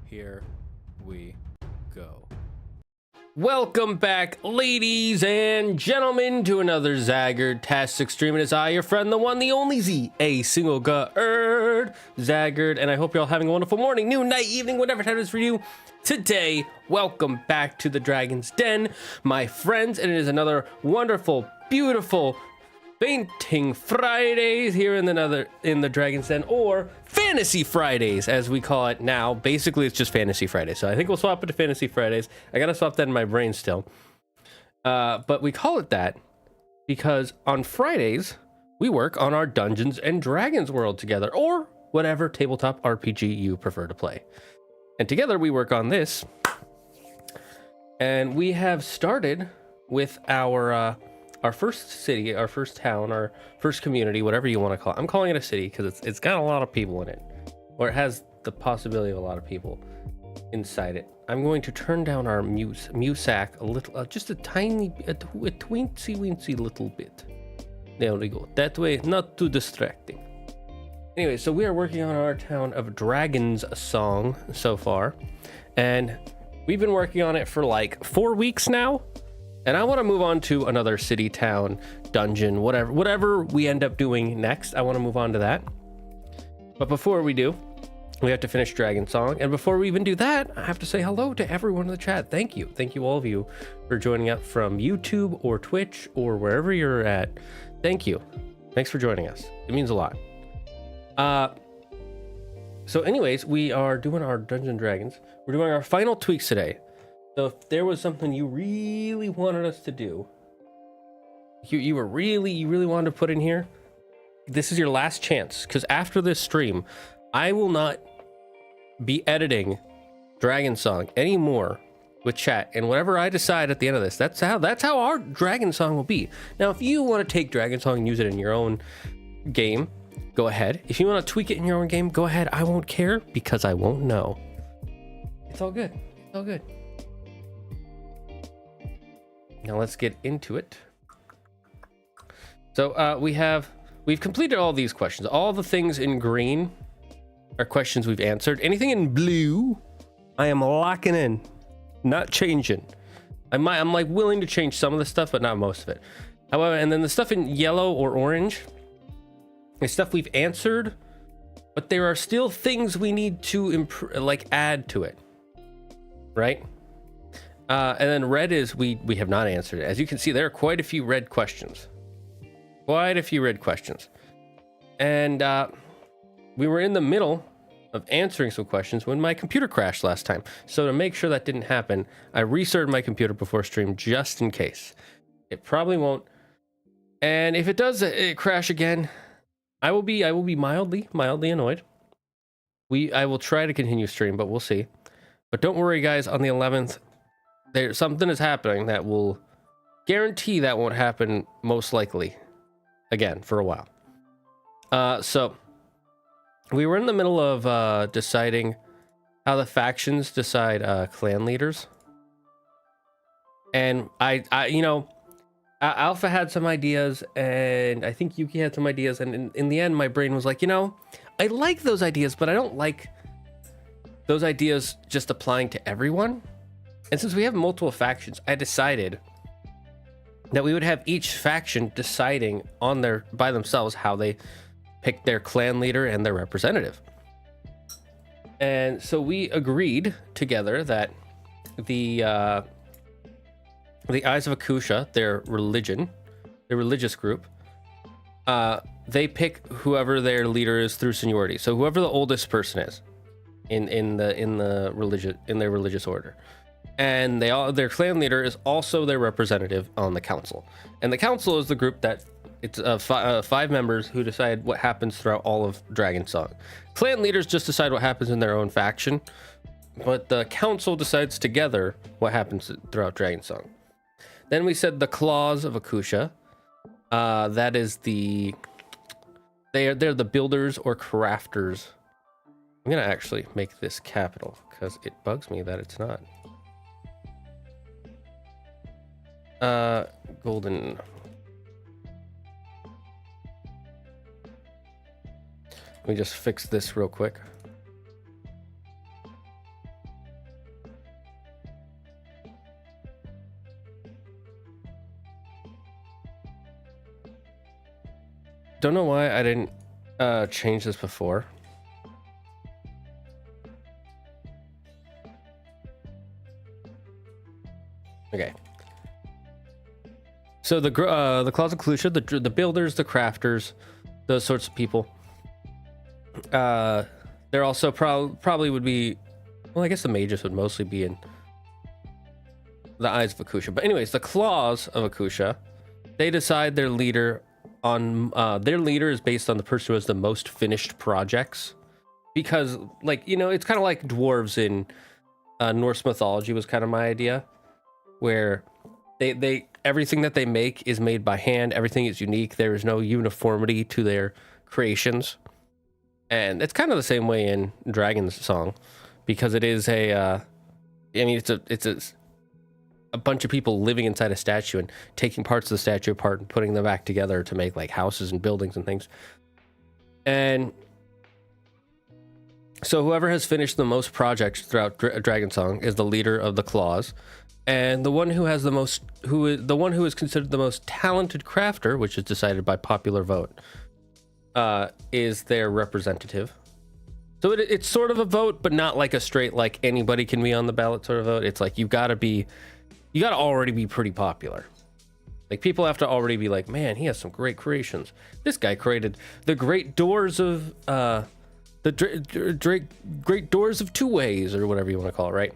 Here we go. Welcome back, ladies and gentlemen, to another Zaggard-tastic stream. It is I, your friend, the one, the only Z, a single Zaggard, and I hope you're all having a wonderful morning, noon, night, evening, whatever time it is for you. Today, welcome back to the Dragon's Den, my friends, and it is another wonderful, beautiful Painting Fridays here in the Dragon's Den, or Fantasy Fridays as we call it now. Basically it's just Fantasy Fridays, so I think we'll swap it to Fantasy Fridays. I gotta swap that in my brain still, but we call it that because on Fridays we work on our Dungeons and Dragons world together, or whatever tabletop RPG you prefer to play, and together we work on this. And we have started with our first city, our first town, our first community, whatever you want to call it. I'm calling it a city because it's got a lot of people in it, or it has the possibility of a lot of people inside it. I'm going to turn down our music a little, just a teensy weensy little bit. There we go. That way, not too distracting. Anyway, so we are working on our town of Dragons song so far, and we've been working on it for like 4 weeks now. And I want to move on to another city, town, dungeon, whatever we end up doing next. I want to move on to that. But before we do, we have to finish Dragon Song. And before we even do that, I have to say hello to everyone in the chat. Thank you. Thank you, all of you, for joining up from YouTube or Twitch or wherever you're at. Thank you. Thanks for joining us. It means a lot. So anyways, we are doing our Dungeons and Dragons. We're doing our final tweaks today. So if there was something you really wanted us to do, you really wanted to put in here, this is your last chance. Because after this stream, I will not be editing Dragon Song anymore with chat. And whatever I decide at the end of this, that's how our Dragon Song will be. Now, if you want to take Dragon Song and use it in your own game, go ahead. If you want to tweak it in your own game, go ahead. I won't care because I won't know. It's all good. It's all good. Now let's get into it. So we've completed all these questions. All the things in green are questions we've answered. Anything in blue, I am locking in, not changing. I'm like willing to change some of the stuff, but not most of it. However, and then the stuff in yellow or orange is stuff we've answered, but there are still things we need to add to it, right? And then red is we have not answered it. As you can see, there are quite a few red questions. And we were in the middle of answering some questions when my computer crashed last time. So to make sure that didn't happen, I restarted my computer before stream just in case. It probably won't. And if it does crash again, I will be mildly annoyed. I will try to continue stream, but we'll see. But don't worry, guys, on the 11th, something is happening that will guarantee that won't happen most likely again for a while. So we were in the middle of deciding how the factions decide clan leaders. And Alpha had some ideas, and I think Yuki had some ideas, and in the end my brain was like, I like those ideas, but I don't like those ideas just applying to everyone. And since we have multiple factions, I decided that we would have each faction deciding by themselves how they pick their clan leader and their representative. And so we agreed together that the Eyes of Akusha, their religious group, they pick whoever their leader is through seniority. So whoever the oldest person is in their religious order. And their clan leader is also their representative on the council. And the council is the group that it's 5 members who decide what happens throughout all of Dragon Song. Clan leaders just decide what happens in their own faction, but the council decides together what happens throughout Dragon Song. Then we said the Claws of Akusha. That is they're the builders or crafters. I'm gonna actually make this capital because it bugs me that it's not. Golden. Let me just fix this real quick. don't know why I didn't change this before. Okay. So the Claws of Kalusha, the builders, the crafters, those sorts of people. They're also probably would be, well, I guess the mages would mostly be in the Eyes of Akusha. But anyways, the Claws of Akusha, they decide their leader on their leader is based on the person who has the most finished projects, because, like, you know, it's kind of like dwarves in Norse mythology was kind of my idea, where they everything that they make is made by hand. Everything is unique. There is no uniformity to their creations, and it's kind of the same way in Dragon's Song, because it is I mean, it's a bunch of people living inside a statue and taking parts of the statue apart and putting them back together to make like houses and buildings and things. And so whoever has finished the most projects throughout Dragon Song is the leader of the Claws. And the one who has the most, who is considered the most talented crafter, which is decided by popular vote, is their representative. So it's sort of a vote, but not like a straight, like anybody can be on the ballot sort of vote. It's like you gotta already be pretty popular. Like, people have to already be like, man, he has some great creations. This guy created the great doors of great doors of two ways, or whatever you want to call it, right?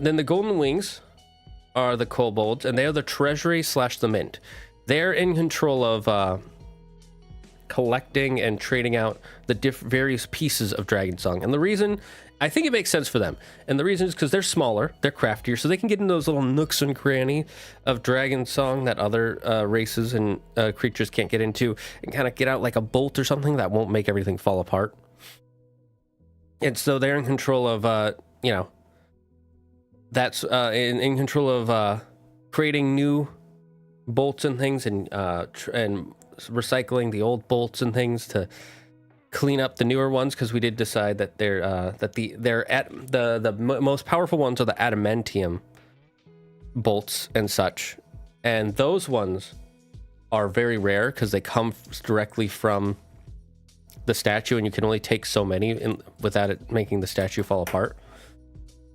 Then the Golden Wings are the kobolds, and they are the treasury / the mint. They're in control of collecting and trading out the various pieces of Dragon Song. And the reason, I think it makes sense for them, and the reason is because they're smaller, they're craftier, so they can get in those little nooks and cranny of Dragon Song that other races and creatures can't get into, and kind of get out like a bolt or something that won't make everything fall apart. And so they're in control of, you know, that's in control of creating new bolts and things, and recycling the old bolts and things to clean up the newer ones, because we did decide that the most powerful ones are the adamantium bolts and such, and those ones are very rare because they come directly from the statue, and you can only take so many without it making the statue fall apart.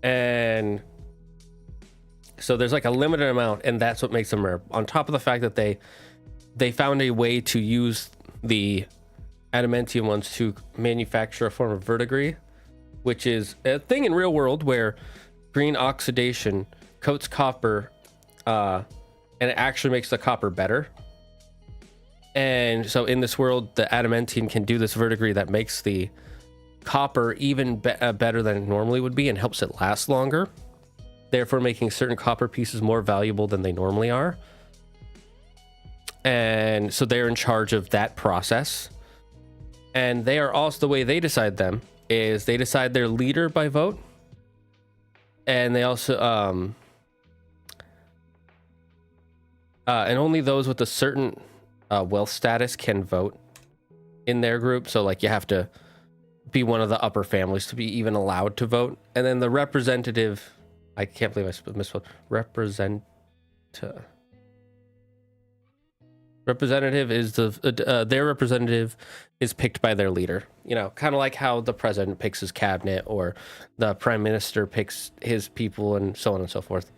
And so there's like a limited amount, and that's what makes them rare, on top of the fact that they found a way to use the adamantium ones to manufacture a form of verdigris, which is a thing in real world where green oxidation coats copper, and it actually makes the copper better. And so in this world, the adamantium can do this verdigris that makes the copper even better than it normally would be, and helps it last longer, therefore making certain copper pieces more valuable than they normally are. And so they're in charge of that process. And they are also, the way they decide them is they decide their leader by vote. And they also, and only those with a certain wealth status can vote in their group. So like you have to be one of the upper families to be even allowed to vote. And then the representative, I can't believe I misspelled representative is their representative is picked by their leader, you know, kind of like how the president picks his cabinet, or the prime minister picks his people, and so on and so forth.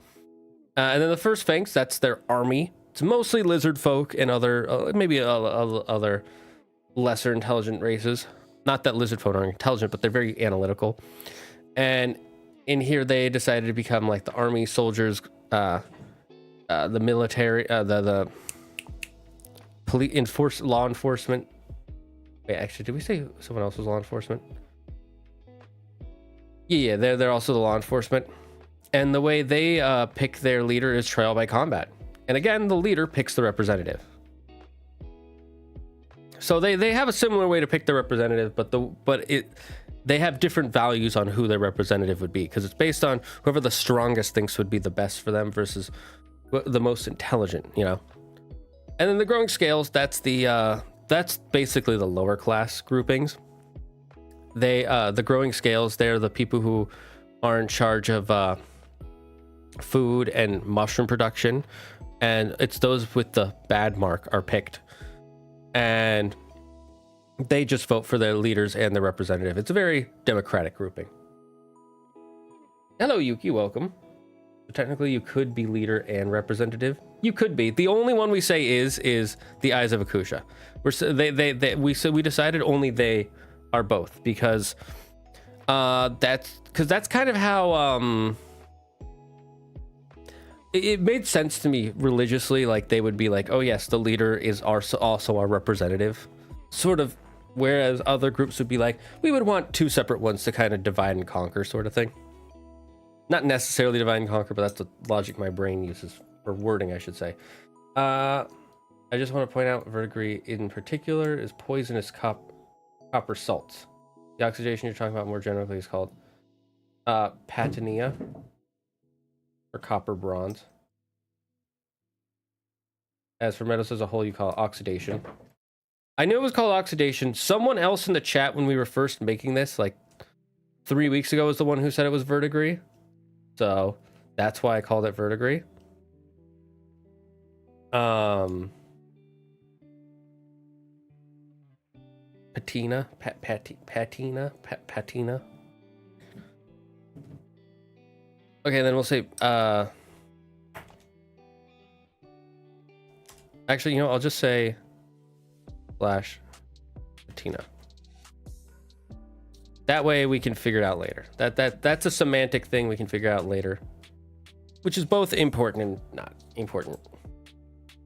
And then the first Fangs, that's their army. It's mostly lizard folk and other maybe other lesser intelligent races. Not that lizard folk aren't intelligent, but they're very analytical. And in here, they decided to become like the army, soldiers, the military, the police, law enforcement. Wait, actually, did we say someone else was law enforcement? Yeah, they're also the law enforcement. And the way they pick their leader is trial by combat. And again, the leader picks the representative. So they have a similar way to pick their representative, but they have different values on who their representative would be, because it's based on whoever the strongest thinks would be the best for them versus the most intelligent, you know. And then the growing scales, that's basically the lower class groupings. The growing scales, they're the people who are in charge of food and mushroom production, and it's those with the bad mark are picked. and they just vote for their leaders and their representative. It's a very democratic grouping. Hello, Yuki. Welcome. Technically, you could be leader and representative. You could be. The only one we say is the Eyes of Akusha. We decided only they are both because that's kind of how it made sense to me religiously. Like they would be like, oh yes, the leader is also our representative, sort of. Whereas other groups would be like, we would want two separate ones to kind of divide and conquer, sort of thing. Not necessarily divide and conquer, but that's the logic my brain uses, or wording, I should say. I just want to point out verdigris in particular is poisonous copper salts. The oxidation you're talking about more generally is called patina, or copper bronze. As for metals as a whole, you call it oxidation. I knew it was called oxidation. Someone else in the chat when we were first making this, like 3 weeks ago, was the one who said it was verdigris. So that's why I called it verdigris. Patina. Okay, then we'll say actually, you know, I'll just say slash patina. That way we can figure it out later. That's a semantic thing we can figure out later, which is both important and not important.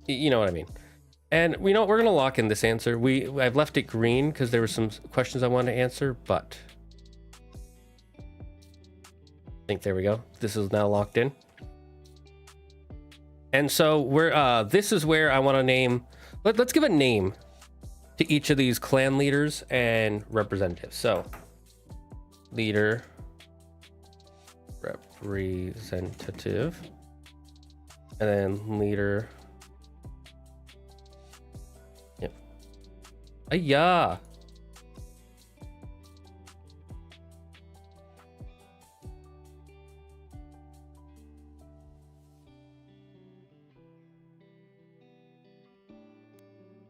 You know what I mean? And we know we're gonna lock in this answer. I've left it green because there were some questions I wanted to answer, but I think there we go. This is now locked in. And so we're this is where I want to name. Let's give a name to each of these clan leaders and representatives. So leader, representative, and then leader. Yep. Ayah.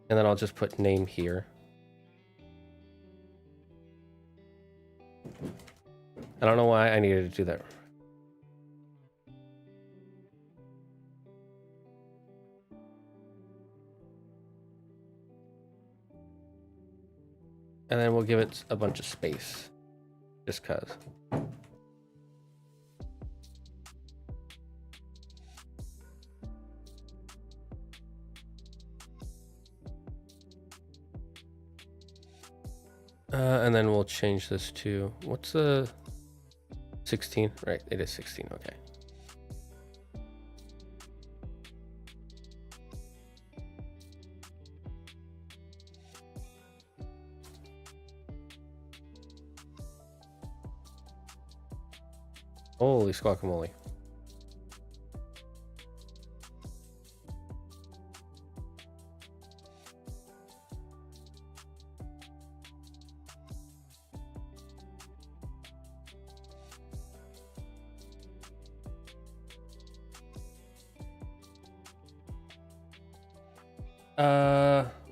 And then I'll just put name here. I don't know why I needed to do that. And then we'll give it a bunch of space, just cause. And then we'll change this to, what's the 16? Right, it is 16, okay. Holy squawkamole.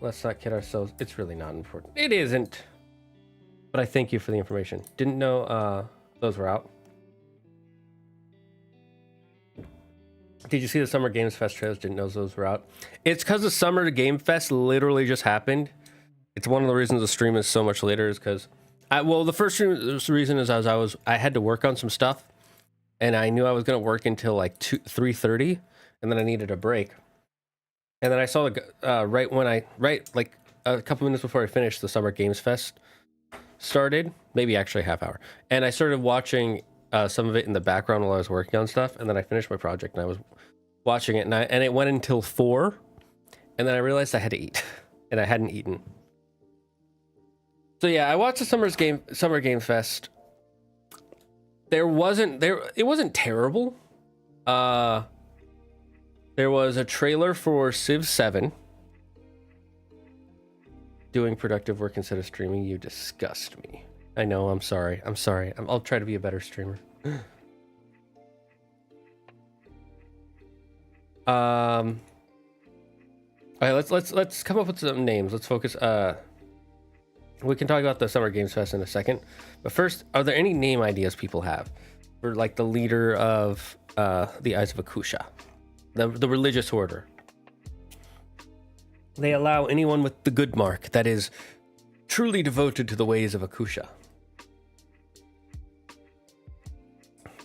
Let's not kid ourselves. It's really not important. It isn't. But I thank you for the information. Didn't know those were out. Did you see the Summer Games Fest trailers? Didn't know those were out. It's because the Summer Game Fest literally just happened. It's one of the reasons the stream is so much later is because well, the first reason is I had to work on some stuff and I knew I was going to work until like 3:30 and then I needed a break. And then I saw right like a couple minutes before I finished, the Summer Games Fest started, maybe actually a half hour. And I started watching some of it in the background while I was working on stuff. And then I finished my project and I was watching it and it went until 4. And then I realized I had to eat and I hadn't eaten. So yeah, I watched the Summer Game Fest. It wasn't terrible. There was a trailer for Civ 7. Doing productive work instead of streaming, you disgust me. I know, I'm sorry. I'll try to be a better streamer. All right, let's come up with some names. Let's focus. We can talk about the Summer Games Fest in a second, but first, are there any name ideas people have for like the leader of the Eyes of Akusha, the religious order? They allow anyone with the good mark that is truly devoted to the ways of Akusha.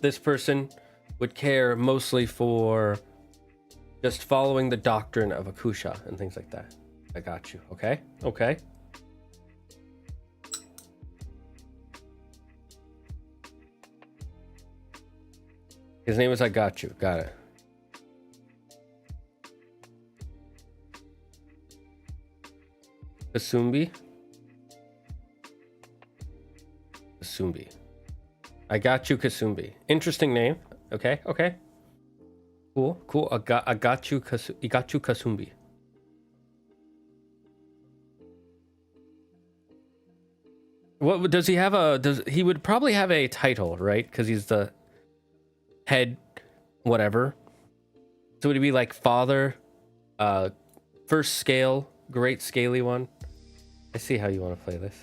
This person would care mostly for just following the doctrine of Akusha and things like that. I got you. Okay. Okay. His name is I got you. Got it. Kasumbi. Kasumbi. I got you, Kasumbi. Interesting name. Okay. Okay. Cool. Cool. I got you, Kasumbi. What does he have? He would probably have a title, right? Because he's the head, whatever. So would it be like father, first scale, great scaly one? I see how you want to play this.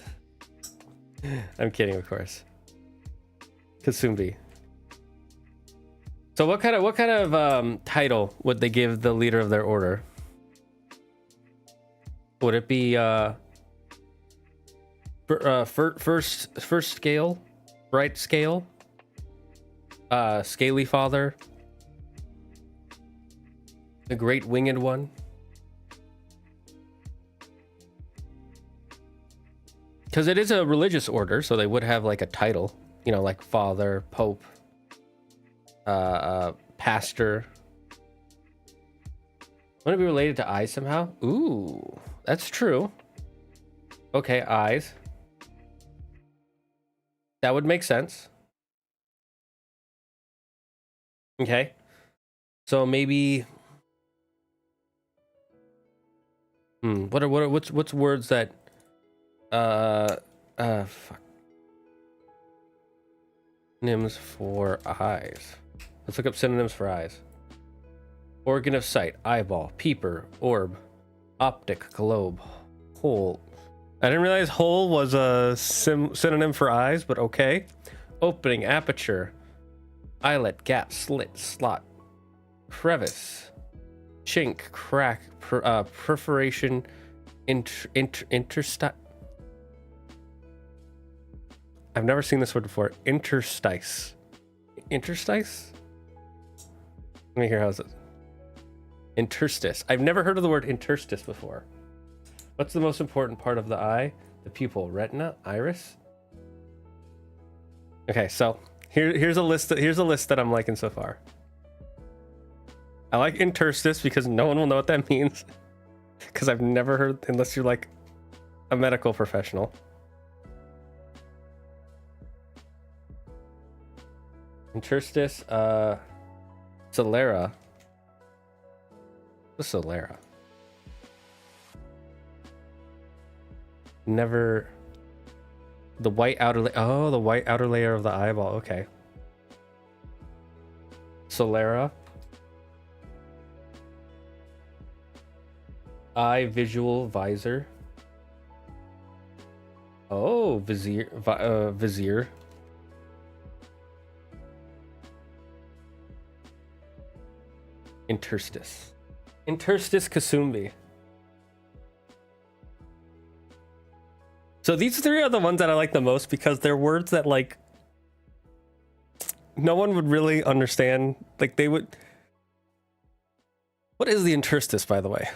I'm kidding, of course. Kasumbi. So what kind of title would they give the leader of their order? Would it be first scale, bright scale, scaly father, the great winged one? Because it is a religious order, so they would have like a title, you know, like father, pope, pastor. Wouldn't it be related to eyes somehow? Ooh, that's true. Okay, eyes. That would make sense. Okay. So maybe what's words that fuck. Synonyms for eyes. Let's look up synonyms for eyes. Organ of sight, eyeball, peeper, orb, optic, globe, hole. I didn't realize hole was a synonym for eyes, but okay. Opening, aperture, eyelet, gap, slit, slot, crevice, chink, crack, perforation, interstice. I've never seen this word before. Interstice. Interstice? Let me hear how's it. Interstice. I've never heard of the word interstice before. What's the most important part of the eye? The pupil, retina, iris. Okay, so here's a list that I'm liking so far. I like interstice because no one will know what that means. Because I've never heard, unless you're like a medical professional. Interstice, Solera. What's Solera? Never. The white outer layer. Oh, the white outer layer of the eyeball. Okay. Solera. Eye visual visor. Oh, vizier. Vizier. Interstice. Interstice Kasumbi. So these three are the ones that I like the most because they're words that like no one would really understand. Like they would. What is the interstice, by the way?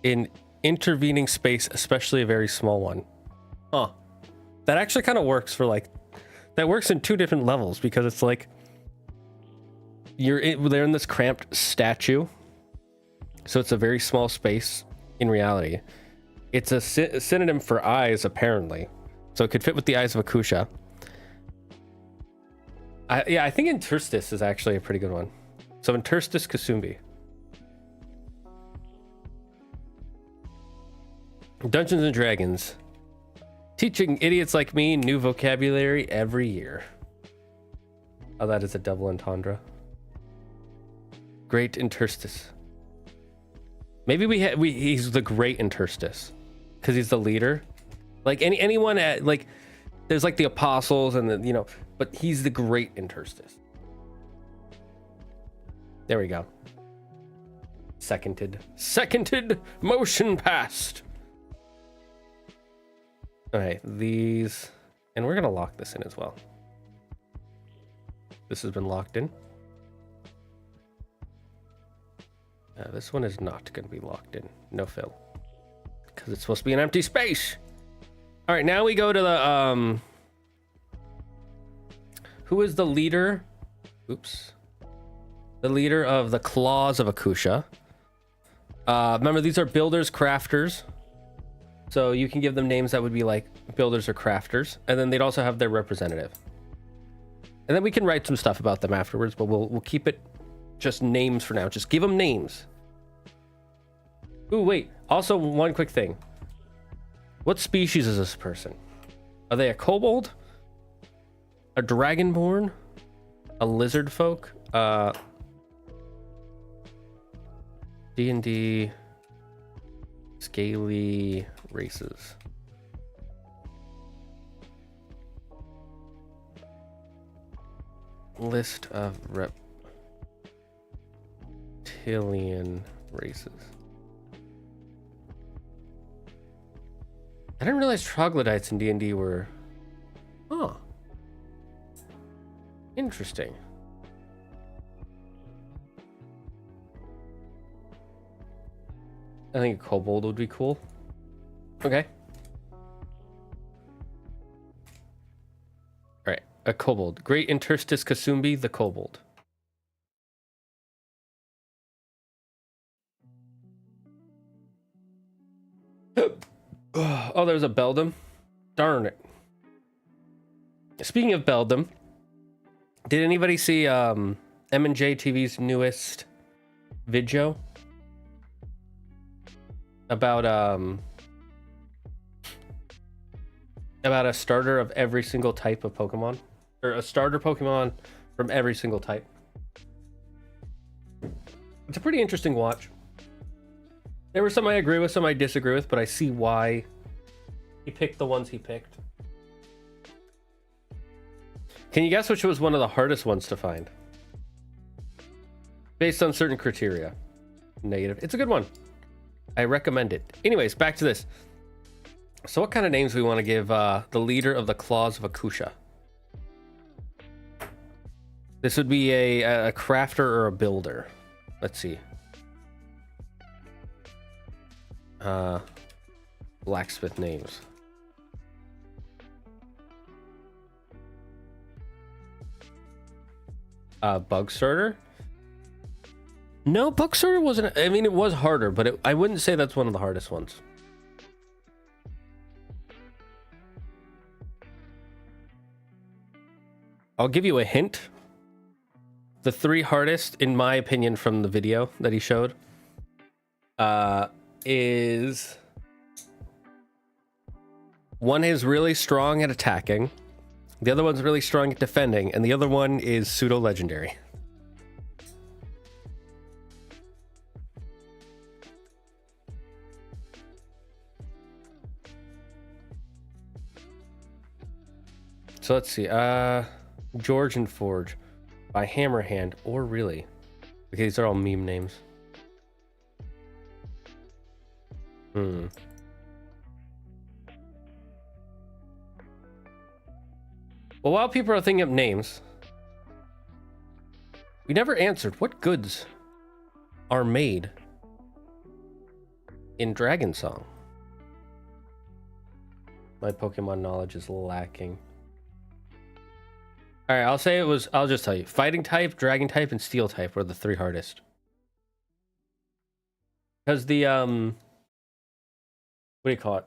In intervening space, especially a very small one. Huh. That actually kind of works for like. That works in two different levels because it's like. They're in this cramped statue, so it's a very small space in reality. It's a synonym for eyes, apparently, so it could fit with the eyes of Akusha. I think interstice is actually a pretty good one. So interstice Kasumbi. Dungeons and Dragons. Teaching idiots like me new vocabulary every year. Oh, that is a double entendre. Great Interstice. Maybe he's the Great Interstice because he's the leader. Like anyone at like, there's like the apostles and the, you know, but he's the Great Interstice. There we go. Seconded. Motion passed. All right, these, and we're gonna lock this in as well. This has been locked in. This one is not going to be locked in. No fill. Because it's supposed to be an empty space. All right, now we go to the... Who is the leader? Oops. The leader of the Claws of Akusha. Remember, these are builders, crafters. So you can give them names that would be like builders or crafters. And then they'd also have their representative. And then we can write some stuff about them afterwards, but we'll keep it just names for now. Just give them names. Ooh, wait. Also, one quick thing. What species is this person? Are they a kobold? A dragonborn? A lizard folk? D&D scaly races. List of reptilian races. I didn't realize troglodytes in D&D were... Oh. Interesting. I think a kobold would be cool. Okay. Alright, a kobold. Great Interstice Kasumbi, the kobold. Oh, there's a Beldam. Darn it. Speaking of Beldam, did anybody see M&J TV's newest video about a starter of every single type of Pokemon, or a starter Pokemon from every single type? It's a pretty interesting watch. There were some I agree with, some I disagree with, but I see why he picked the ones he picked. Can you guess which was one of the hardest ones to find? Based on certain criteria. Negative. It's a good one. I recommend it. Anyways, back to this. So what kind of names we want to give the leader of the Claws of Akusha? This would be a crafter or a builder. Let's see. Blacksmith names. Bug starter? No, bug starter wasn't. I mean, it was harder, but I wouldn't say that's one of the hardest ones. I'll give you a hint. The three hardest, in my opinion, from the video that he showed, is one is really strong at attacking, the other one's really strong at defending, and the other one is pseudo legendary. So let's see. George and Forge by Hammerhand, or really? Okay, these are all meme names. Well, while people are thinking of names, we never answered what goods are made in Dragon Song. My Pokemon knowledge is lacking. All right, I'll say it was, I'll just tell you. Fighting type, dragon type, and steel type were the three hardest. Because the, what do you call it?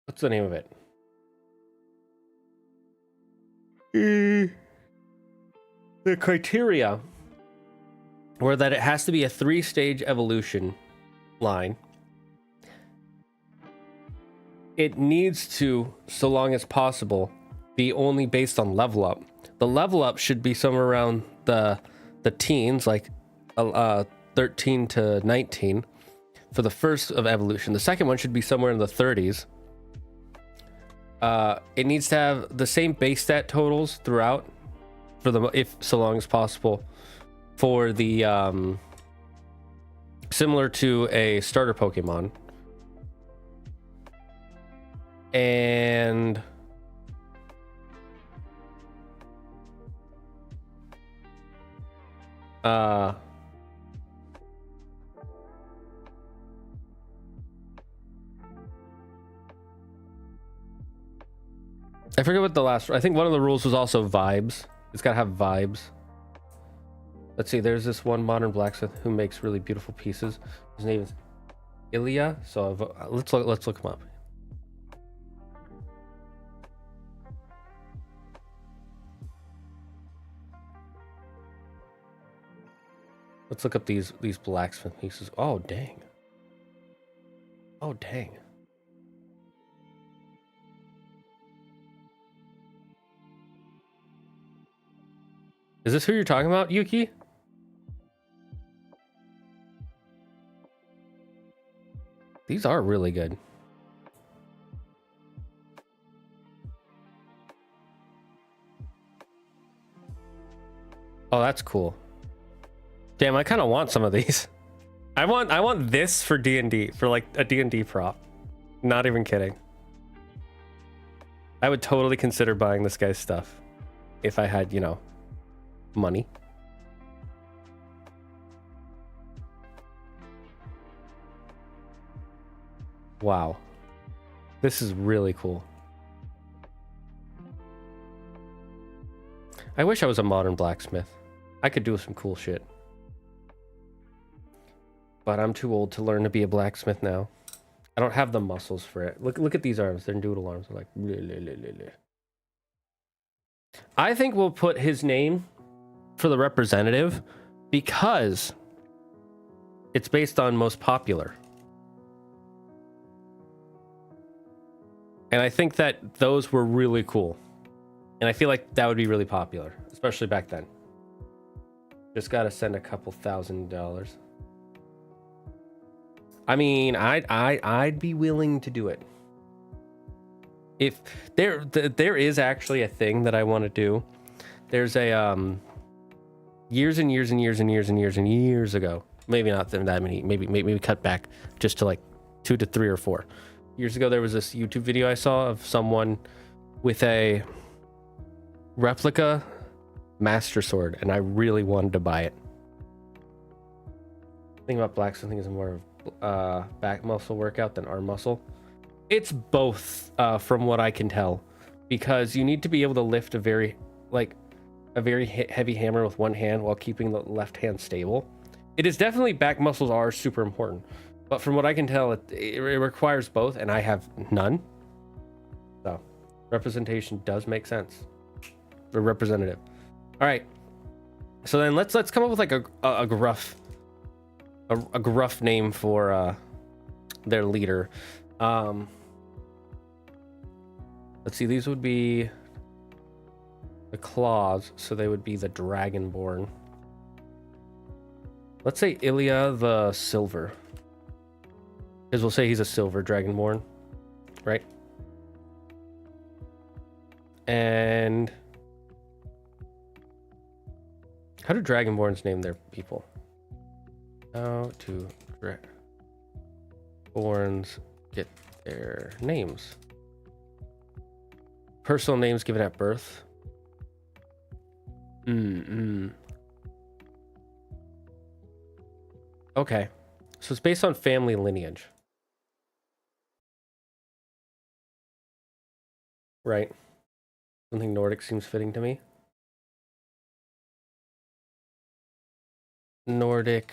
What's the name of it? The criteria were that it has to be a 3-stage evolution line. It needs to, so long as possible, be only based on level up. The level up should be somewhere around the the teens, like 13 to 19, for the first of evolution. The second one should be somewhere in the 30s. It needs to have the same base stat totals throughout, for the so long as possible, for the similar to a starter Pokemon. And I forget what the last, I think one of the rules was also vibes. It's gotta have vibes. Let's see, there's this one modern blacksmith who makes really beautiful pieces. His name is Ilya. So let's look him up. Let's look up these blacksmith pieces. Oh dang. Oh dang. Is this who you're talking about, Yuki? These are really good. Oh, that's cool. Damn, I kind of want some of these. I want this for D&D, for like a D&D prop. Not even kidding. I would totally consider buying this guy's stuff if I had, you know, money. Wow. This is really cool. I wish I was a modern blacksmith. I could do some cool shit. But I'm too old to learn to be a blacksmith now. I don't have the muscles for it. Look at these arms. They're doodle arms. They're like... I think we'll put his name for the representative because it's based on most popular. And I think that those were really cool. And I feel like that would be really popular, especially back then. Just gotta send a couple $1,000. I mean, I'd be willing to do it. If there is actually a thing that I want to do. There's a years and years and years and years and years and years ago. Maybe not that many. Maybe cut back just to like 2 to 3 or 4 years ago. There was this YouTube video I saw of someone with a replica Master Sword, and I really wanted to buy it. The thing about blacksmithing is more of back muscle workout than arm muscle. It's both, from what I can tell, because you need to be able to lift a very heavy hammer with one hand while keeping the left hand stable. It is definitely, back muscles are super important, but from what I can tell, it requires both, and I have none. So representation does make sense. The representative. All right. So then let's come up with like a gruff name for their leader. Let's see, these would be the claws, so they would be the Dragonborn. Let's say Ilya the Silver, because we'll say he's a silver Dragonborn, right? And how do Dragonborns name their people? How do Dragonborns get their names? Personal names given at birth. Okay, so it's based on family lineage, right? Something Nordic seems fitting to me. Nordic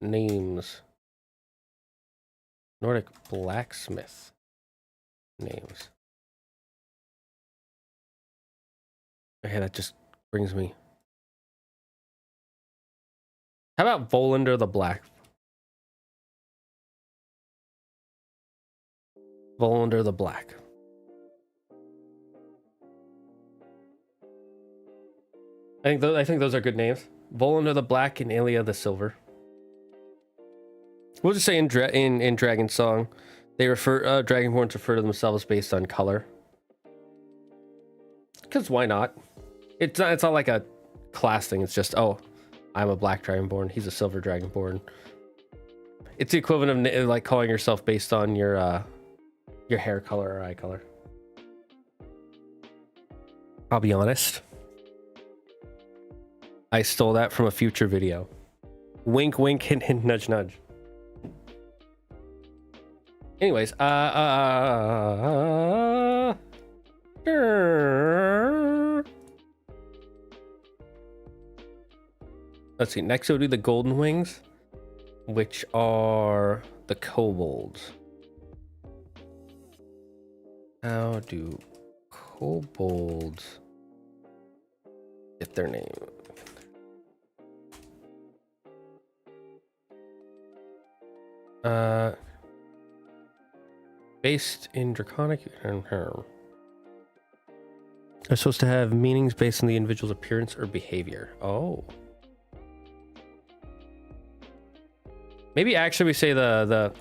names. Nordic blacksmith names. Okay, that just brings me. How about Volander the Black? Volander the Black. I think those are good names. Volunda the Black and Ilia the Silver. We'll just say in Dragon Song, they refer Dragonborns refer to themselves based on color. Because why not? It's not like a class thing. It's just, oh, I'm a black Dragonborn. He's a silver Dragonborn. It's the equivalent of like calling yourself based on your hair color or eye color. I'll be honest. I stole that from a future video. Wink, wink, hint, hint, nudge, nudge. Anyways, let's see. Next, we'll do the Golden Wings, which are the kobolds. How do kobolds get their name? Based in Draconic, they're supposed to have meanings based on the individual's appearance or behavior. Oh. Maybe actually we say the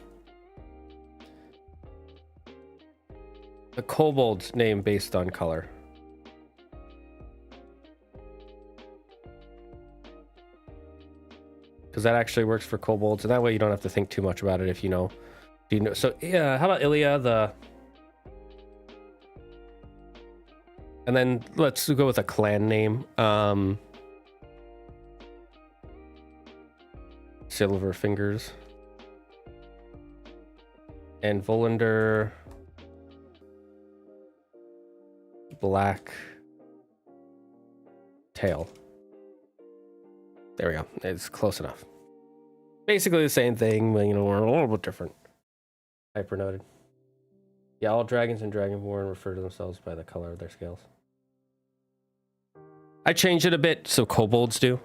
kobold's name based on color. Because that actually works for kobolds, and that way you don't have to think too much about it if you know. Do you know? So yeah, how about Ilia the? And then let's go with a clan name. Silver Fingers. And Volander Black Tail. There we go. It's close enough. Basically the same thing, but you know, we're a little bit different. Hyper noted. Yeah, all dragons and dragonborn refer to themselves by the color of their scales. I changed it a bit so kobolds do,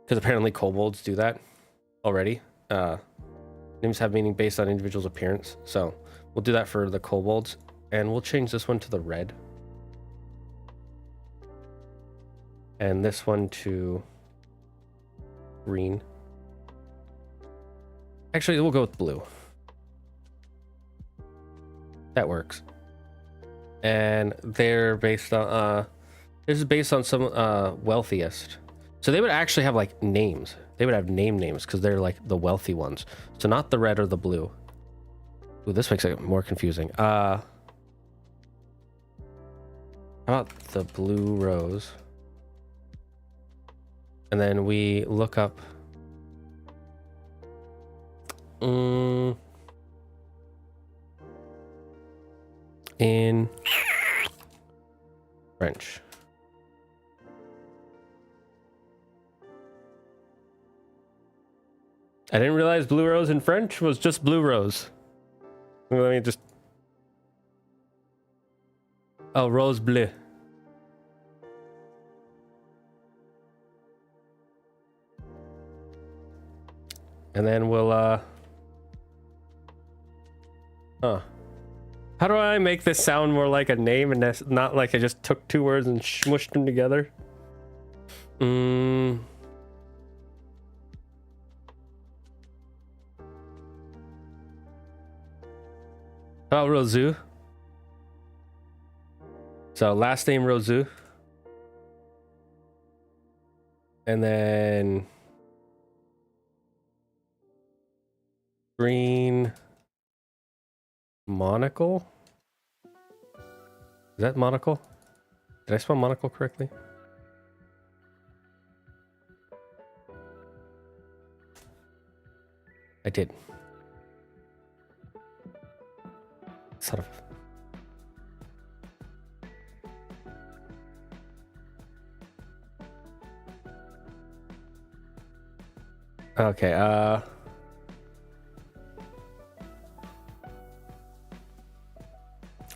because apparently kobolds do that already. Names have meaning based on individual's appearance, so we'll do that for the kobolds, and we'll change this one to the red, and this one to green. Actually, we'll go with blue. That works. And they're based on this is based on some wealthiest. So they would actually have like names. They would have names because they're like the wealthy ones. So not the red or the blue. Ooh, this makes it more confusing. How about the blue rose? And then we look up in French. I didn't realize blue rose in French was just blue rose. Let me just... Oh, rose bleu. And then we'll, How do I make this sound more like a name and not like I just took two words and smushed them together? How about Rosu? So last name Rosu. And then green monocle. Is that monocle? Did I spell monocle correctly? I did. Son of... Okay, how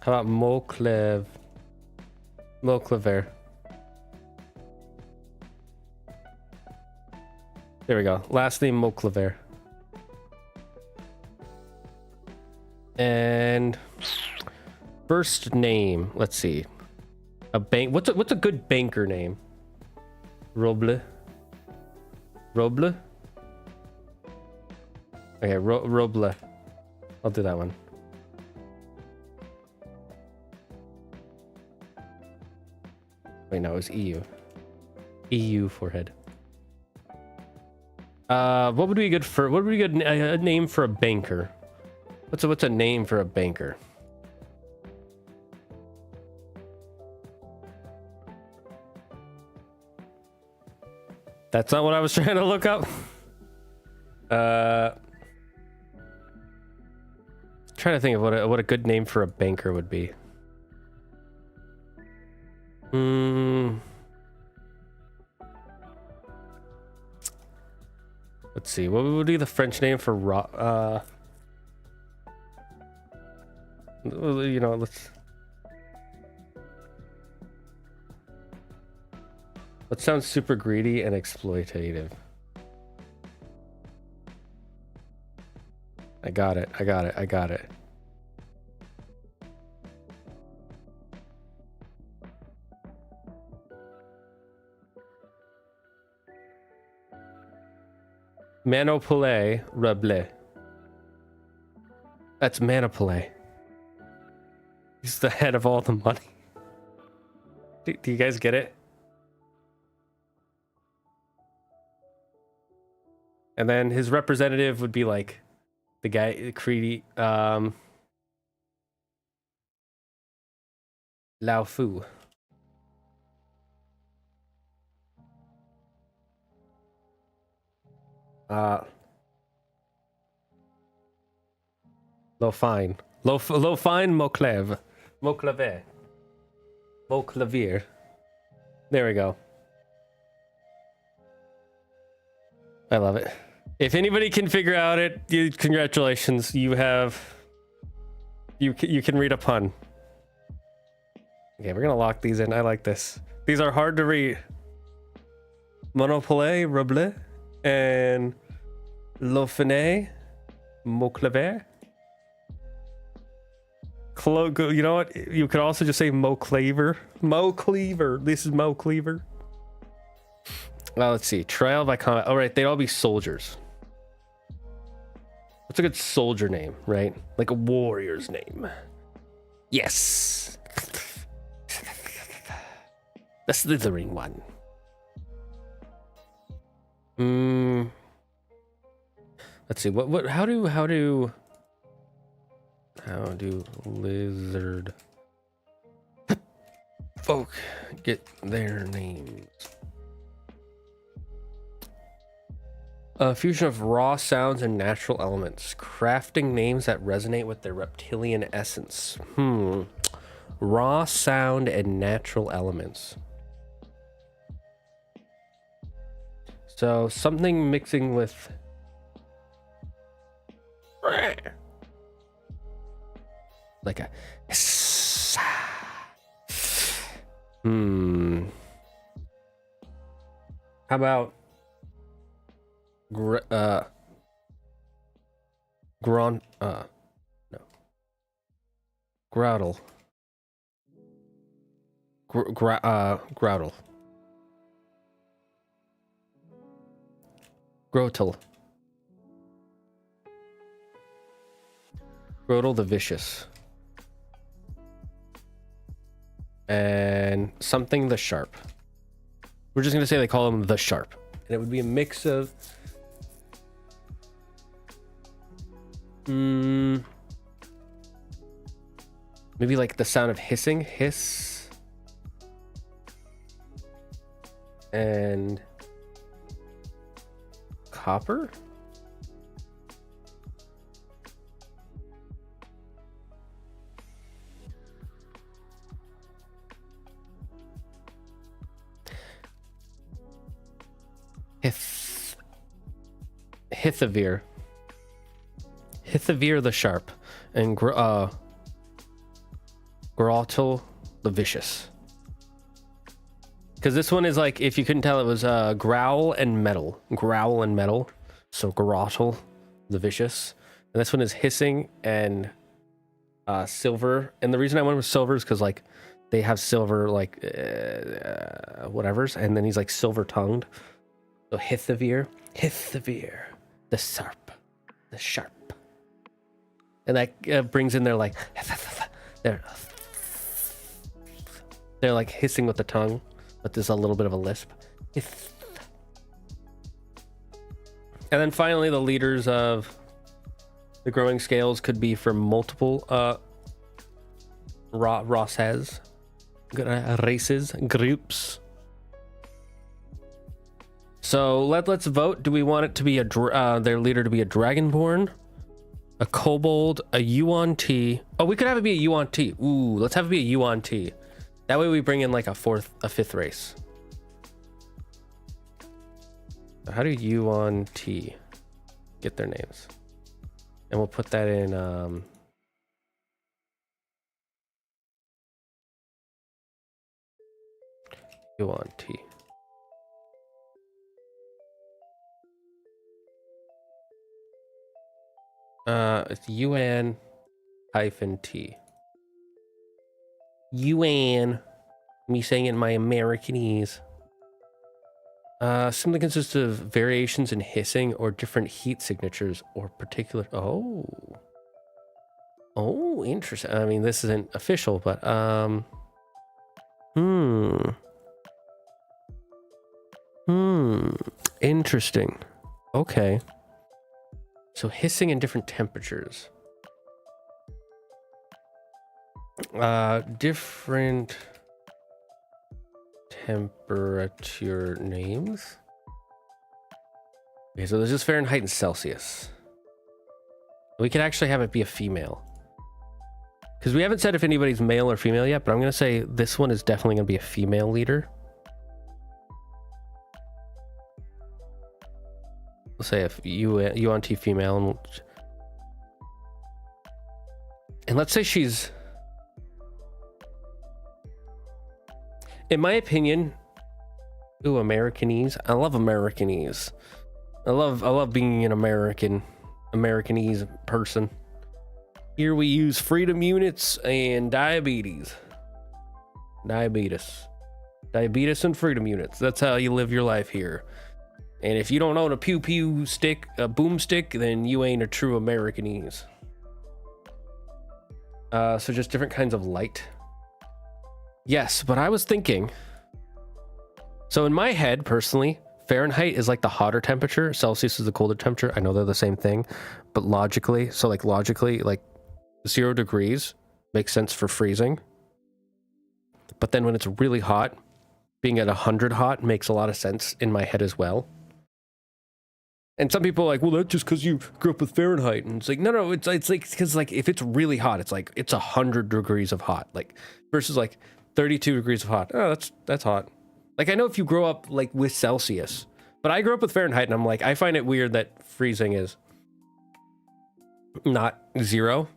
about Moclever? There we go. Last name Moclever. And first name, let's see. A bank. What's a good banker name? Roble. Roble? Okay, Roble. I'll do that one. Wait, no, it was EU. EU forehead. What would be good for? What would be good a name for a banker? What's a name for a banker? That's not what I was trying to look up. Trying to think of what a good name for a banker would be. Let's see. What would be the French name for you know, let's sound super greedy and exploitative. I got it. Manopole Rable. That's Manopole. He's the head of all the money. Do you guys get it? And then his representative would be like the guy, Creedy, Lao Fu. Low fine Mocleve. Moclavier. There we go. I love it. If anybody can figure out it, congratulations. You can read a pun. Okay, we're gonna lock these in. I like this. These are hard to read. Monopole, Roble, and Lofene, Moclaver. You know what? You could also just say Mo Cleaver. Mo Cleaver. This is Mo Cleaver. Well, let's see. Trial by combat. All right, they'd all be soldiers. What's a good soldier name, right? Like a warrior's name. Yes. The slithering one. Let's see. How do lizard folk get their names? A fusion of raw sounds and natural elements, crafting names that resonate with their reptilian essence. Raw sound and natural elements. So something mixing with like a How about Groudle. Groudle. Grotel. Grotel the Vicious. And something the Sharp. We're just gonna say they call him the Sharp. And it would be a mix of maybe like the sound of hissing, hiss, and copper. Hithavir the Sharp, and Grotel the Vicious. Because this one is like, if you couldn't tell, it was Growl and Metal. So Grotel the Vicious. And this one is Hissing and Silver. And the reason I went with Silver is because like they have silver like whatever's, and then he's like silver tongued. So Hithavir, the sharp, and that brings in their like they're like hissing with the tongue, but there's a little bit of a lisp. And then finally, the leaders of the growing scales could be from multiple races, groups. So let's vote. Do we want it to be their leader to be a dragonborn, a kobold, a yuan-ti? Oh, we could have it be a yuan-ti. Ooh, let's have it be a yuan-ti. That way we bring in like a fifth race. How do yuan-ti get their names? And we'll put that in yuan-ti. It's yuan-t. Yuan. Me saying it in my Americanese. Simply consists of variations in hissing or different heat signatures or particular. Oh, interesting. I mean, this isn't official, but interesting. Okay. So hissing in different temperatures. Different temperature names. Okay, so there's just Fahrenheit and Celsius. We could actually have it be a female. Because we haven't said if anybody's male or female yet, but I'm going to say this one is definitely going to be a female leader. We'll say if yuan-ti female. And let's say she's... In my opinion, Americanese. I love Americanese. I love being an Americanese person. Here we use freedom units and diabetes and freedom units. That's how you live your life here. And if you don't own a pew stick, a boomstick, then you ain't a true Americanese. So just different kinds of light. Yes, but I was thinking, so in my head, personally, Fahrenheit is like the hotter temperature. Celsius is the colder temperature. I know they're the same thing, but logically, 0 degrees makes sense for freezing. But then when it's really hot, being at 100 hot makes a lot of sense in my head as well. And some people are like, well, that's just because you grew up with Fahrenheit. And it's like, no, it's like, because like, if it's really hot, it's like, it's 100 degrees of hot, like versus like 32 degrees of hot. Oh, that's hot. Like, I know if you grow up like with Celsius, but I grew up with Fahrenheit, and I'm like, I find it weird that freezing is not 0.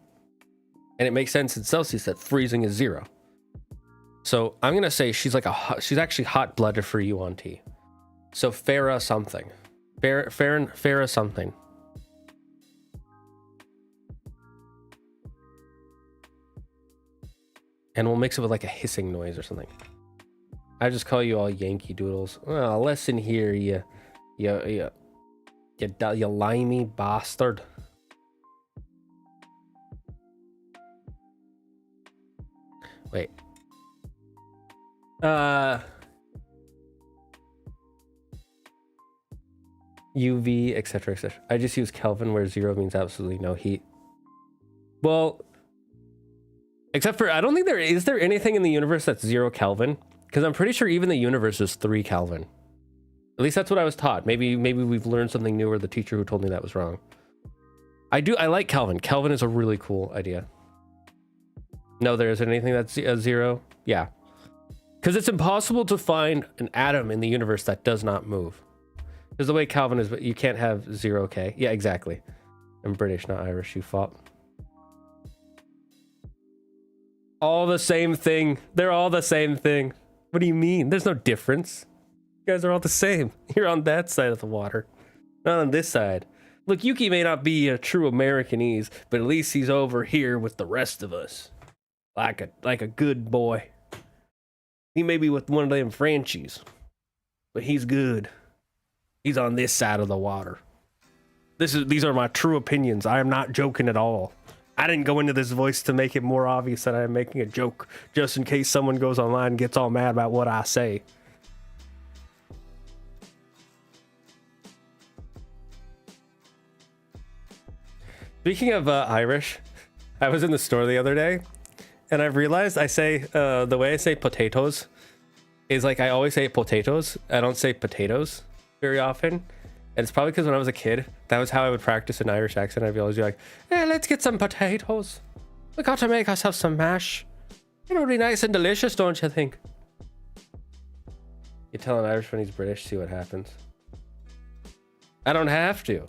And it makes sense in Celsius that freezing is 0. So I'm going to say she's actually hot-blooded for yuan-ti. So Farah something. Farah something. And we'll mix it with like a hissing noise or something. I just call you all Yankee Doodles. Oh, listen here, you limey bastard. Wait. UV, etc., etc. I just use Kelvin, where 0 means absolutely no heat. Well, except for, I don't think is there anything in the universe that's 0 Kelvin? Because I'm pretty sure even the universe is 3 Kelvin. At least that's what I was taught. Maybe we've learned something new, or the teacher who told me that was wrong. I like Kelvin. Kelvin is a really cool idea. No, there isn't anything that's 0. Yeah. Because it's impossible to find an atom in the universe that does not move. Because the way Kelvin is, but you can't have 0 K. Yeah, exactly. I'm British, not Irish, you fop. All the same thing. They're all the same thing. What do you mean? There's no difference. You guys are all the same. You're on that side of the water, not on this side. Look, Yuki may not be a true Americanese, but at least he's over here with the rest of us. Like a good boy. He may be with one of them Frenchies, but he's good. He's on this side of the water. These are my true opinions. I am not joking at all. I didn't go into this voice to make it more obvious that I am making a joke, just in case someone goes online and gets all mad about what I say. Speaking of Irish, I was in the store the other day, and I've realized I say, the way I say potatoes is like I always say potatoes. I don't say potatoes very often. And it's probably because when I was a kid, that was how I would practice an Irish accent. I'd always be like, hey, let's get some potatoes. We got to make ourselves some mash. It'll be nice and delicious, don't you think? You tell an Irish when he's British, see what happens. I don't have to.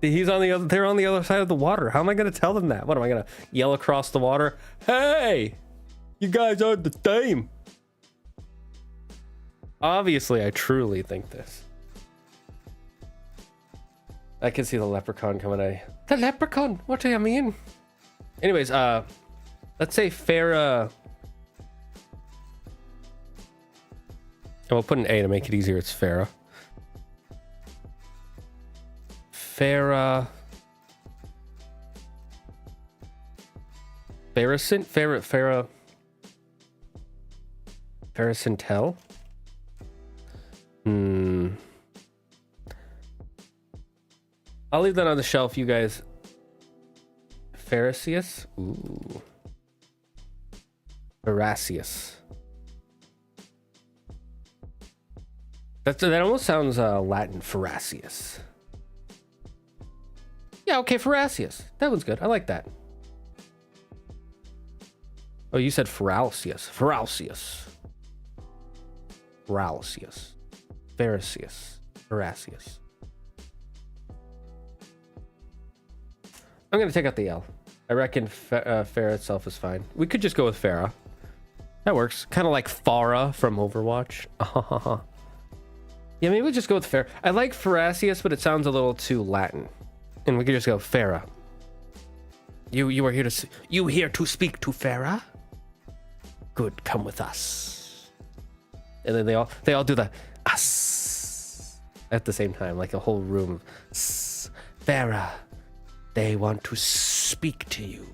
He's on the other, they're on the other side of the water. How am I going to tell them that? What am I going to yell across the water? Hey, you guys are the same. Obviously, I truly think this. I can see the leprechaun coming. The leprechaun? What do you mean? Anyways, let's say Farah. And we'll put an A to make it easier. It's Farah. Farah. Farah. Faracintel? I'll leave that on the shelf, you guys. Pharasius? Ooh. Pharasius. That almost sounds Latin. Pharasius. Yeah, okay, Pharasius. That one's good. I like that. Oh, you said Pharalsius. Pharalsius. Pharalsius. Pharasius. Pharasius. I'm going to take out the L. I reckon Farah itself is fine. We could just go with Farah. That works. Kind of like Farah from Overwatch. Yeah, maybe we'll just go with Farah. I like Pharasius, but it sounds a little too Latin. And we could just go Farah. You are here to here to speak to Farah? Good, come with us. And then they all do the us at the same time, like a whole room. Farah, they want to speak to you.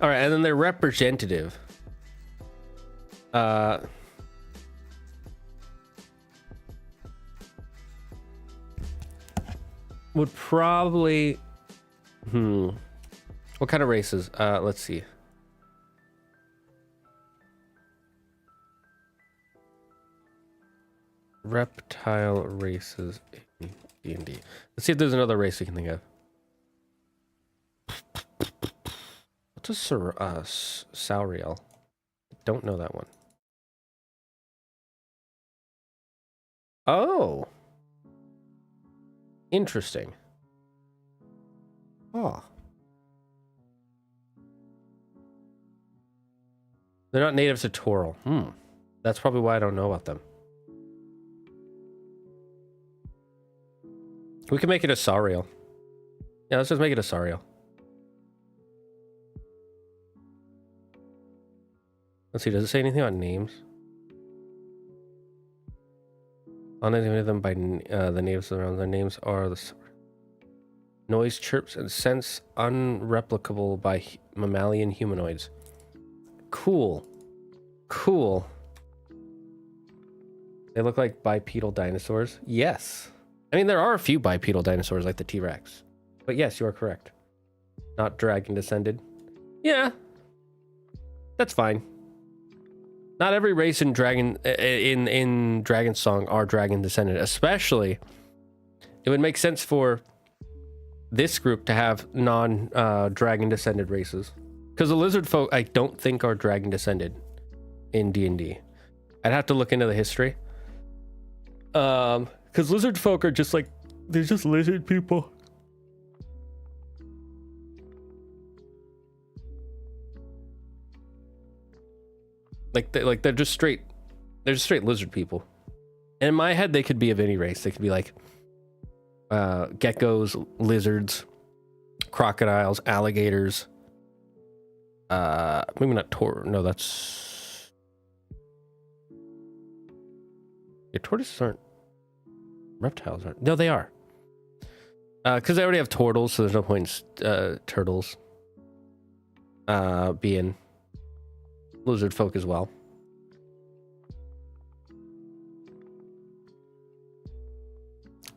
All right, and then their representative. Would probably what kind of races? Let's see. Reptile races in D&D. Let's see if there's another race we can think of. What's a Sauriel? Don't know that one. Oh. Interesting. Oh. They're not natives to Toral. That's probably why I don't know about them. We can make it a Sauriel. Yeah, let's just make it a Sauriel. Let's see, does it say anything about names? On any of them by the natives around. Their names are the noise, chirps, and sense unreplicable by mammalian humanoids. Cool. Cool. They look like bipedal dinosaurs. Yes. I mean, there are a few bipedal dinosaurs like the T-Rex. But yes, you are correct. Not dragon descended. Yeah. That's fine. Not every race in Dragon in Dragon's Song are dragon descended. Especially, it would make sense for this group to have non-dragon descended races. Because the lizard folk, I don't think are dragon descended in D&D. I'd have to look into the history. Because lizard folk are just like, they're just lizard people. They're just straight lizard people. And in my head, they could be of any race. They could be like geckos, lizards, crocodiles, alligators, Maybe not no, that's... Yeah, tortoises aren't... Reptiles aren't... No, they are. Because I already have turtles, so there's no point in turtles being lizard folk as well.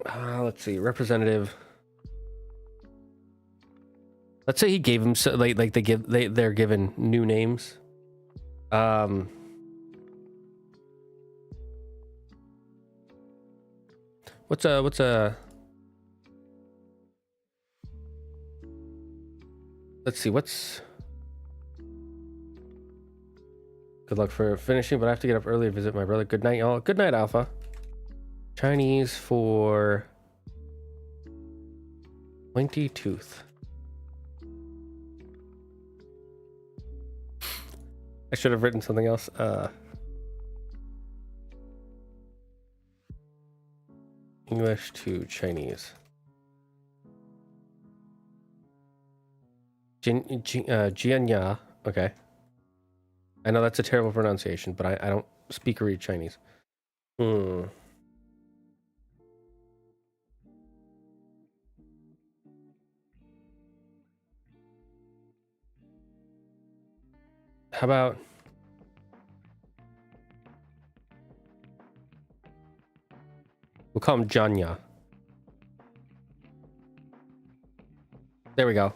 Let's see, representative. Let's say he gave him like they're given new names. What's a let's see, what's... Good luck for finishing, but I have to get up early to visit my brother. Good night, y'all. Good night, Alpha. Chinese for pointy tooth. I should have written something else. English to Chinese. Jianya. Okay. I know that's a terrible pronunciation, but I don't speak or read Chinese. How about... We'll call him Janya. There we go.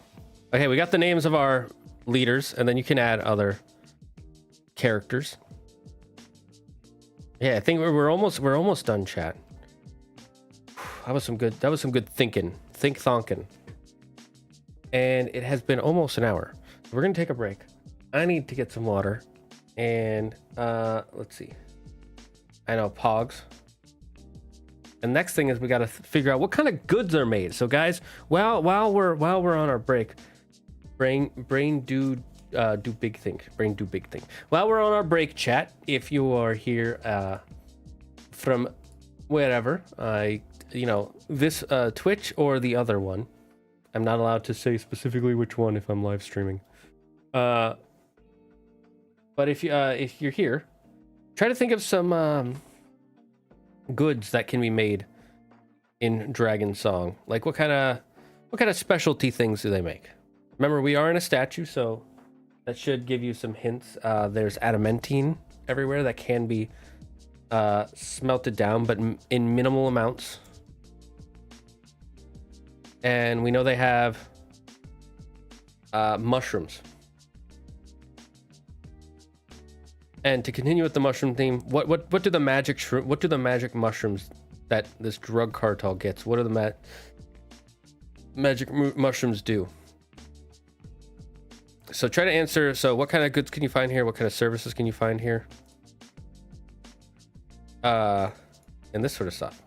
Okay, we got the names of our leaders, and then you can add other characters. Yeah, I think we're almost done, chat. That was some good thinking. Think-thonking. And it has been almost an hour. We're gonna take a break. I need to get some water. And let's see. I know, Pogs. And next thing is we gotta figure out what kind of goods are made. So guys, while we're on our break, brain do big thing. Brain do big thing. While we're on our break, chat, if you are here from wherever, this Twitch or the other one, I'm not allowed to say specifically which one if I'm live streaming. But if you're here, try to think of some goods that can be made in Dragon Song. Like what kind of specialty things do they make? Remember, we are in a statue, so that should give you some hints. There's adamantine everywhere that can be smelted down, but in minimal amounts. And we know they have mushrooms. And to continue with the mushroom theme, what do the magic mushrooms that this drug cartel gets? What do the magic mushrooms do? So try to answer. So what kind of goods can you find here? What kind of services can you find here? And this sort of stuff.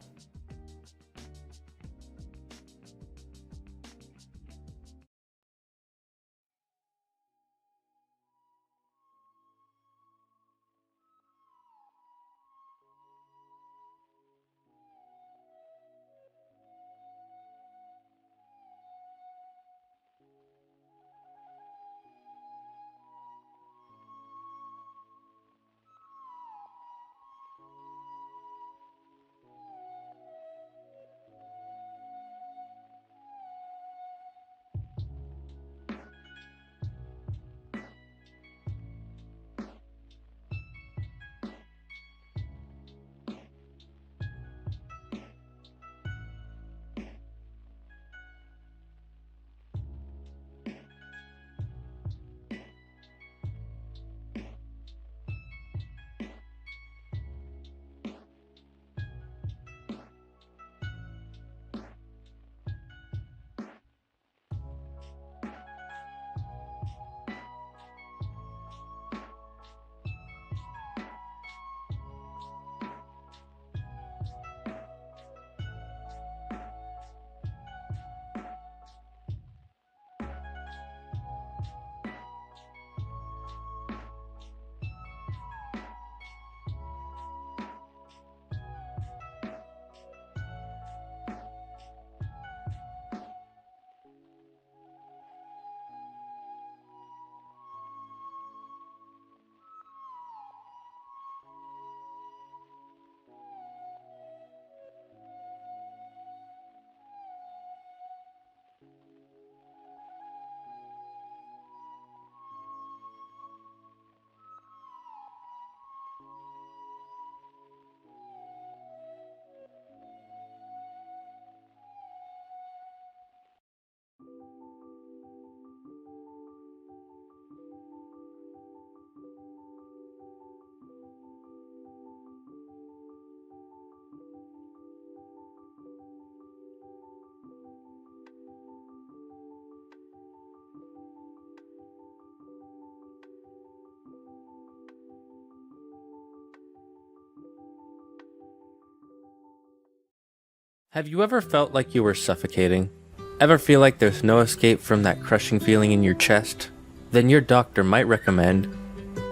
Have you ever felt like you were suffocating? Ever feel like there's no escape from that crushing feeling in your chest? Then your doctor might recommend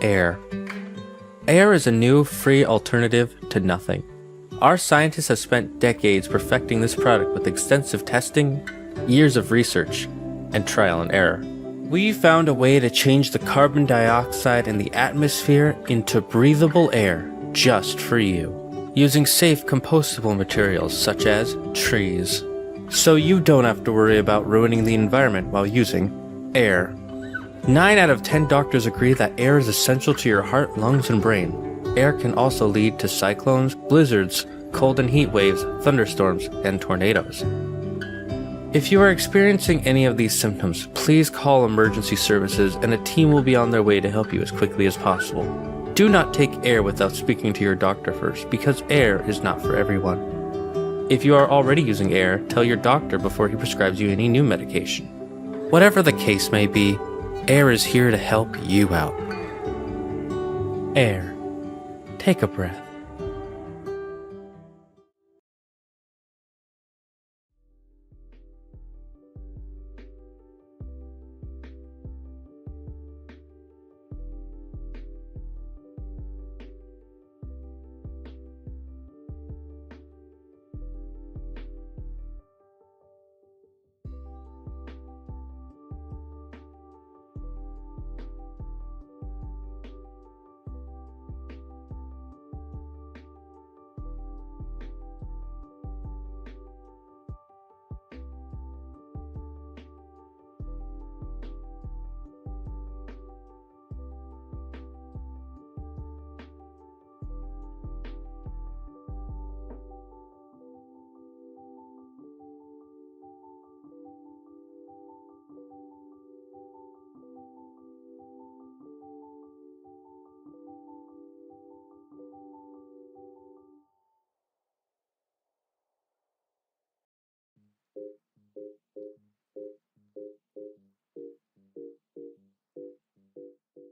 air. Air is a new, free alternative to nothing. Our scientists have spent decades perfecting this product with extensive testing, years of research, and trial and error. We found a way to change the carbon dioxide in the atmosphere into breathable air just for you, using safe compostable materials such as trees. So you don't have to worry about ruining the environment while using air. 9 out of 10 doctors agree that air is essential to your heart, lungs, and brain. Air can also lead to cyclones, blizzards, cold and heat waves, thunderstorms, and tornadoes. If you are experiencing any of these symptoms, please call emergency services and a team will be on their way to help you as quickly as possible. Do not take air without speaking to your doctor first, because air is not for everyone. If you are already using air, tell your doctor before he prescribes you any new medication. Whatever the case may be, air is here to help you out. Air. Take a breath.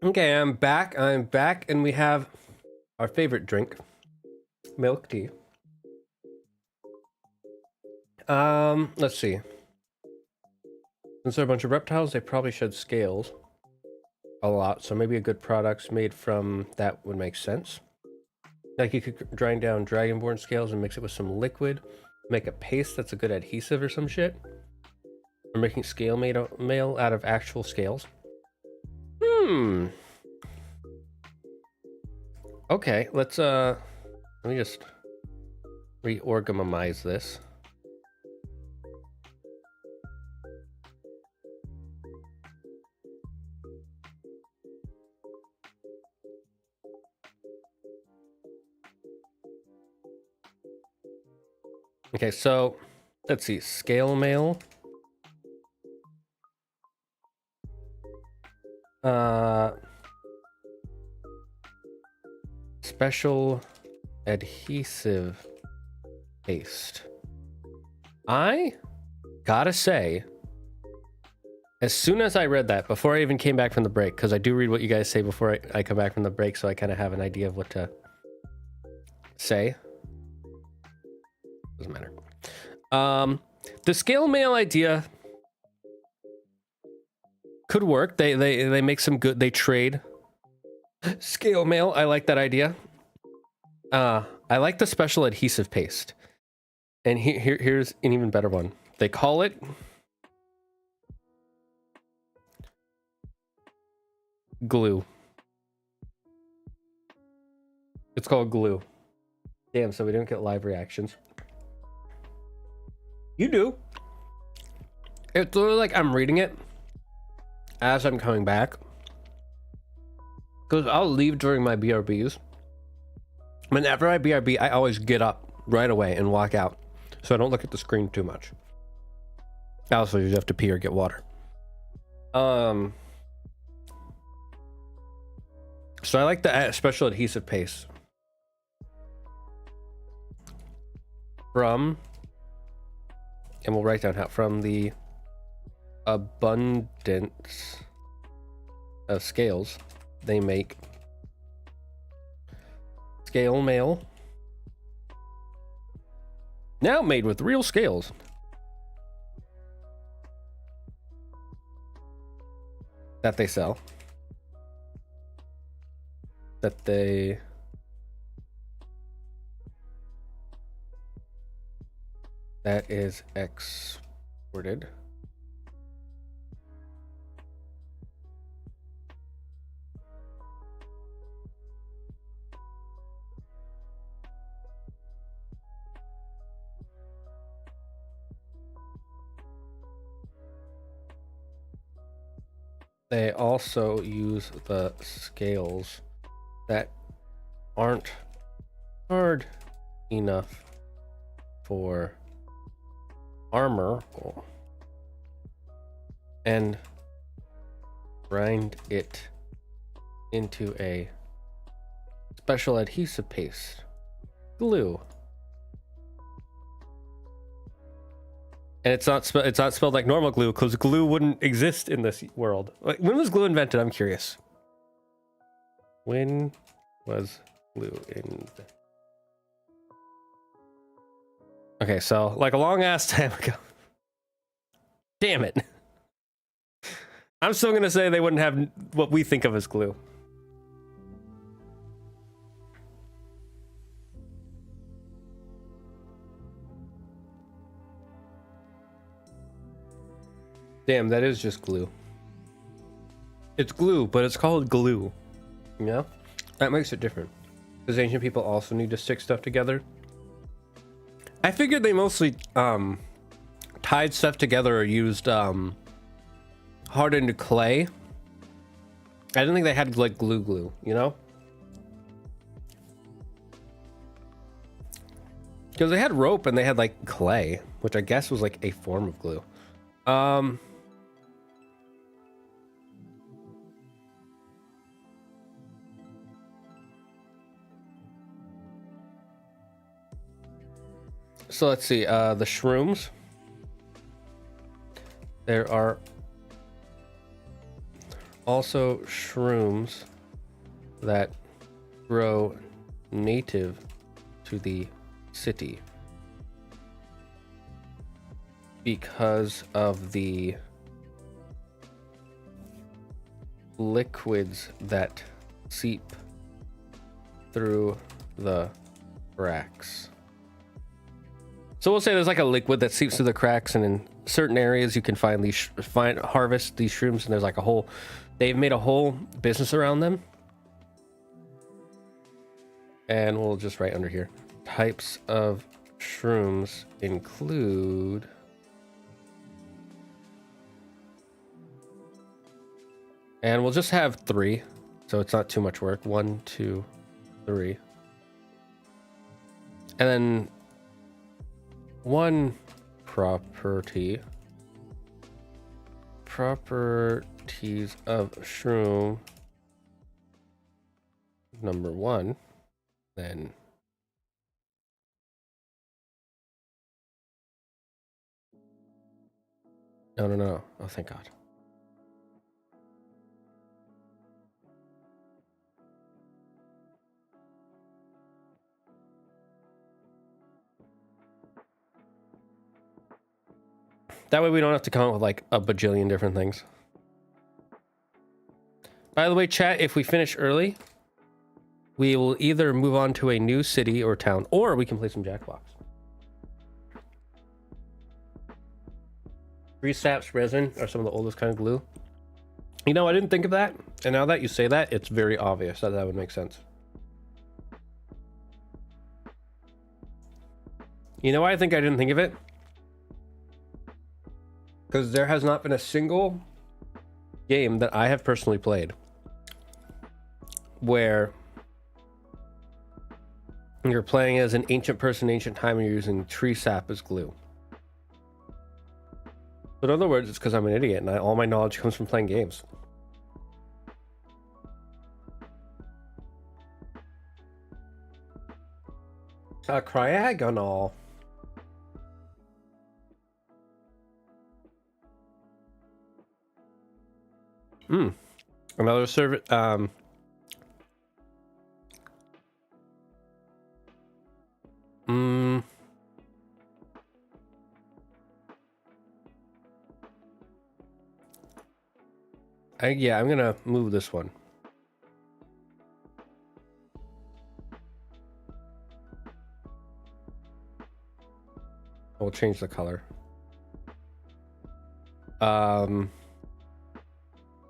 Okay, I'm back, and we have our favorite drink, milk tea. Let's see. Since they're a bunch of reptiles, they probably shed scales a lot, so maybe a good product's made from that would make sense. Like you could grind down dragonborn scales and mix it with some liquid, make a paste that's a good adhesive or some shit. Or making scale mail out of actual scales. Okay, let me just reorganize this. Okay, so let's see, scale mail. Special adhesive paste. I gotta say, as soon as I read that, before I even came back from the break, because I do read what you guys say before I come back from the break, so I kind of have an idea of what to say. Doesn't matter. The scale mail idea could work. They make some good. They trade scale mail. I like that idea. I like the special adhesive paste, and here's an even better one. They call it glue. It's called glue. Damn, so we don't get live reactions. You do. It's literally like I'm reading it as I'm coming back, because I'll leave during my BRBs. And after I BRB, I always get up right away and walk out, so I don't look at the screen too much. I also usually have to pee or get water. So I like the special adhesive paste from, and we'll write down how, from the abundance of scales they make scale mail Now made with real scales. That they sell. That they... That is exported. They also use the scales that aren't hard enough for armor and grind it into a special adhesive paste, glue. And it's not spelled like normal glue, because glue wouldn't exist in this world. Like, when was glue invented? I'm curious. When was glue invented? Okay, so like a long ass time ago. Damn it. I'm still gonna say they wouldn't have what we think of as glue. Damn, that is just glue. It's glue, but it's called glue. You know? That makes it different. Because ancient people also need to stick stuff together. I figured they mostly tied stuff together or used hardened clay. I didn't think they had like glue, you know? Because they had rope and they had like clay, which I guess was like a form of glue. So let's see, the shrooms. There are also shrooms that grow native to the city because of the liquids that seep through the cracks. So we'll say there's like a liquid that seeps through the cracks, and in certain areas you can find these harvest these shrooms, and there's like a whole, they've made a whole business around them. And we'll just write under here, types of shrooms include and we'll just have 3, so it's not too much work. 1, 2, 3, and then one properties of shroom number 1, then no, oh thank God. That way we don't have to come up with like a bajillion different things. By the way, chat, if we finish early, we will either move on to a new city or town, or we can play some Jackbox. 3 saps resin are some of the oldest kind of glue. You know, I didn't think of that, and now that you say that, it's very obvious that that would make sense. You know why I think I didn't think of it? Because there has not been a single game that I have personally played where you're playing as an ancient person, ancient time, and you're using tree sap as glue. But in other words, it's because I'm an idiot and all my knowledge comes from playing games. Cryagonal. Another service. Yeah, I'm gonna move this one. We'll change the color.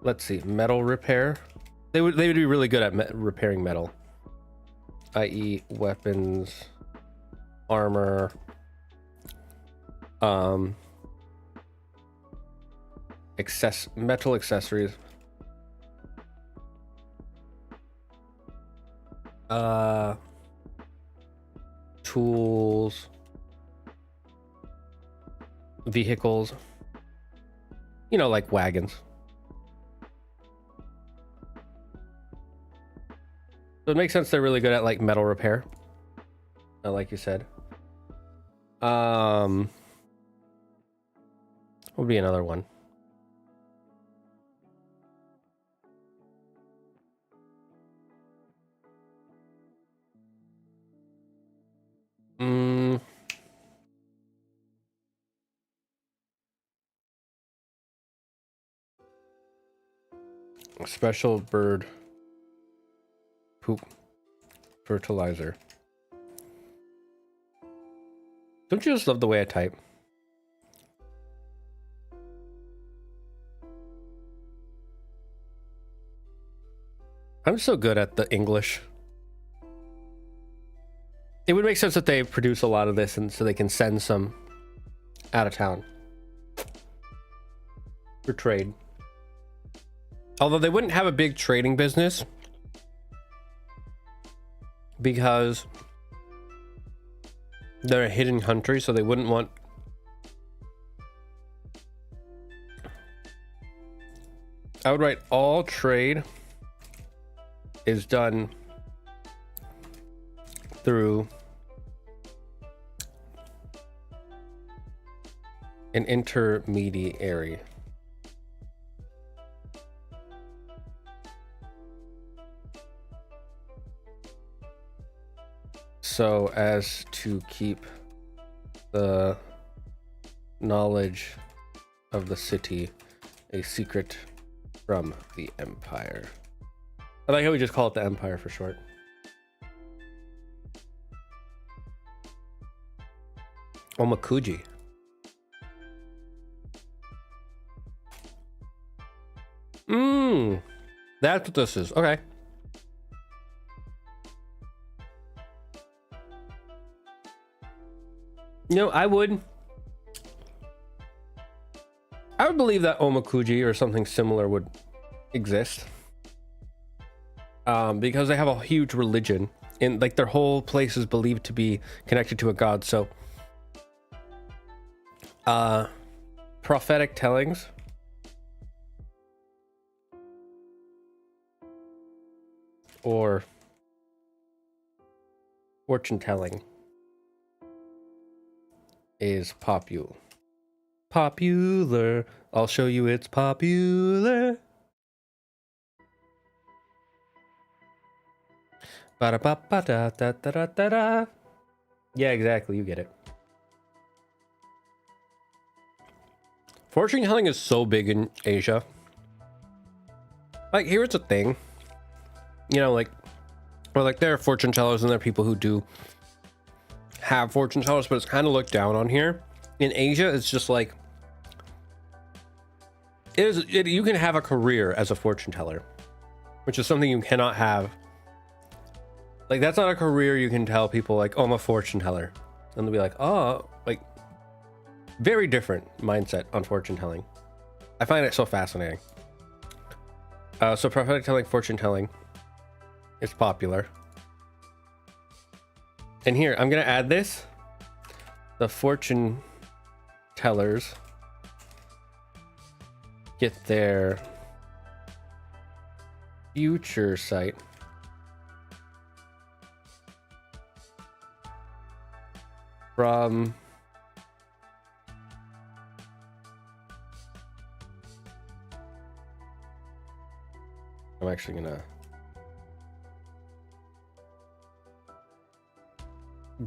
Let's see, metal repair. They would be really good at repairing metal, i.e., weapons, armor, metal accessories, tools, vehicles. You know, like wagons. So it makes sense they're really good at like metal repair, like you said. What would be another one? Special bird poop fertilizer. Don't you just love the way I type? I'm so good at the English. It would make sense that they produce a lot of this and so they can send some out of town for trade. Although they wouldn't have a big trading business because they're a hidden country, so they wouldn't want... I would write all trade is done through an intermediary. So as to keep the knowledge of the city a secret from the Empire. I like how we just call it the Empire for short. Omakuji. That's what this is. Okay. You know, I would believe that Omakuji or something similar would exist. Because they have a huge religion and like their whole place is believed to be connected to a god. So prophetic tellings or fortune telling is popular. I'll show you it's popular. Ba-da-ba-ba-da-da-da-da-da. Yeah, exactly. You get it. Fortune telling is so big in Asia. Like, here's a thing. You know, like, well, like there are fortune tellers and there are people who do have fortune tellers, but it's kind of looked down on here. In Asia, it's just like you can have a career as a fortune teller, which is something you cannot have. Like, that's not a career you can tell people like, oh, I'm a fortune teller, and they'll be like, oh, like, very different mindset on fortune telling. I find it so fascinating. So prophetic telling, fortune telling is popular. And here, I'm gonna add this. The fortune tellers get their future sight from I'm actually gonna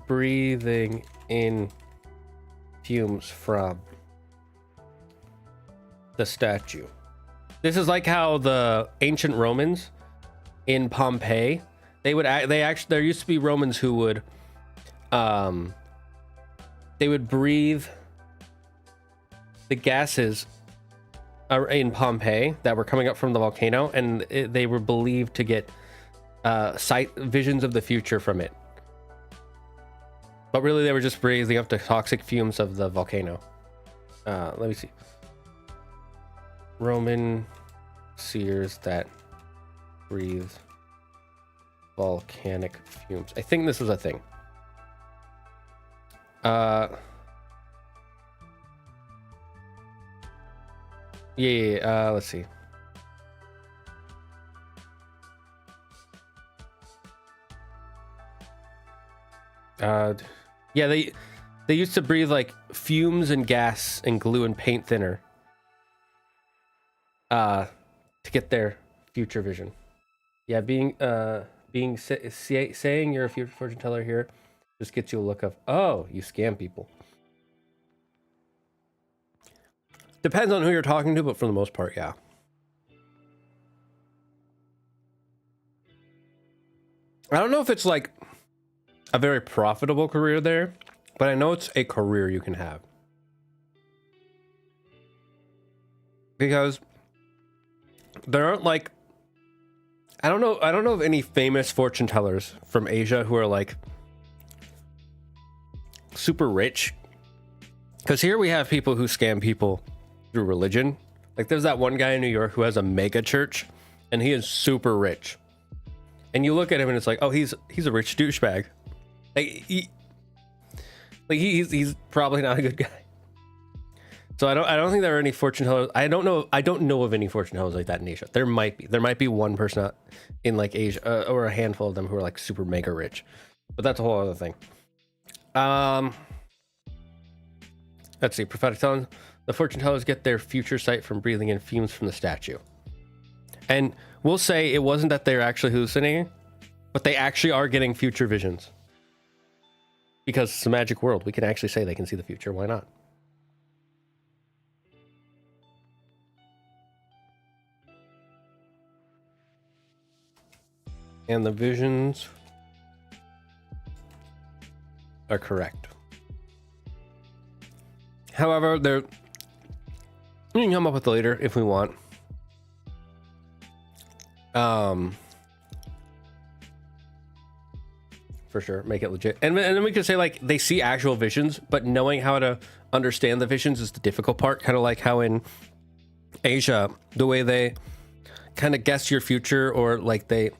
breathing in fumes from the statue. This is like how the ancient Romans in Pompeii, there used to be Romans who would they would breathe the gases in Pompeii that were coming up from the volcano, and they were believed to get visions of the future from it. But really, they were just breathing up the toxic fumes of the volcano. Let me see. Roman seers that breathe volcanic fumes. I think this is a thing. Yeah, let's see. Yeah, they used to breathe like fumes and gas and glue and paint thinner to get their future vision. Yeah, saying you're a future fortune teller here just gets you a look of, oh, you scam people. Depends on who you're talking to, but for the most part, yeah. I don't know if it's like a very profitable career there, but I know it's a career you can have. Because there aren't like, I don't know of any famous fortune tellers from Asia who are like super rich. Because here we have people who scam people through religion. Like there's that one guy in New York who has a mega church and he is super rich. And you look at him and it's like, oh, he's a rich douchebag. Like he's probably not a good guy. So I don't think there are any fortune tellers. I don't know of any fortune tellers like that in Asia. There might be one person in like Asia or a handful of them who are like super mega rich, but that's a whole other thing. Let's see. Prophetic telling. The fortune tellers get their future sight from breathing in fumes from the statue. And we'll say it wasn't that they're actually hallucinating, but they actually are getting future visions. Because it's a magic world. We can actually say they can see the future. Why not? And the visions are correct. However, we can come up with it later if we want. For sure, make it legit. And then we could say like they see actual visions, but knowing how to understand the visions is the difficult part. Kind of like how in Asia, the way they kind of guess your future, or like they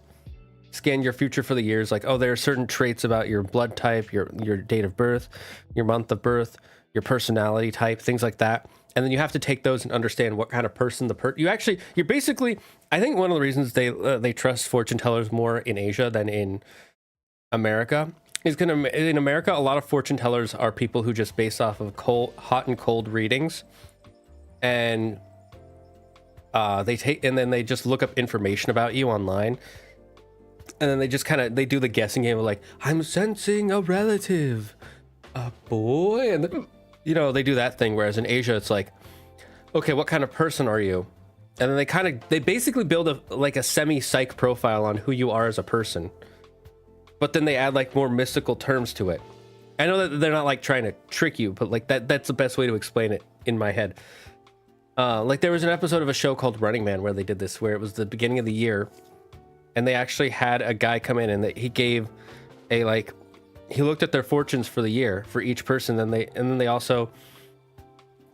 scan your future for the years, like, oh, there are certain traits about your blood type, your date of birth, your month of birth, your personality type, things like that. And then you have to take those and understand what kind of person you're basically, I think one of the reasons they trust fortune tellers more in Asia than in America is in America, a lot of fortune tellers are people who just base off of hot and cold readings, and then they just look up information about you online, and then they just they do the guessing game of like, I'm sensing a relative, a boy, and then, they do that thing. Whereas in Asia, it's like, okay, what kind of person are you? And then they basically build a semi-psych profile on who you are as a person. But then they add like more mystical terms to it. I know that they're not like trying to trick you, but like that's the best way to explain it in my head. Like there was an episode of a show called Running Man where they did this, where it was the beginning of the year, and they actually had a guy come in and he gave he looked at their fortunes for the year for each person.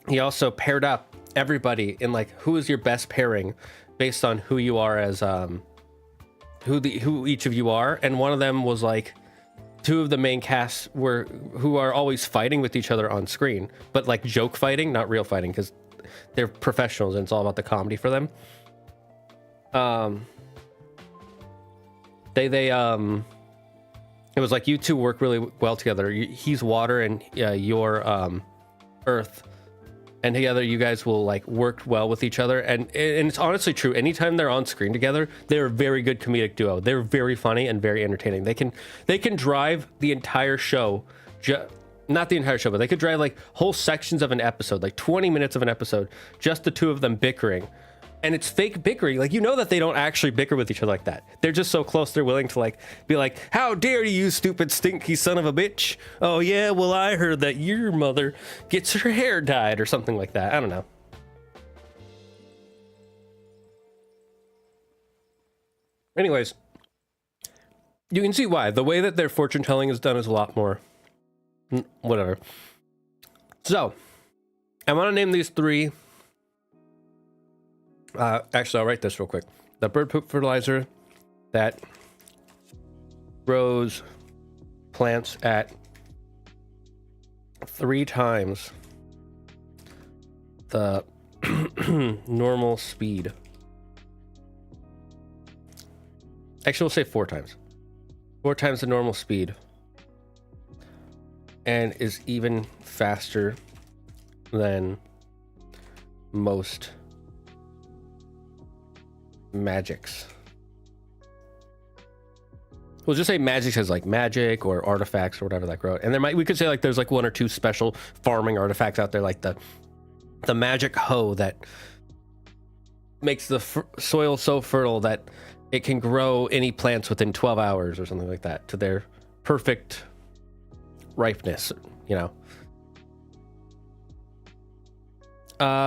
He also paired up everybody in like, who is your best pairing based on who you are as who each of you are. And one of them was like, two of the main casts who are always fighting with each other on screen, but like joke fighting, not real fighting, because they're professionals and it's all about the comedy for them. It was like, you two work really well together. He's water and you're earth, and together you guys will like work well with each other. And it's honestly true. Anytime they're on screen together, they're a very good comedic duo. They're very funny and very entertaining. They can drive the entire show, not the entire show, but they could drive like whole sections of an episode, like 20 minutes of an episode, just the two of them bickering And it's fake bickering. Like, you know that they don't actually bicker with each other like that. They're just so close, they're willing to, like, be like, how dare you, stupid stinky son of a bitch. Oh, yeah, well, I heard that your mother gets her hair dyed or something like that. I don't know. Anyways, you can see why. The way that their fortune telling is done is a lot more... whatever. So, I want to name these 3... actually, I'll write this real quick. The bird poop fertilizer that grows plants at 3 times the normal speed. Actually, we'll say 4 times. 4 times the normal speed. And is even faster than most magics. We'll just say magics as like magic or artifacts or whatever that grow. And we could say like there's like 1 or 2 special farming artifacts out there, like the magic hoe that makes the soil so fertile that it can grow any plants within 12 hours or something like that to their perfect ripeness, you know.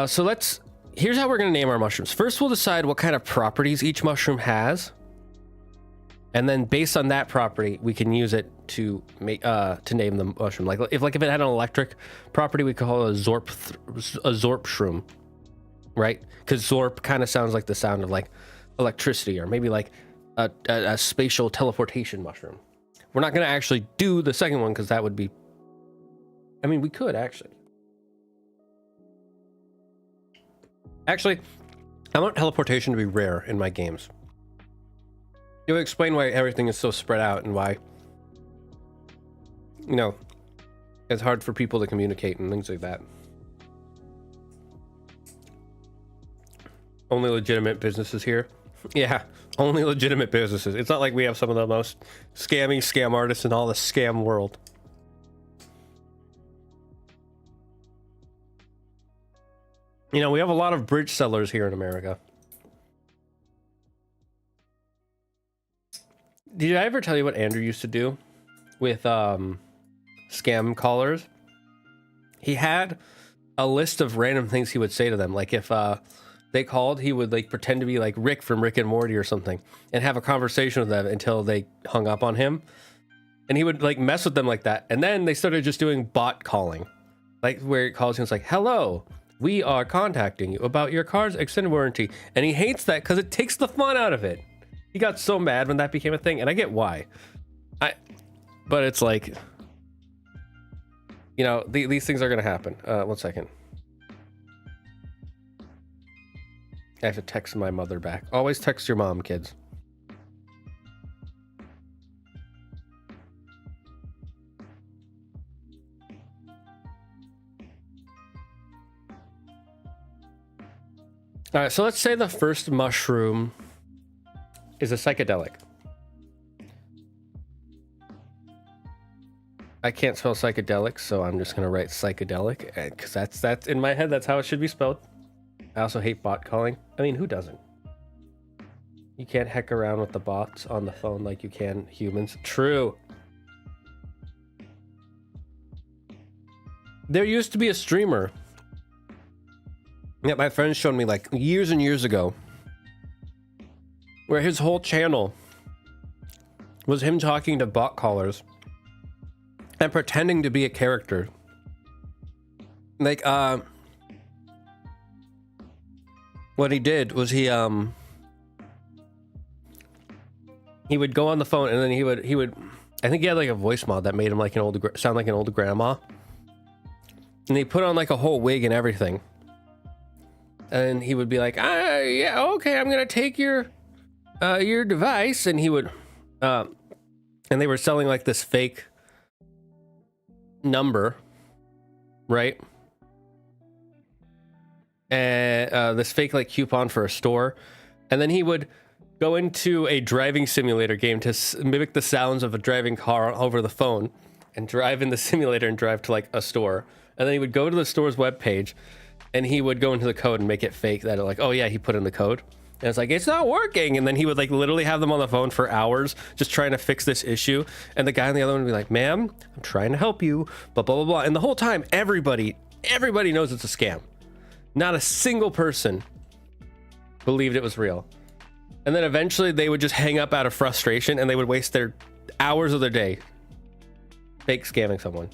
So here's how we're going to name our mushrooms. First, we'll decide what kind of properties each mushroom has. And then based on that property, we can use it to make to name the mushroom. Like if it had an electric property, we could call it a zorp shroom, right? Because zorp kind of sounds like the sound of like electricity, or maybe like a spatial teleportation mushroom. We're not going to actually do the second one because that would be... I mean, we could actually. Actually, I want teleportation to be rare in my games. It would explain why everything is so spread out and why, you know, it's hard for people to communicate and things like that. Only legitimate businesses here. Yeah, only legitimate businesses. It's not like we have some of the most scam artists in all the scam world. You know, we have a lot of bridge sellers here in America. Did I ever tell you what Andrew used to do with scam callers? He had a list of random things he would say to them. Like if they called, he would like pretend to be like Rick from Rick and Morty or something and have a conversation with them until they hung up on him. And he would like mess with them like that. And then they started just doing bot calling, like where it calls you and it's like, hello, we are contacting you about your car's extended warranty. And he hates that because it takes the fun out of it. He got so mad when that became a thing, and I get why. But it's like, you know, these things are gonna happen. 1 second. I have to text my mother back. Always text your mom, kids. All right, so let's say the first mushroom is a psychedelic. I can't spell psychedelic, so I'm just gonna write psychedelic because that's in my head. That's how it should be spelled. I also hate bot calling. I mean, who doesn't? You can't heck around with the bots on the phone like you can humans. True. There used to be a streamer that my friends showed me like years and years ago, where his whole channel was him talking to bot callers and pretending to be a character. Like, what he did was he would go on the phone and then he would, I think he had like a voice mod that made him like sound like an old grandma. And he put on like a whole wig and everything. And he would be like, yeah, okay, I'm gonna take your device. And he would, and they were selling like this fake number, right? And this fake like coupon for a store. And then he would go into a driving simulator game to mimic the sounds of a driving car over the phone and drive in the simulator and drive to like a store. And then he would go to the store's webpage and he would go into the code and make it fake that like, oh yeah, he put in the code. And it's like, it's not working. And then he would like literally have them on the phone for hours just trying to fix this issue. And the guy on the other one would be like, ma'am, I'm trying to help you, blah, blah, blah, blah. And the whole time, everybody knows it's a scam. Not a single person believed it was real. And then eventually they would just hang up out of frustration and they would waste their hours of their day fake scamming someone.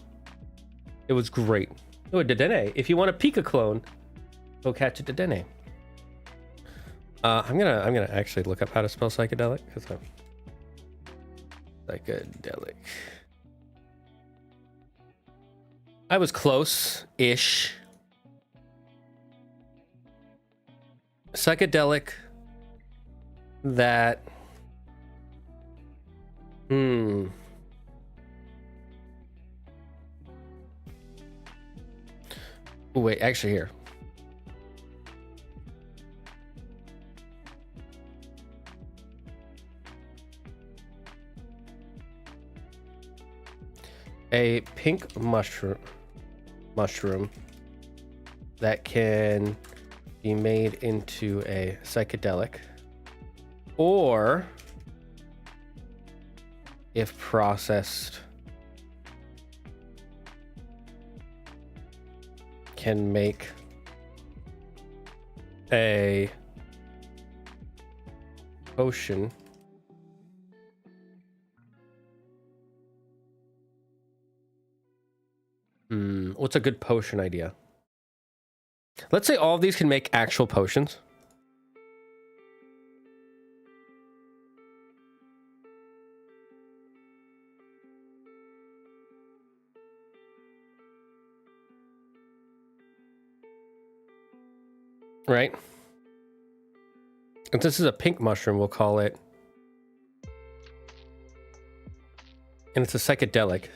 It was great. Oh, a Dedenne. If you want a Pika clone, go catch a Dedenne. I'm gonna actually look up how to spell psychedelic because I'm psychedelic. I was close-ish. Psychedelic that oh, wait, actually here. A pink mushroom that can be made into a psychedelic, or if processed can make a potion what's a good potion idea? Let's say all of these can make actual potions. Right? If this is a pink mushroom, we'll call it. And it's a psychedelic.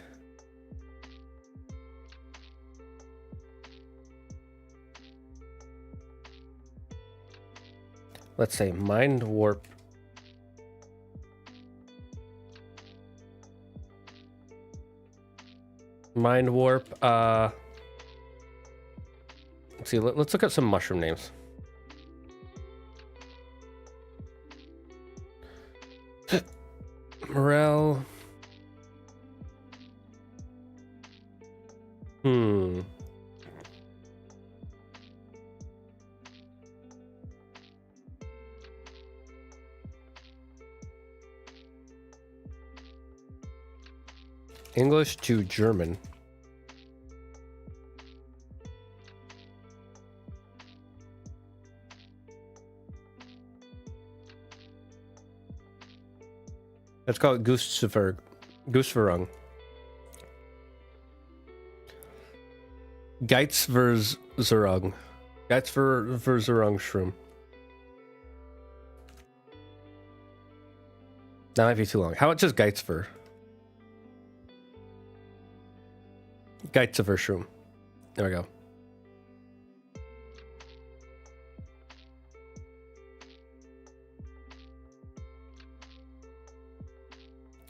Let's say mind warp. Mind warp. Let's see. Let's look at some mushroom names. Morel. English to German. Let's call it Gooseverung. Geizverzerung. Geizverzerung shroom. That might be too long. How about just Geizver? Geizver shroom. There we go.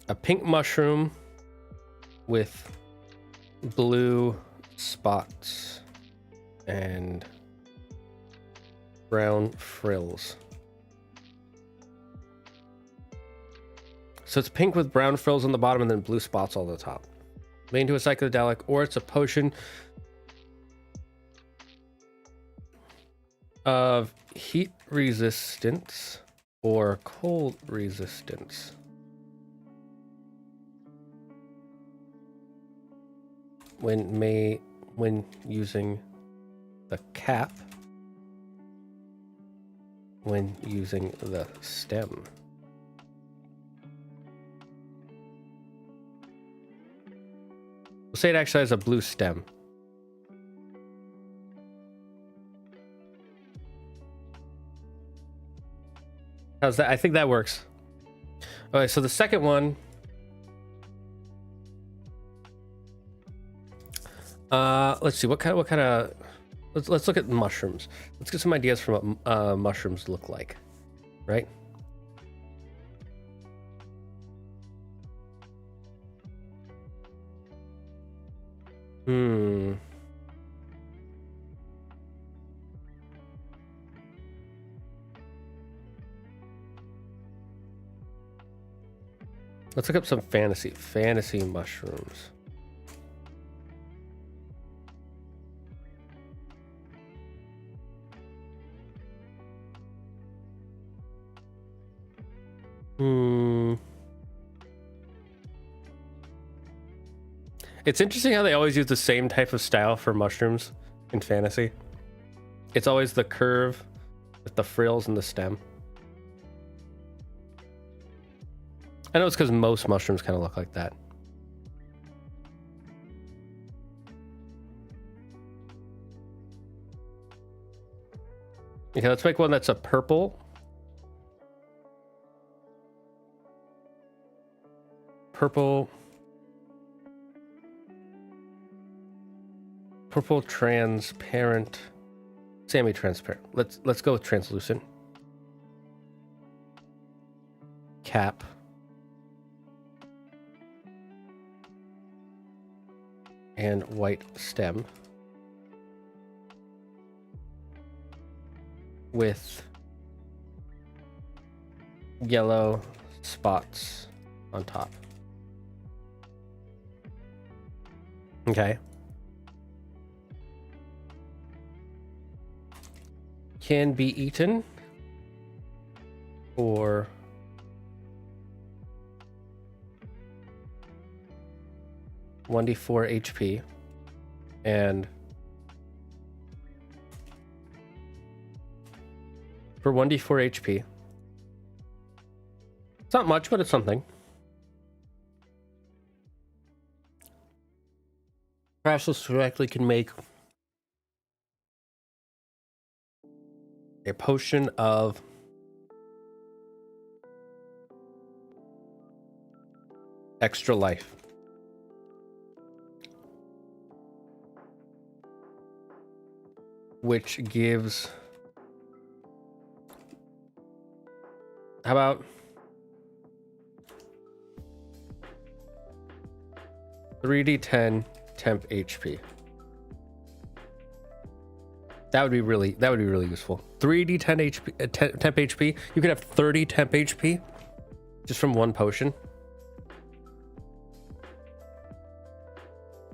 A pink mushroom with blue spots and brown frills. So it's pink with brown frills on the bottom and then blue spots all the top. Made into a psychedelic, or it's a potion of heat resistance or cold resistance. When using the cap, when using the stem. We'll say it actually has a blue stem. How's that? I think that works. Okay, so the second one. Let's see what kind of. Let's look at mushrooms. Let's get some ideas from what mushrooms look like, right? Let's look up some fantasy mushrooms. It's interesting how they always use the same type of style for mushrooms in fantasy. It's always the curve with the frills and the stem. I know it's because most mushrooms kind of look like that. Okay, let's make one that's a purple. Purple transparent, semi-transparent. Let's go with translucent. Cap. And white stem. With yellow spots on top. Okay. Can be eaten or (1d4) HP and for 1d4 HP. It's not much, but it's something. Perhaps this directly can make a potion of extra life. Which gives, how about 3d10 temp HP? That would be really useful. 3d10 HP, temp HP. You could have 30 temp HP just from one potion.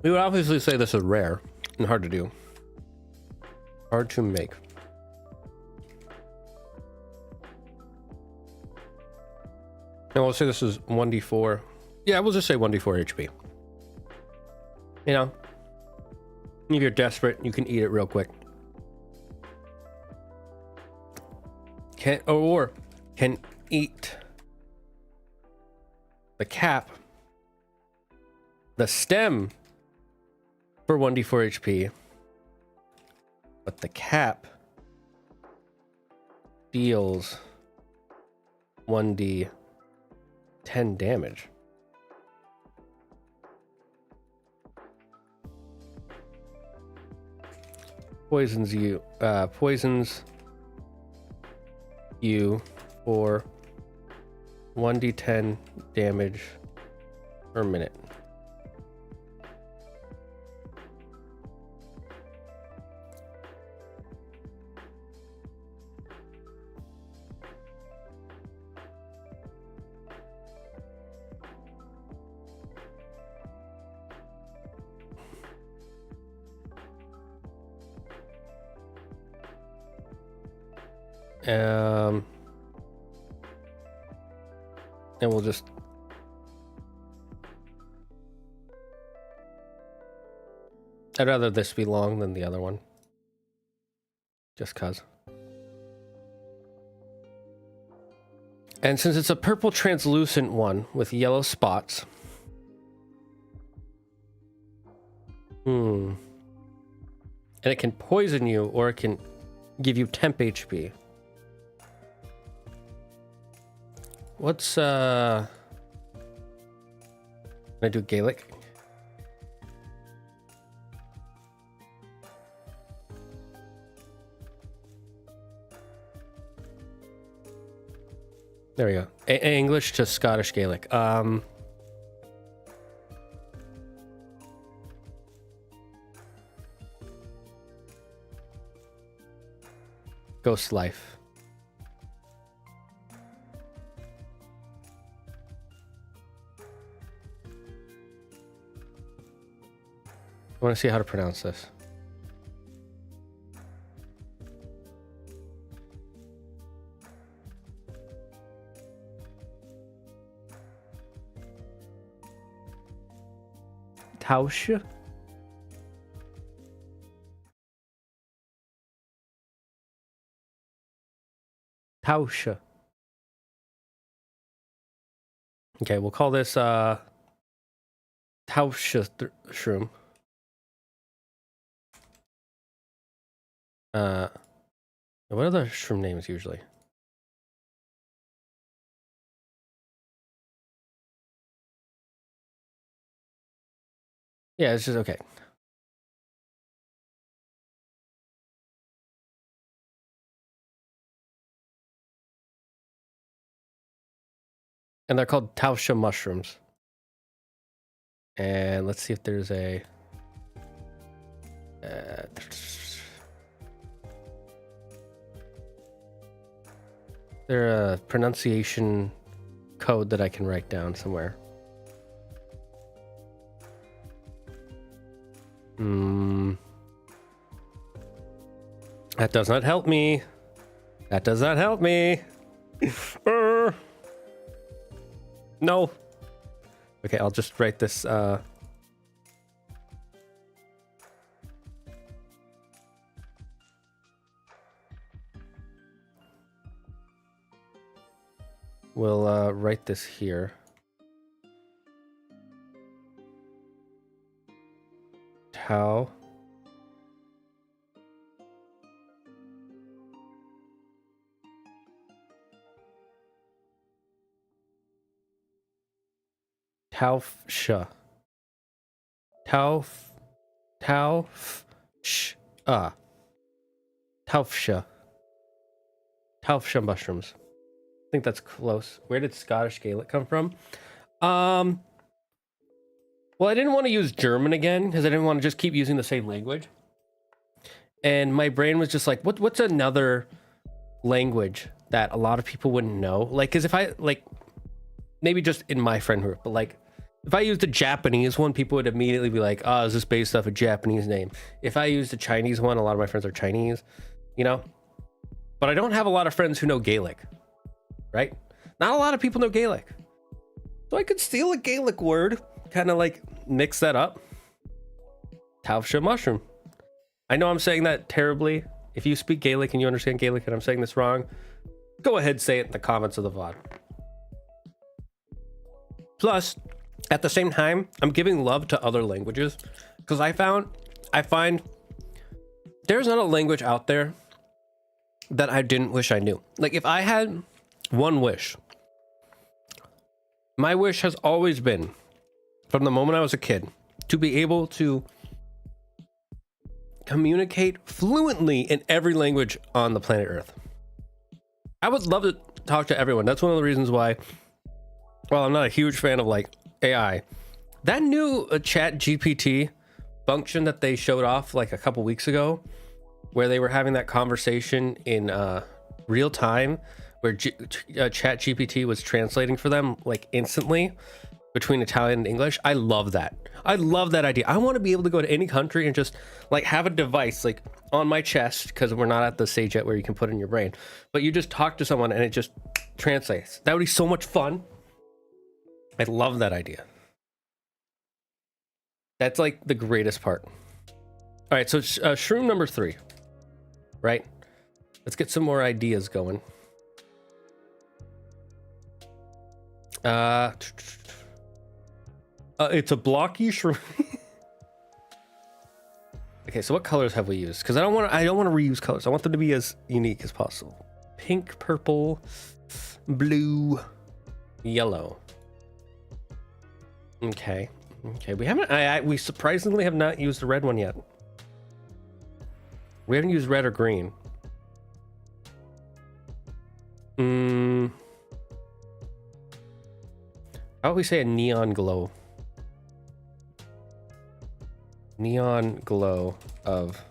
We would obviously say this is rare and hard to do. Hard to make. And we'll say this is 1d4. Yeah, we'll just say 1d4 HP. You know, if you're desperate, you can eat it real quick. Can eat the cap, the stem for 1d4 HP, but the cap deals 1d10 damage. Poisons you for 1d10 damage per minute. And we'll just I'd rather this be long than the other one. Just cause. And since it's a purple translucent one with yellow spots. And it can poison you or it can give you temp HP. What's can I do Gaelic? There we go. English to Scottish Gaelic. Ghost life. I want to see how to pronounce this. Tausche? Tausche. Okay, we'll call this Tausche shroom. What are the shroom names usually? Yeah, it's just okay. And they're called Tausche mushrooms. And let's see if there's a there a pronunciation code that I can write down somewhere. That does not help me. That does not help me. No. Okay, I'll just write this. We'll write this here. Tau. Tausche. Tausche. Tausche mushrooms. I think that's close. Where did Scottish Gaelic come from? Well, I didn't want to use German again because I didn't want to just keep using the same language. And my brain was just like, what's another language that a lot of people wouldn't know? Like, because if I, like, maybe just in my friend group, but like, if I used a Japanese one, people would immediately be like, oh, is this based off a Japanese name? If I used a Chinese one, a lot of my friends are Chinese, you know? But I don't have a lot of friends who know Gaelic, right? Not a lot of people know Gaelic. So I could steal a Gaelic word, kind of like mix that up. Tausche mushroom. I know I'm saying that terribly. If you speak Gaelic and you understand Gaelic and I'm saying this wrong, go ahead, say it in the comments of the VOD. Plus, at the same time, I'm giving love to other languages because I find there's not a language out there that I didn't wish I knew. Like, if I had one wish, my wish has always been, from the moment I was a kid, to be able to communicate fluently in every language on the planet Earth. I would love to talk to everyone. That's one of the reasons why, well, I'm not a huge fan of like AI. That new chat GPT function that they showed off like a couple weeks ago, where they were having that conversation in real time, where chat GPT was translating for them like instantly between Italian and English. I love that. I love that idea. I want to be able to go to any country and just like have a device like on my chest, because we're not at the stage yet where you can put it in your brain, but you just talk to someone and it just translates. That would be so much fun. I love that idea. That's like the greatest part. All right, so shroom number 3, right? Let's get some more ideas going. It's a blocky shroom. Okay, so what colors have we used? Because I don't want to reuse colors. I want them to be as unique as possible. Pink, purple, blue, yellow. Okay. We surprisingly have not used the red one yet. We haven't used red or green. How about we say a neon glow? Neon glow of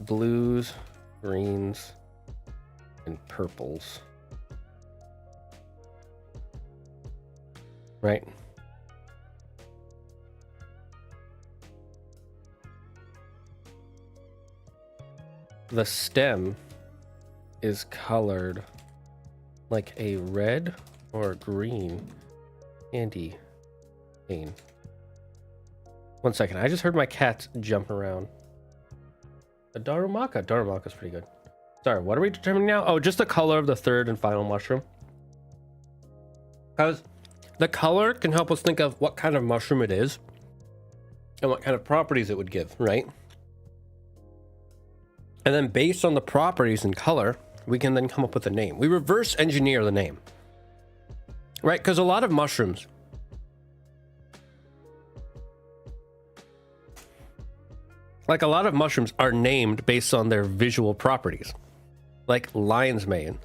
blues, greens, and purples. Right? the stem is colored like a red or green candy cane. 1 second, I just heard my cats jump around. A Darumaka. Darumaka's pretty good. Sorry, what are we determining now? Oh, just the color of the third and final mushroom. Because the color can help us think of what kind of mushroom it is and what kind of properties it would give, right? And then based on the properties and color, we can then come up with a name. We reverse engineer the name, right? Because a lot of mushrooms, are named based on their visual properties, like lion's mane.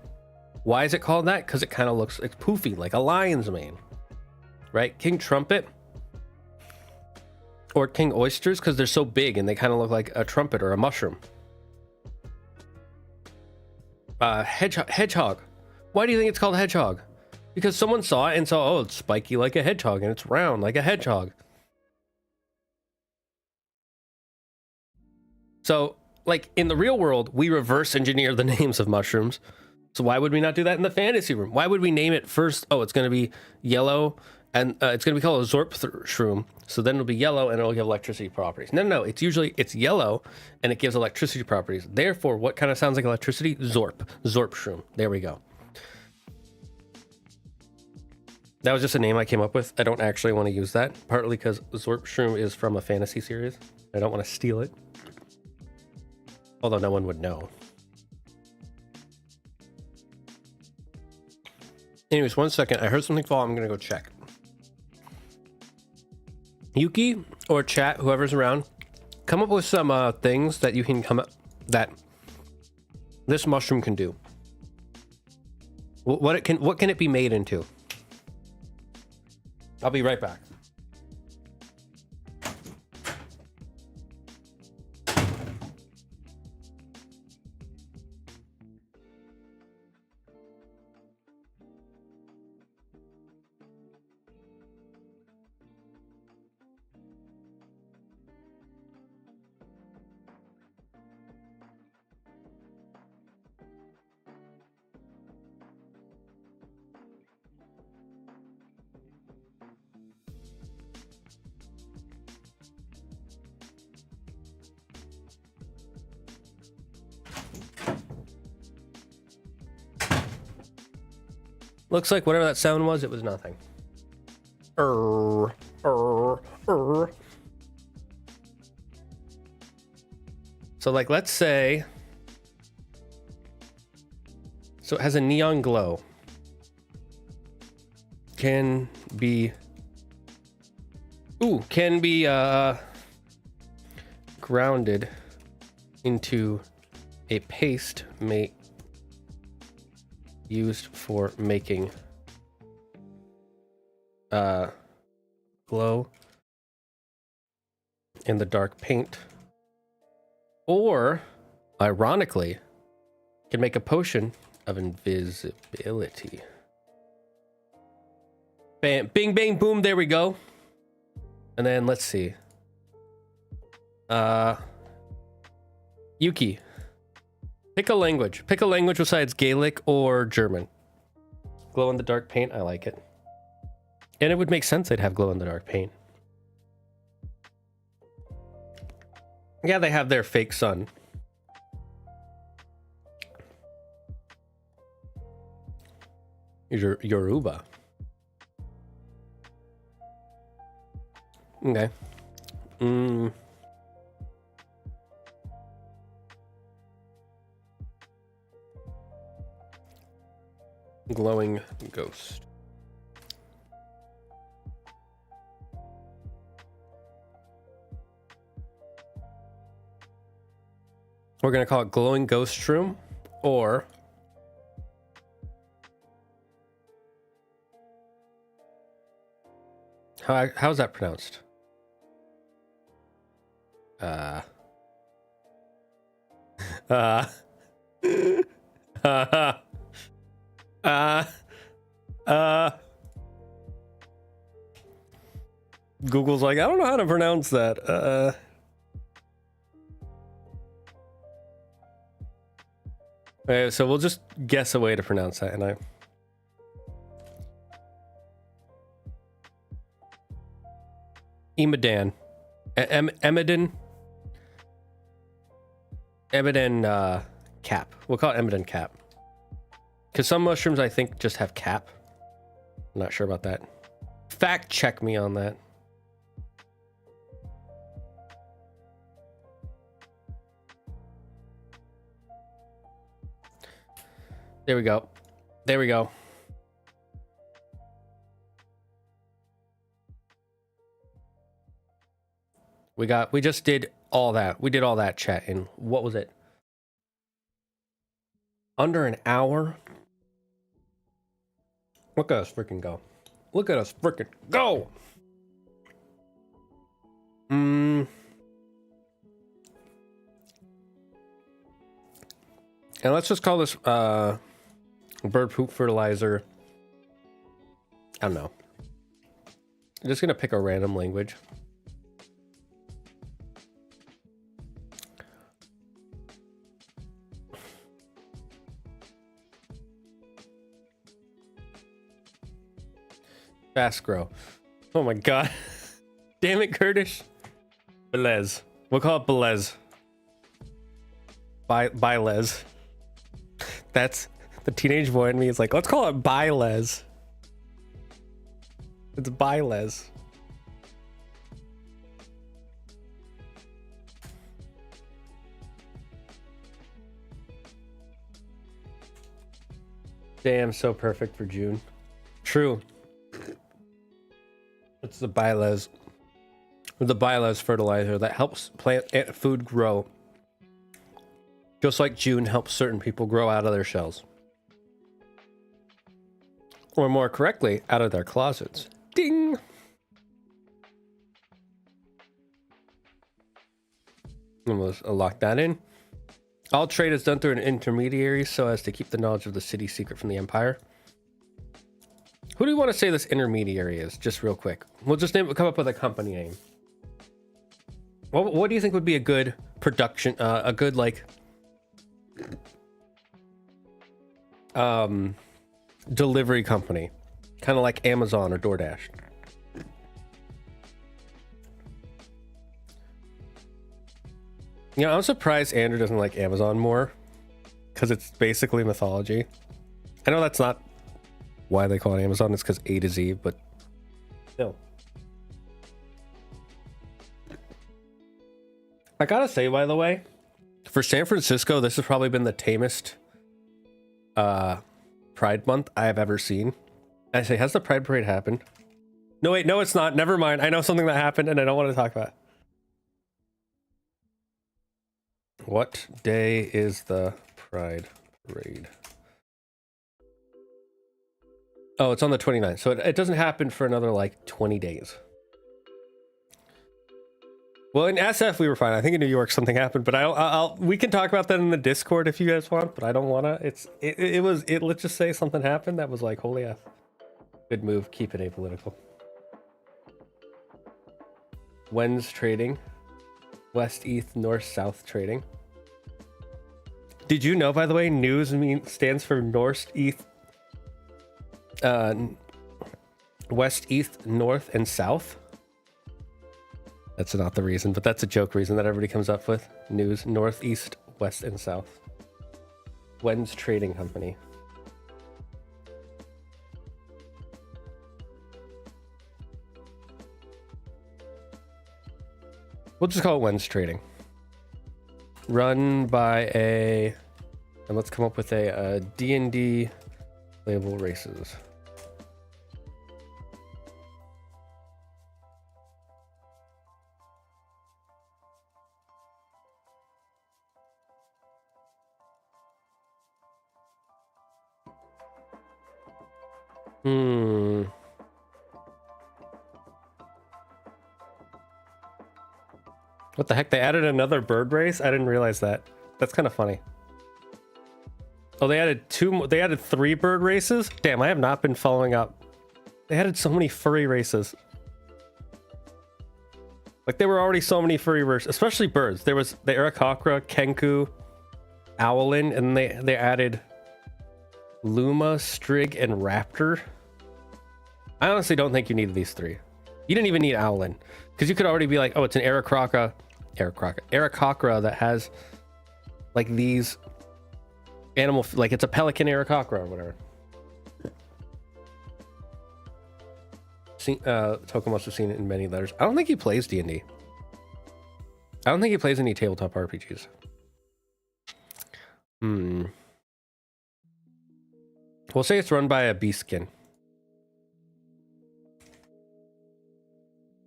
Why is it called that? Because it kind of looks like poofy, like a lion's mane, right? King trumpet or king oysters, because they're so big and they kind of look like a trumpet or a mushroom. Hedgehog. Why do you think it's called hedgehog? Because someone saw it and saw, oh, it's spiky like a hedgehog and it's round like a hedgehog. So, like, in the real world, we reverse engineer the names of mushrooms. So why would we not do that in the fantasy room? Why would we name it first? Oh, it's going to be yellow, and it's going to be called a Zorp shroom. So then it'll be yellow, and it'll give electricity properties. No, it's yellow, and it gives electricity properties. Therefore, what kind of sounds like electricity? Zorp shroom. There we go. That was just a name I came up with. I don't actually want to use that, partly because Zorp shroom is from a fantasy series. I don't want to steal it. Although no one would know. Anyways, 1 second. I heard something fall. I'm going to go check. Yuki or chat, whoever's around, come up with some things that you can come up that this mushroom can do. What can it be made into? I'll be right back. Looks like whatever that sound was, it was nothing. So like, let's say, so it has a neon glow. Can be grounded into a paste used for making glow in the dark paint, or ironically can make a potion of invisibility. Bam, bing bang boom, there we go. And then let's see, Yuki, pick a language besides Gaelic or German. Glow in the dark paint, I like it. And it would make sense they'd have glow in the dark paint. Yeah, they have their fake sun. Yoruba. Okay. Glowing ghost. We're gonna call it glowing ghost shroom, or how's that pronounced? Google's like, I don't know how to pronounce that. So we'll just guess a way to pronounce that, and Emadan. Emadan cap. We'll call it Emadan cap. Because some mushrooms, I think, just have cap. I'm not sure about that. Fact check me on that. There we go. There we go. We just did all that. We did all that, chat, in what was it? Under an hour? Look at us freaking go. Look at us freaking go. And let's just call this bird poop fertilizer. I don't know. I'm just gonna pick a random language. Fast grow. Oh my god. Damn it, Kurdish. Belez. We'll call it Belez. Bylez. That's the teenage boy in me is like, let's call it Bylez. It's Bylez. Damn, so perfect for June. True. It's the Bylez. The Bylez fertilizer that helps plant and food grow. Just like June helps certain people grow out of their shells. Or more correctly, out of their closets. Ding! And we'll lock that in. All trade is done through an intermediary so as to keep the knowledge of the city secret from the empire. Who do you want to say this intermediary is? Just real quick. We'll just come up with a company name. What do you think would be a good production, a good like delivery company, kind of like Amazon or DoorDash? You know, I'm surprised Andrew doesn't like Amazon more, because it's basically mythology. I know that's not why they call it Amazon, it's because A to Z, but still. I gotta say, by the way, for San Francisco, this has probably been the tamest Pride Month I have ever seen. I say, has the Pride Parade happened? No, wait, no, it's not. Never mind. I know something that happened and I don't want to talk about it. What day is the Pride Parade? Oh, it's on the 29th. So it doesn't happen for another like 20 days. Well, in SF we were fine. I think in New York something happened, but we can talk about that in the Discord if you guys want, but I don't want to. Let's just say something happened that was like, holy F. Good move. Keep it apolitical. When's trading? West, east, north, south trading. Did you know, by the way, news stands for north, east, west, east, north, and south? That's not the reason, but that's a joke reason that everybody comes up with. News, north, east, west, and south. When's Trading Company. We'll just call it When's Trading. Run by and let's come up with a D&D label races. What the heck? They added another bird race? I didn't realize that. That's kind of funny. Oh, they added they added 3 bird races? Damn, I have not been following up. They added so many furry races. Like, there were already so many furry races, especially birds. There was the Arakocra, Kenku, Owlin, and they added Luma, Strig, and Raptor. I honestly don't think you needed these three. You didn't even need Owlin, because you could already be like, oh, it's an Aarakocra that has like these animal, like it's a pelican Aarakocra or whatever. Toko must have seen it in many letters. I don't think he plays D&D. I don't think he plays any tabletop RPGs. We'll say it's run by a beastkin.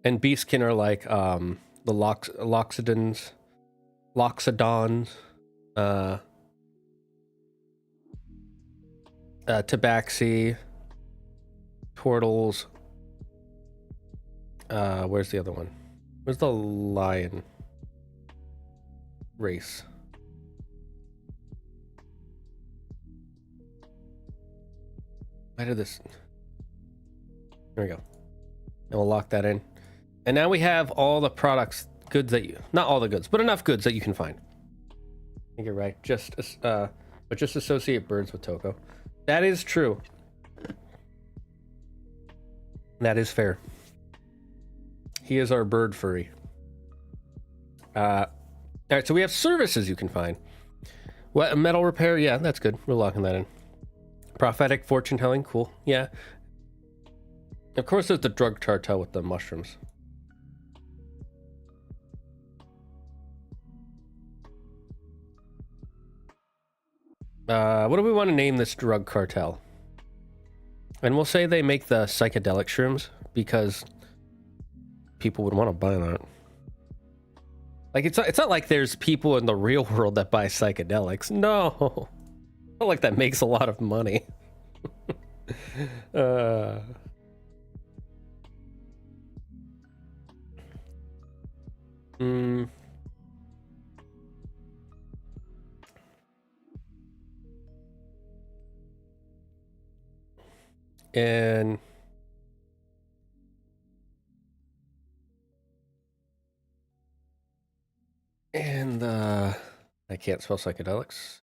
And beastkin are like the Loxodons, Tabaxi, Turtles. Where's the other one? Where's the lion race? Why did this? There we go. And we'll lock that in. And now we have all the products, goods that you, not all the goods, but enough goods that you can find. I think you're right. But just associate birds with Toko. That is true. That is fair. He is our bird furry. All right, so we have services you can find. What, metal repair? Yeah, that's good. We're locking that in. Prophetic fortune telling, cool. Yeah. Of course, there's the drug cartel with the mushrooms. What do we want to name this drug cartel? And we'll say they make the psychedelic shrooms because people would want to buy that. Like it's not like there's people in the real world that buy psychedelics. No, not like that makes a lot of money. And I can't spell psychedelics.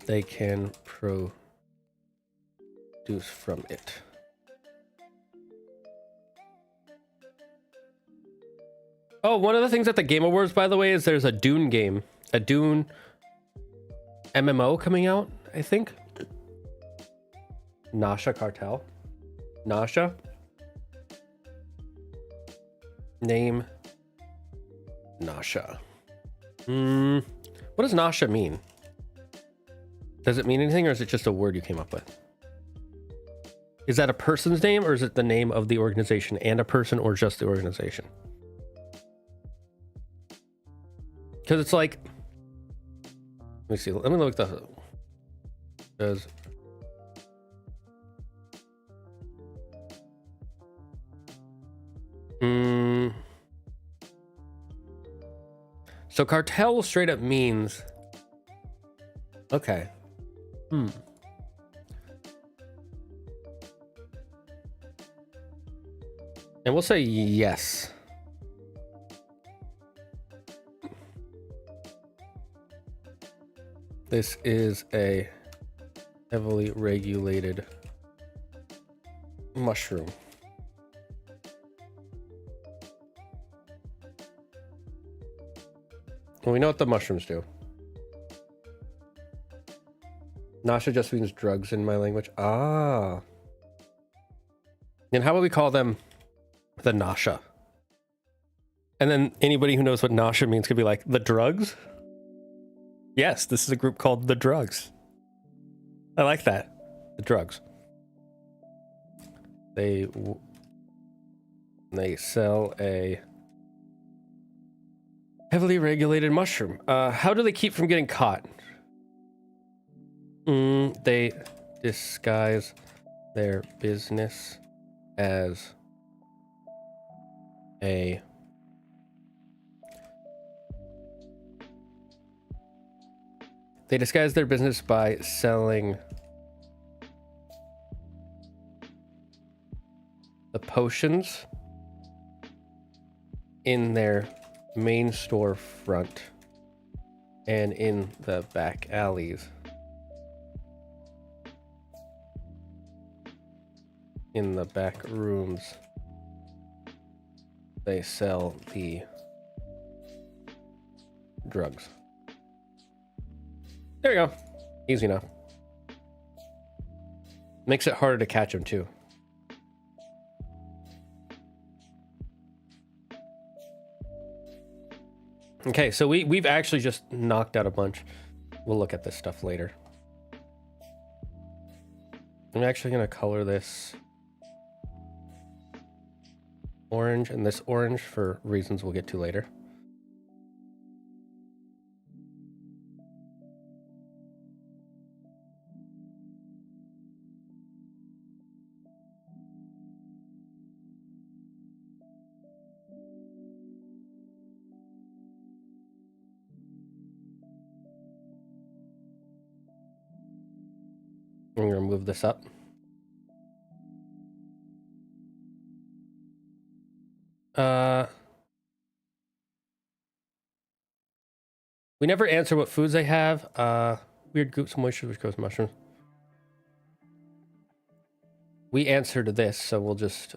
They can produce from it. Oh, one of the things at the Game Awards, by the way, is there's a Dune game, a Dune MMO coming out, I think. Nasha Cartel. Nasha. Name. Nasha. What does Nasha mean? Does it mean anything, or is it just a word you came up with? Is that a person's name, or is it the name of the organization and a person, or just the organization? Because it's like, let me see. Let me look the. Does. So cartel straight up means. Okay. And we'll say yes. This is a heavily regulated mushroom. Well, we know what the mushrooms do. Nasha just means drugs in my language. Ah. And how about we call them the Nasha? And then anybody who knows what Nasha means could be like, the drugs? Yes, this is a group called the Drugs. I like that. The Drugs. They sell a heavily regulated mushroom. How do they keep from getting caught? They disguise their business as a They disguise their business by selling the potions in their main store front and in the back alleys. In the back rooms, they sell the drugs. There you go. Easy enough. Makes it harder to catch them too. Okay, so we've actually just knocked out a bunch. We'll look at this stuff later. I'm actually gonna color this orange and this orange for reasons we'll get to later. I'm gonna move this up. We never answer what foods they have. Weird groups, moisture, which goes mushrooms. We answered this, so we'll just,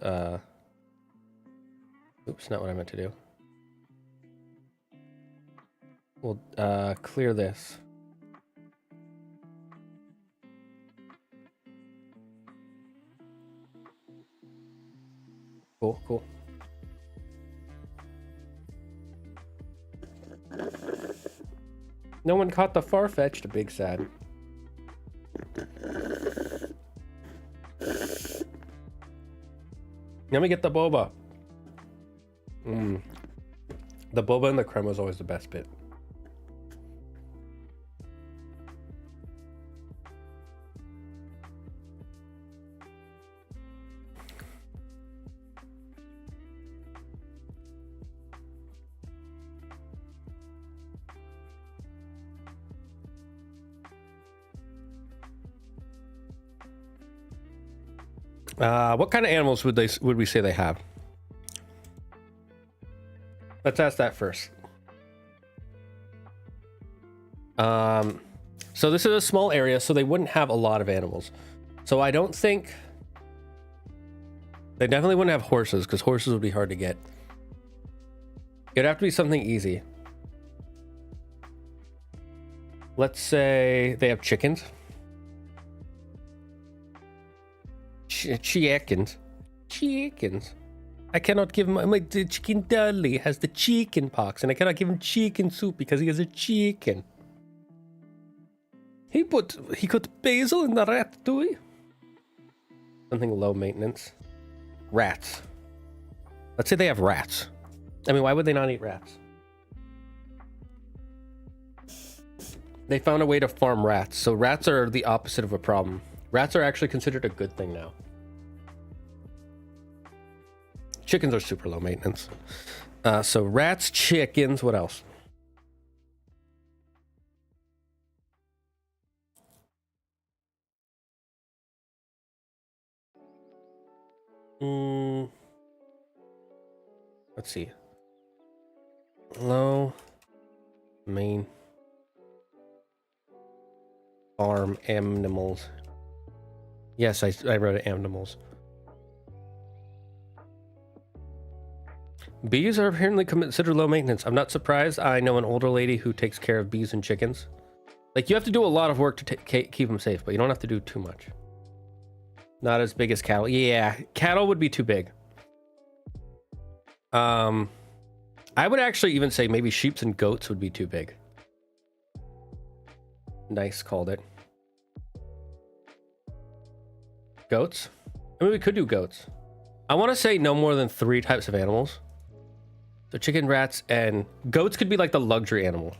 oops, not what I meant to do. We'll, clear this. Cool, cool. No one caught the far-fetched, a big sad. Let me get the boba. The boba and the crema is always the best bit. What kind of animals would we say they have? Let's ask that first. So this is a small area, so they wouldn't have a lot of animals. So I don't think they definitely wouldn't have horses, because horses would be hard to get. It'd have to be something easy. Let's say they have chickens. Chickens. I cannot give him my chicken Dudley has the chicken pox, and I cannot give him chicken soup because he has a chicken. He put basil in the ratatouille. Something low maintenance. Rats. Let's say they have rats. I mean, why would they not eat rats? They found a way to farm rats, so rats are the opposite of a problem. Rats are actually considered a good thing now. Chickens are super low maintenance. So rats, chickens, what else? Let's see. Low main farm animals. Yes, I wrote it, animals. Bees are apparently considered low maintenance. I'm not surprised. I know an older lady who takes care of bees and chickens. Like, you have to do a lot of work to keep them safe, but you don't have to do too much. Not as big as cattle. Yeah, cattle would be too big. I would actually even say maybe sheep and goats would be too big. Nice, called it. Goats? I mean, we could do goats. I want to say no more than 3 types of animals. So chicken, rats, and goats could be like the luxury animal.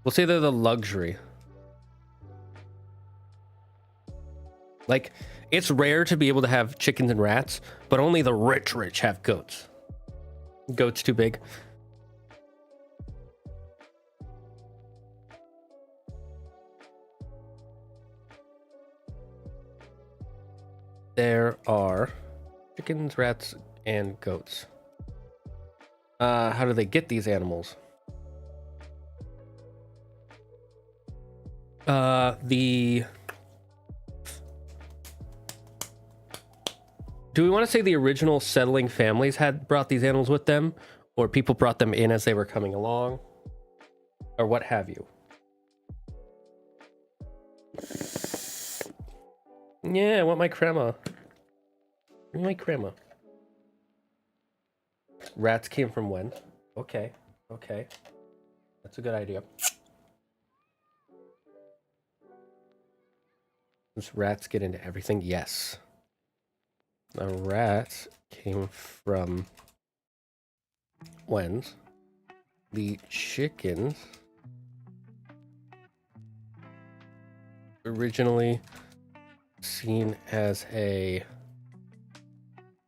We'll say they're the luxury. Like, it's rare to be able to have chickens and rats, but only the rich have goats. Goats too big. there are chickens, rats, and goats. How do they get these animals? Do we want to say the original settling families had brought these animals with them, or people brought them in as they were coming along, or what have you? Yeah, I want my crema. My crema. Rats came from when? Okay, okay. That's a good idea. Does rats get into everything? Yes. The rats came from whens. The chickens originally seen as a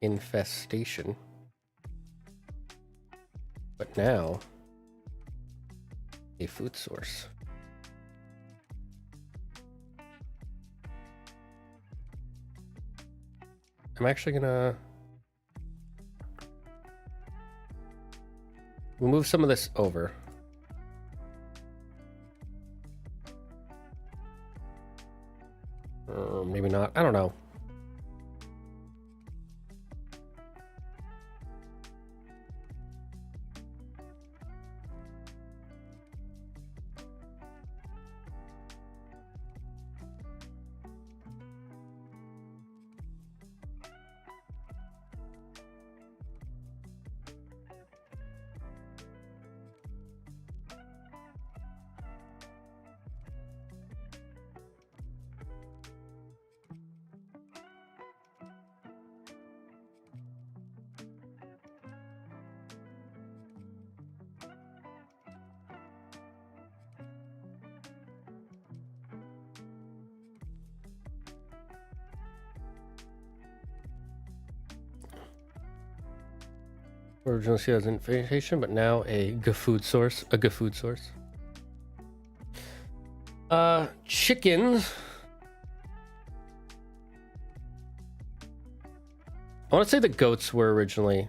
infestation, but now a food source. I'm actually gonna we'll move some of this over. Maybe not. I don't know. Originally seen as an infestation, but now a food source. A food source. Chickens. I want to say the goats were originally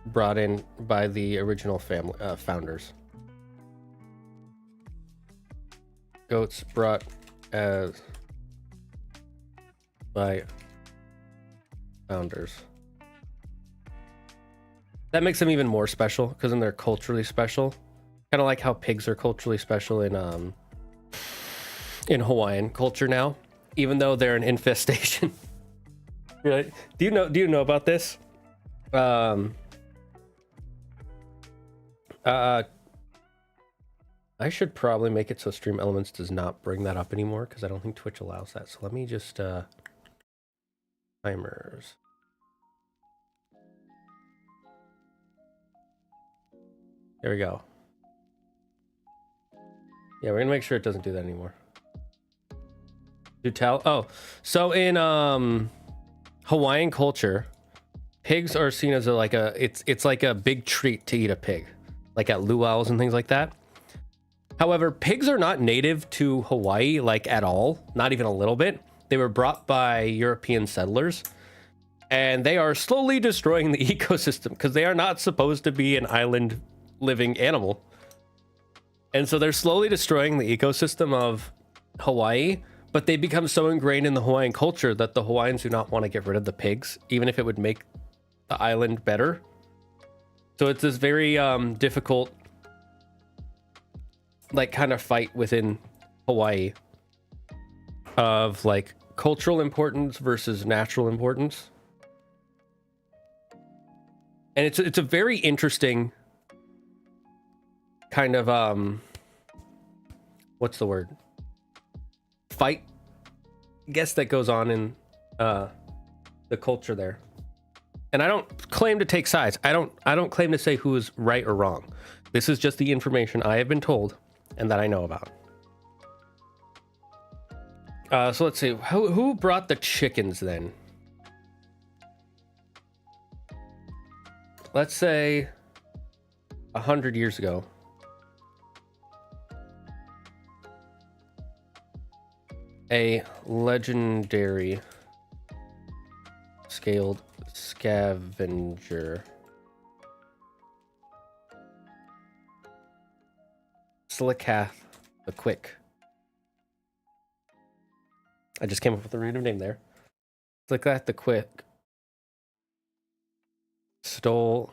brought in by the original family founders. Goats brought as by founders. That makes them even more special because then they're culturally special. Kind of like how pigs are culturally special in Hawaiian culture now, even though they're an infestation. Right? Do you know about this? I should probably make it so Stream Elements does not bring that up anymore because I don't think Twitch allows that. So let me just timers. There we go. Yeah, we're gonna make sure it doesn't do that anymore. Do tell? Oh, so in Hawaiian culture, pigs are seen as it's like a big treat to eat a pig, like at luau's and things like that. However, pigs are not native to Hawaii, like at all, not even a little bit. They were brought by European settlers, and they are slowly destroying the ecosystem because they are not supposed to be an island living animal. And so they're slowly destroying the ecosystem of Hawaii, but they become so ingrained in the Hawaiian culture that the Hawaiians do not want to get rid of the pigs, even if it would make the island better. So it's this very difficult, like, kind of fight within Hawaii of like cultural importance versus natural importance. And it's a very interesting kind of what's the word, fight, I guess, that goes on in the culture there. And I don't claim to take sides. I don't claim to say who is right or wrong. This is just the information I have been told and that I know about. So let's see, who brought the chickens then? Let's say 100 years ago. A legendary scaled scavenger. Silicath the Quick. I just came up with a random name there. Silicath the Quick stole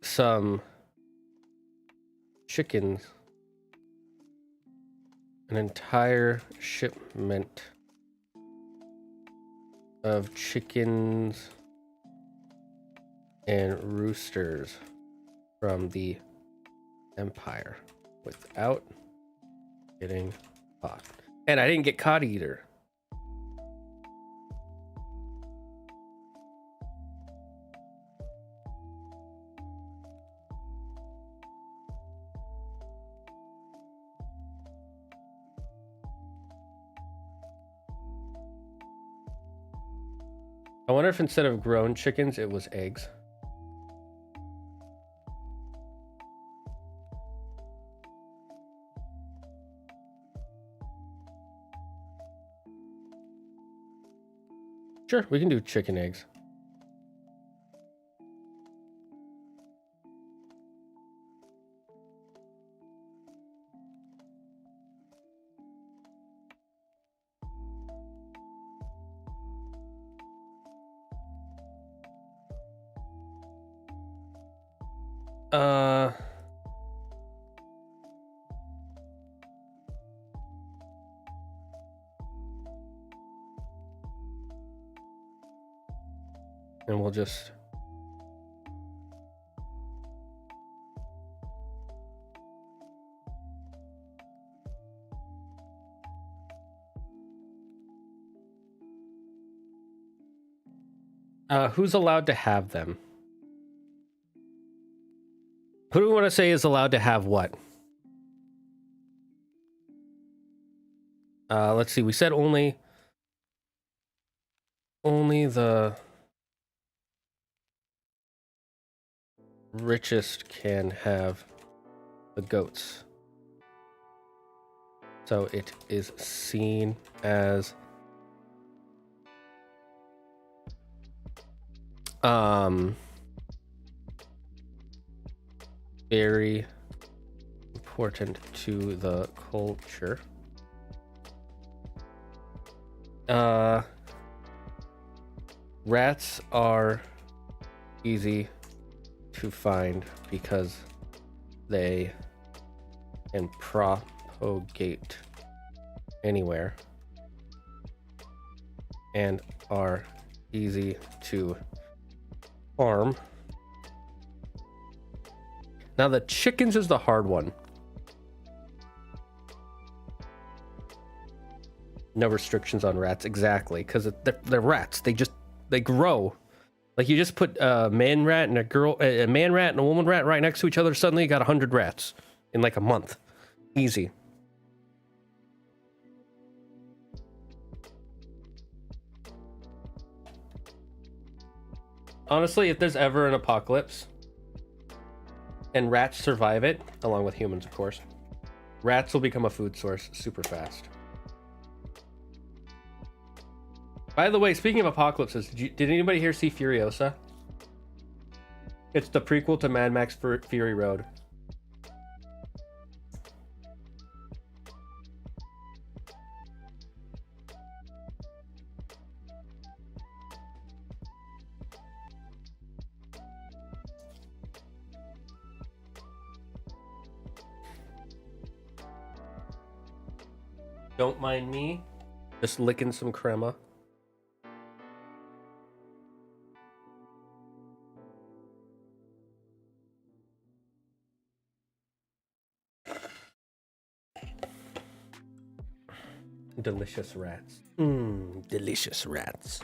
some chickens, an entire shipment of chickens and roosters from the Empire without getting caught. And I didn't get caught either. I wonder if instead of grown chickens, it was eggs. Sure, we can do chicken eggs. And we'll just who's allowed to have them? Who do we want to say is allowed to have what? Let's see. We said only the richest can have the goats. So it is seen as very important to the culture. Rats are easy to find because they can propagate anywhere and are easy to farm. Now the chickens is the hard one. No restrictions on rats, exactly, because they're rats. They grow. Like you just put a man rat and a man rat and a woman rat right next to each other. Suddenly you got 100 rats in like a month. Easy. Honestly, if there's ever an apocalypse and rats survive it, along with humans, of course, rats will become a food source super fast. By the way, speaking of apocalypses, did anybody here see Furiosa? It's the prequel to Mad Max Fury Road. Don't mind me, just licking some crema. Delicious rats. Delicious rats.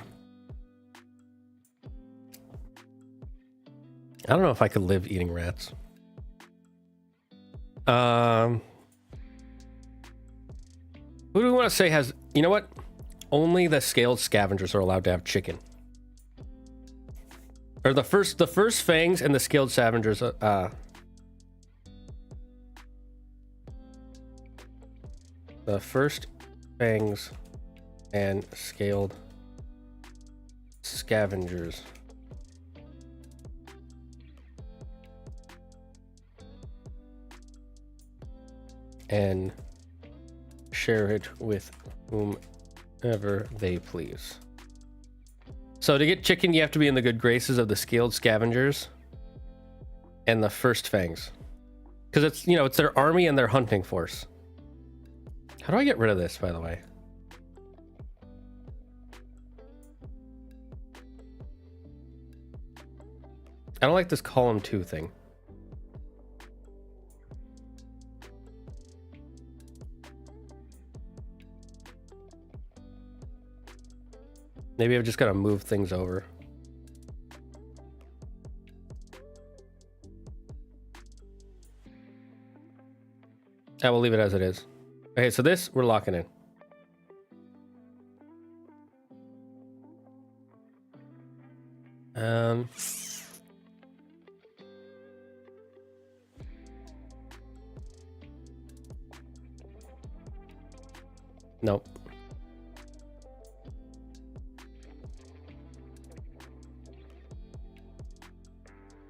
I don't know if I could live eating rats. Who do we want to say has... You know what? Only the scaled scavengers are allowed to have chicken. Or the first fangs and the scaled scavengers... the first fangs and scaled scavengers. And share it with whomever they please. So to get chicken, you have to be in the good graces of the scaled scavengers and the first fangs. Because it's, you know, it's their army and their hunting force. How do I get rid of this, by the way? I don't like this column 2 thing. Maybe I've just got to move things over. I will leave it as it is. Okay, so this we're locking in. Nope.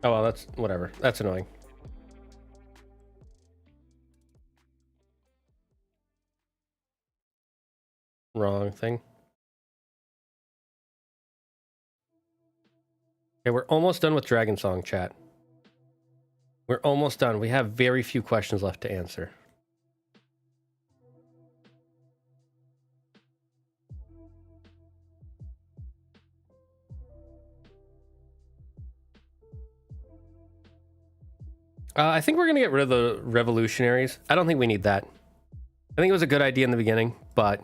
Oh well, that's whatever. That's annoying. Wrong thing. Okay, we're almost done with Dragon Song, chat. We're almost done. We have very few questions left to answer. I think we're going to get rid of the revolutionaries. I don't think we need that. I think it was a good idea in the beginning, but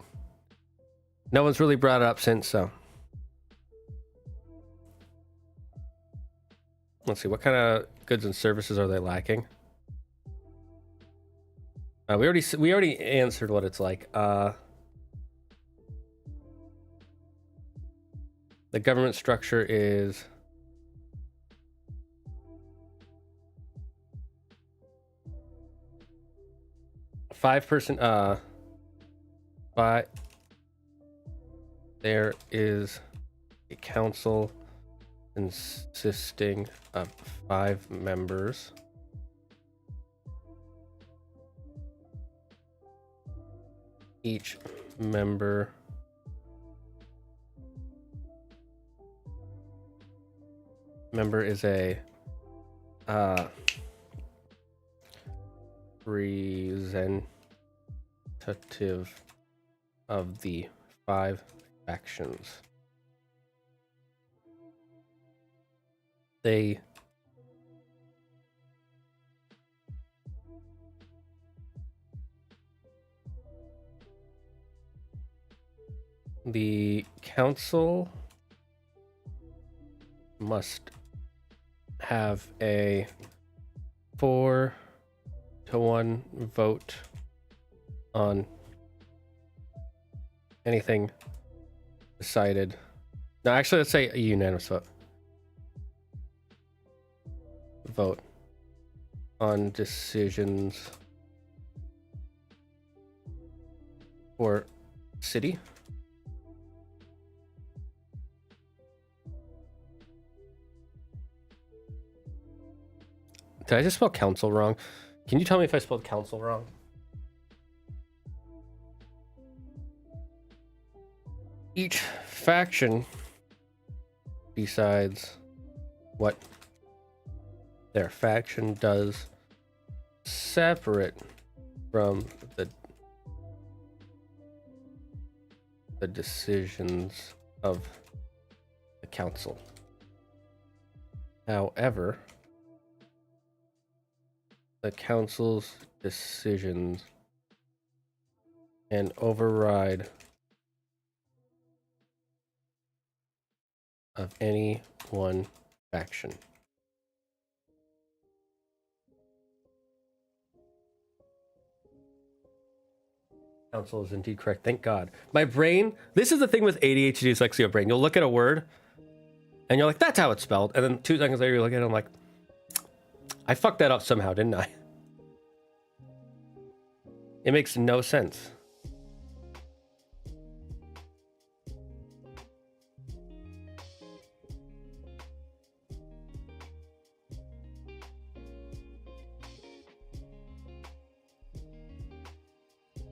no one's really brought it up since, so. Let's see, what kind of goods and services are they lacking? We already answered what it's like. The government structure is 5-person. But there is a council consisting of 5 members. Each member is a representative of the 5 factions. The council must have a 4-to-1 vote on anything decided. No, actually, let's say a unanimous vote on decisions for city. Did I just spell council wrong? Can you tell me if I spelled council wrong? Each faction decides what their faction does separate from the decisions of the council. However, the council's decisions can override of any one faction. Council is indeed correct. Thank God. My brain, this is the thing with ADHD dyslexia brain. You'll look at a word and you're like, that's how it's spelled. And then 2 seconds later, you look at it and I'm like, I fucked that up somehow, didn't I? It makes no sense.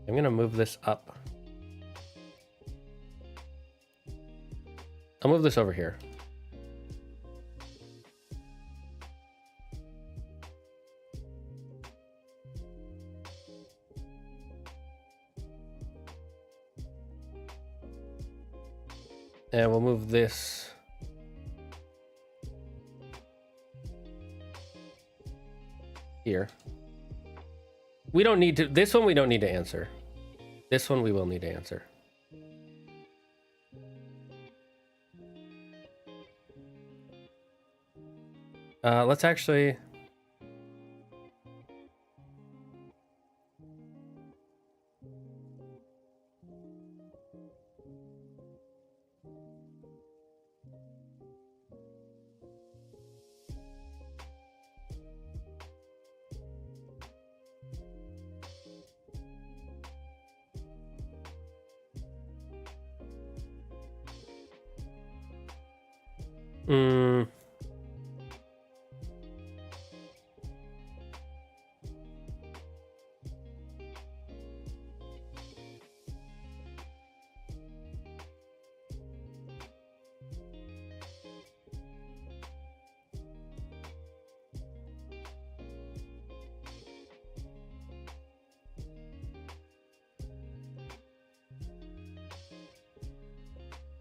I'm gonna move this up. I'll move this over here. And we'll move this here. We don't need to, this one we don't need to answer. This one we will need to answer. Let's actually...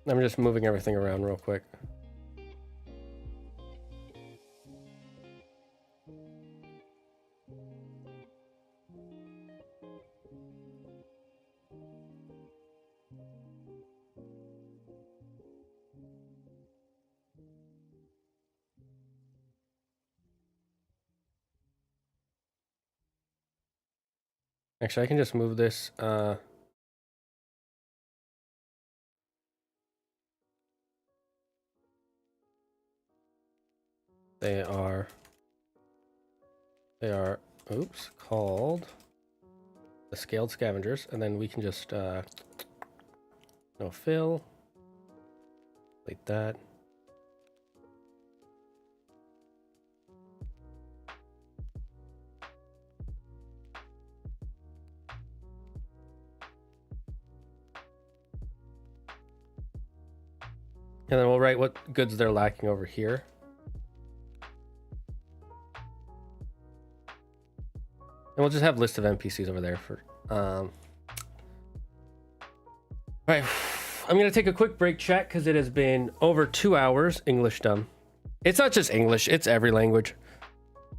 I'm just moving everything around real quick. Actually, I can just move this. They are, oops, called the Scaled Scavengers, and then we can just, no fill, delete that. And then we'll write what goods they're lacking over here. And we'll just have list of NPCs over there for, right. I'm going to take a quick break, chat, because it has been over 2 hours English dumb. It's not just English, it's every language.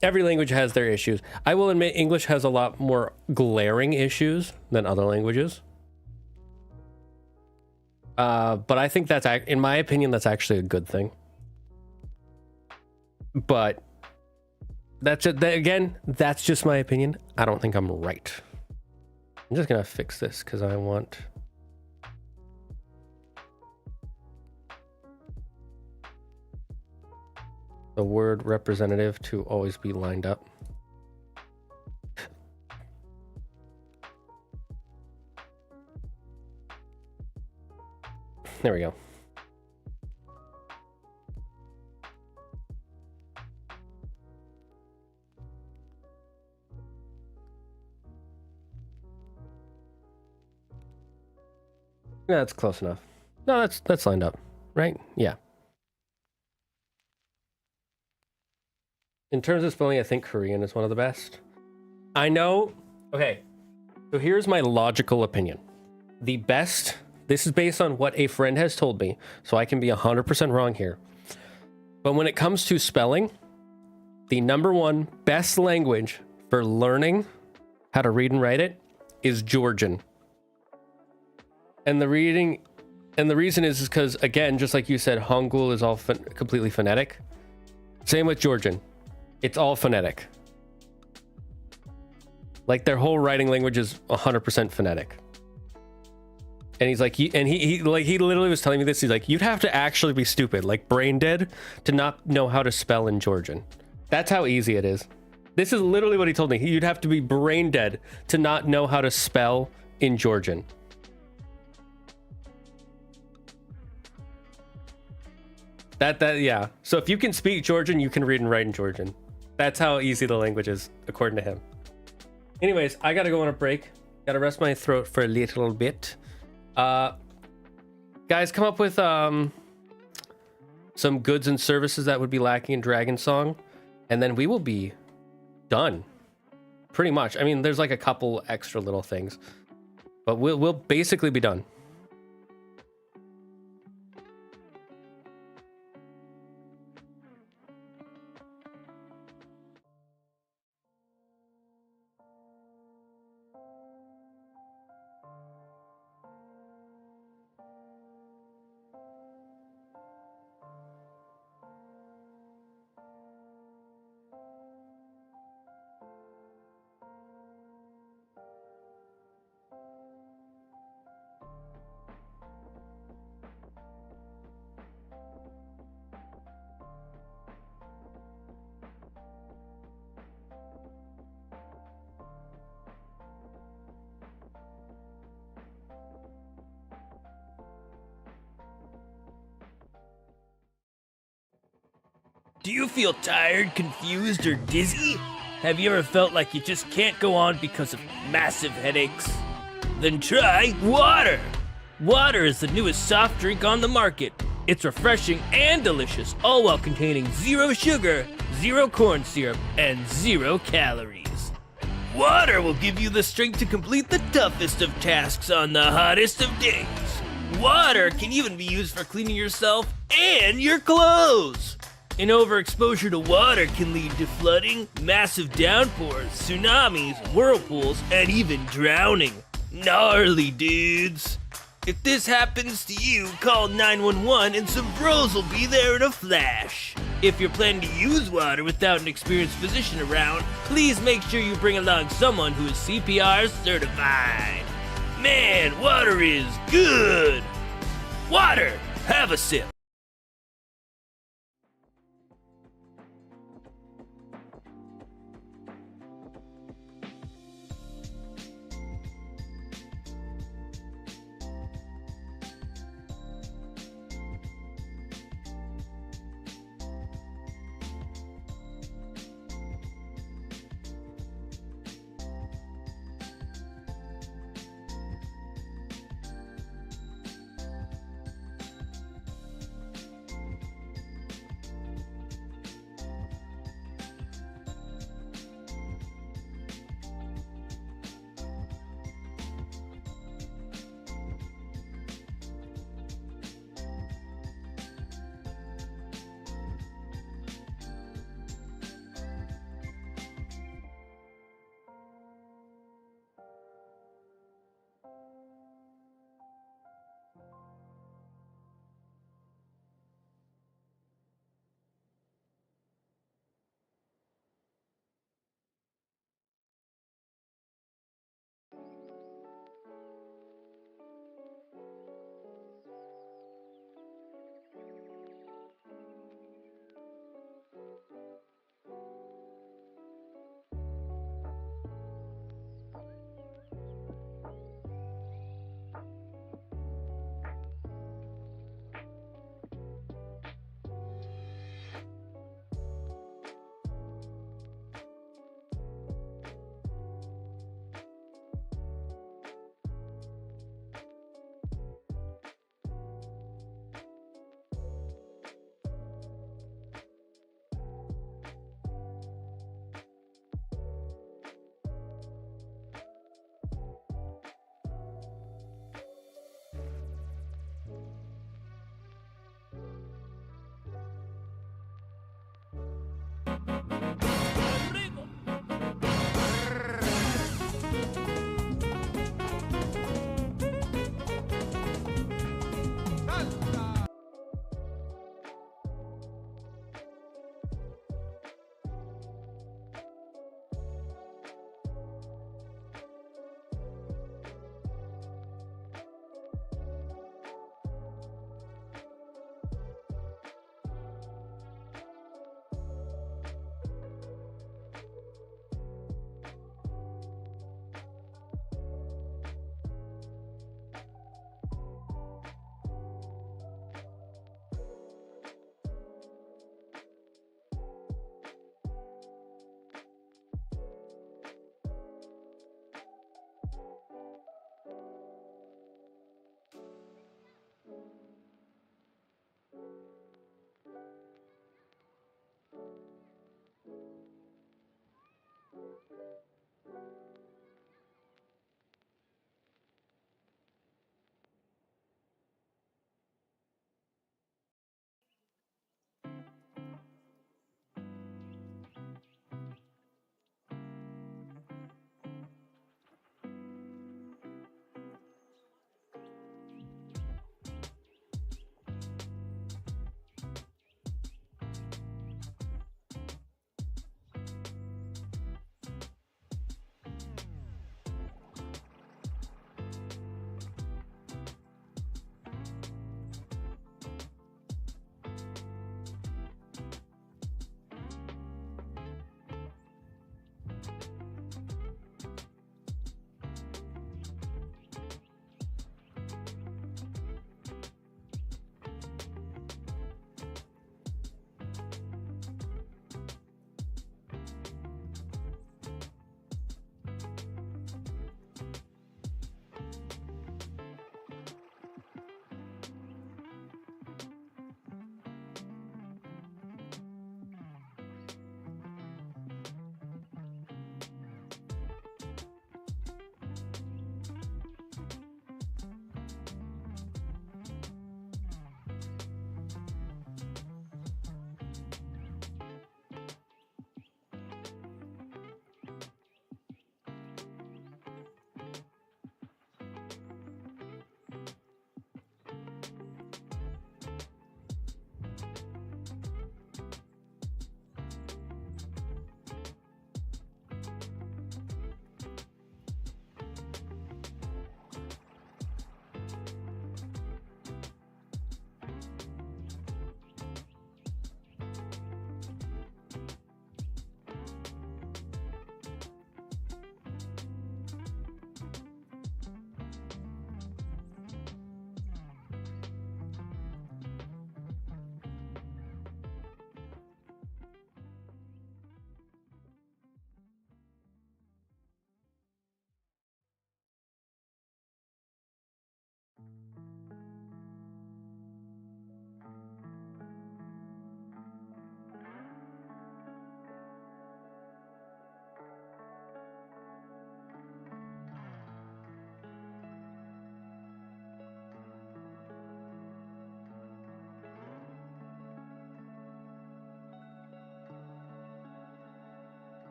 Every language has their issues. I will admit English has a lot more glaring issues than other languages. But I think that's, in my opinion, that's actually a good thing. But that's it. Again, that's just my opinion. I don't think I'm right. I'm just gonna fix this because I want the word representative to always be lined up. There we go. Yeah, that's close enough. No, that's lined up, right? Yeah. In terms of spelling, I think Korean is one of the best. I know. Okay. So here's my logical opinion. The best, this is based on what a friend has told me, so I can be 100% wrong here. But when it comes to spelling, the #1 best language for learning how to read and write it is Georgian. And the reason is because, again, just like you said, Hangul is all completely phonetic. Same with Georgian. It's all phonetic. Like their whole writing language is 100% phonetic. And he's like, he literally was telling me this. He's like, you'd have to actually be stupid, like brain dead, to not know how to spell in Georgian. That's how easy it is. This is literally what he told me. You'd have to be brain dead to not know how to spell in Georgian. Yeah. So if you can speak Georgian, you can read and write in Georgian. That's how easy the language is, according to him. Anyways, I gotta go on a break. Gotta rest my throat for a little bit. Guys, come up with some goods and services that would be lacking in Dragon Song, and then we will be done. Pretty much. I mean, there's like a couple extra little things, but we'll basically be done. Do you feel tired, confused, or dizzy? Have you ever felt like you just can't go on because of massive headaches? Then try water! Water is the newest soft drink on the market. It's refreshing and delicious, all while containing 0 sugar, 0 corn syrup, and 0 calories. Water will give you the strength to complete the toughest of tasks on the hottest of days. Water can even be used for cleaning yourself and your clothes. An overexposure to water can lead to flooding, massive downpours, tsunamis, whirlpools, and even drowning. Gnarly, dudes. If this happens to you, call 911 and some bros will be there in a flash. If you're planning to use water without an experienced physician around, please make sure you bring along someone who is CPR certified. Man, water is good. Water, have a sip.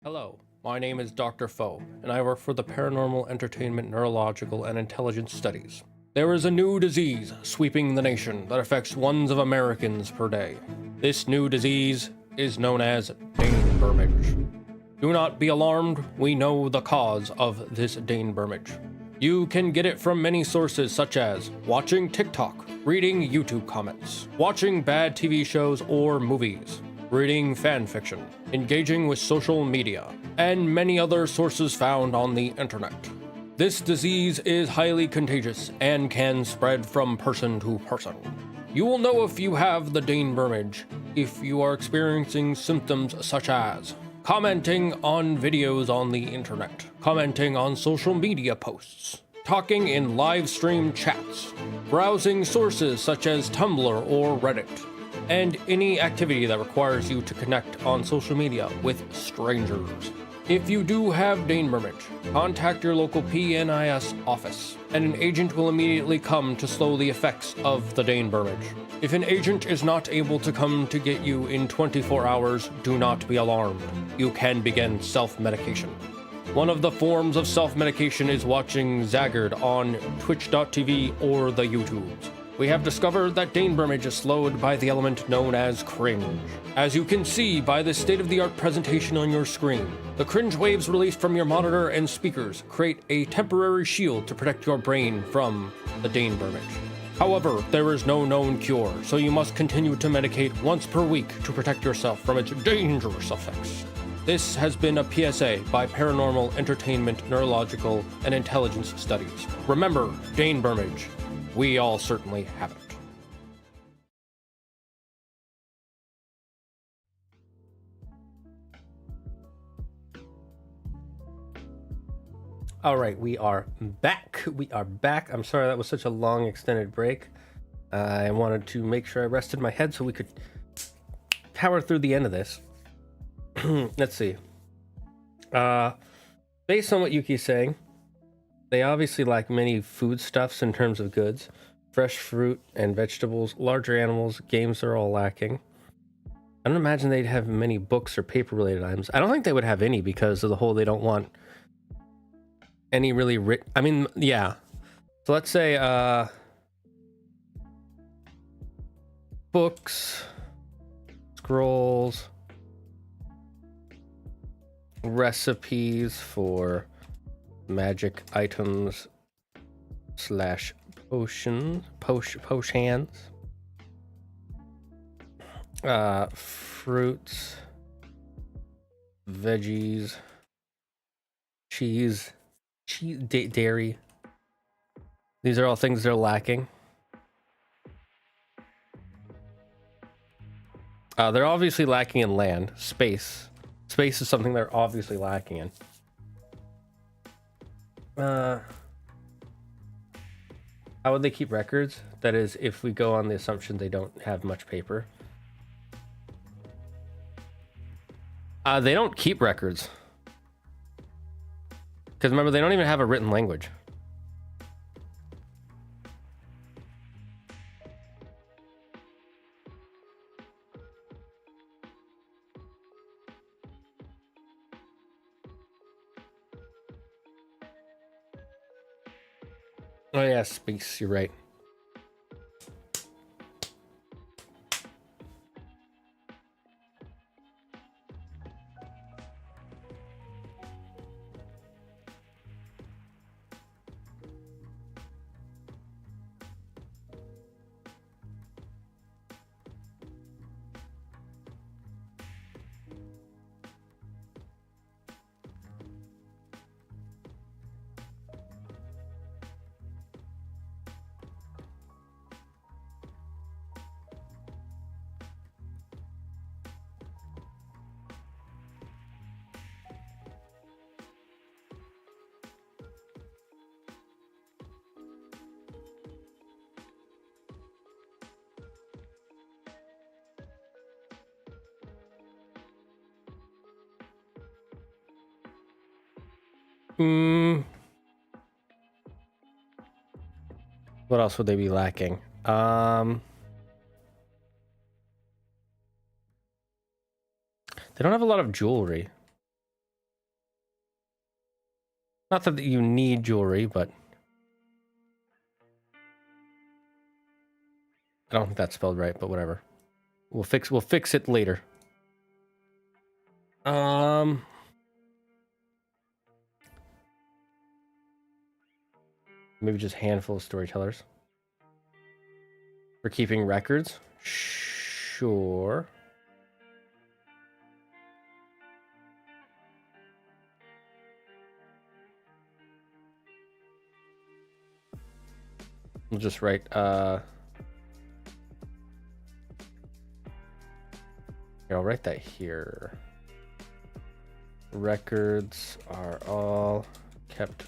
Hello, my name is Dr. Foe, and I work for the Paranormal Entertainment Neurological and Intelligence Studies. There is a new disease sweeping the nation that affects ones of Americans per day. This new disease is known as Dane Burmage. Do not be alarmed, we know the cause of this Dane Burmage. You can get it from many sources such as watching TikTok, reading YouTube comments, watching bad TV shows or movies, reading fan fiction, engaging with social media, and many other sources found on the internet. This disease is highly contagious and can spread from person to person. You will know if you have the Dane Burmage if you are experiencing symptoms such as commenting on videos on the internet, commenting on social media posts, talking in live stream chats, browsing sources such as Tumblr or Reddit, and any activity that requires you to connect on social media with strangers. If you do have Dane Burmage, contact your local PNIS office, and an agent will immediately come to slow the effects of the Dane Burmage. If an agent is not able to come to get you in 24 hours, do not be alarmed. You can begin self-medication. One of the forms of self-medication is watching Zaggard on Twitch.tv or the YouTubes. We have discovered that Dane Burmage is slowed by the element known as cringe. As you can see by the state-of-the-art presentation on your screen, the cringe waves released from your monitor and speakers create a temporary shield to protect your brain from the Dane Burmage. However, there is no known cure, so you must continue to medicate once per week to protect yourself from its dangerous effects. This has been a PSA by Paranormal Entertainment Neurological and Intelligence Studies. Remember, Dane Burmage. We all certainly have it. All right, we are back. I'm sorry that was such a long extended break. I wanted to make sure I rested my head so we could power through the end of this. Let's see. Based on what Yuki's saying, they obviously lack many foodstuffs in terms of goods. Fresh fruit and vegetables, larger animals, games are all lacking. I don't imagine they'd have many books or paper-related items. I don't think they would have any because of the whole they don't want any really I mean, yeah. So let's say books, scrolls, recipes for magic items slash potions, fruits, veggies, cheese, dairy. These are all things they're lacking. They're obviously lacking in land. Space is something they're obviously lacking in. How would they keep records? That is, if we go on the assumption they don't have much paper. They don't keep records. Because remember, they don't even have a written language. Oh yeah, space, you're right. What else would they be lacking? They don't have a lot of jewelry. Not that you need jewelry, but I don't think that's spelled right, but whatever. We'll fix it later. Maybe just handful of storytellers. For keeping records? Sure. We'll just write, here, I'll write that here. Records are all kept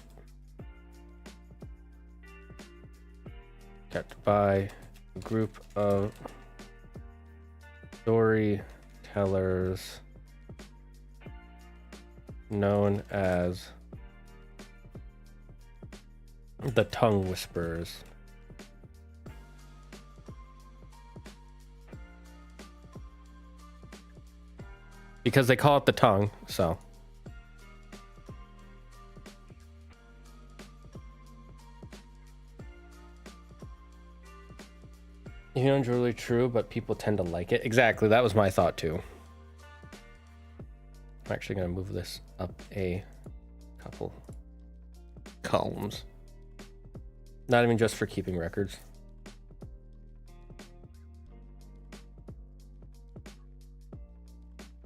by a group of storytellers known as the Tongue Whisperers. Because they call it the tongue, so. You know, it's really true, but people tend to like it. Exactly, that was my thought too. I'm actually gonna move this up a couple columns. Not even just for keeping records.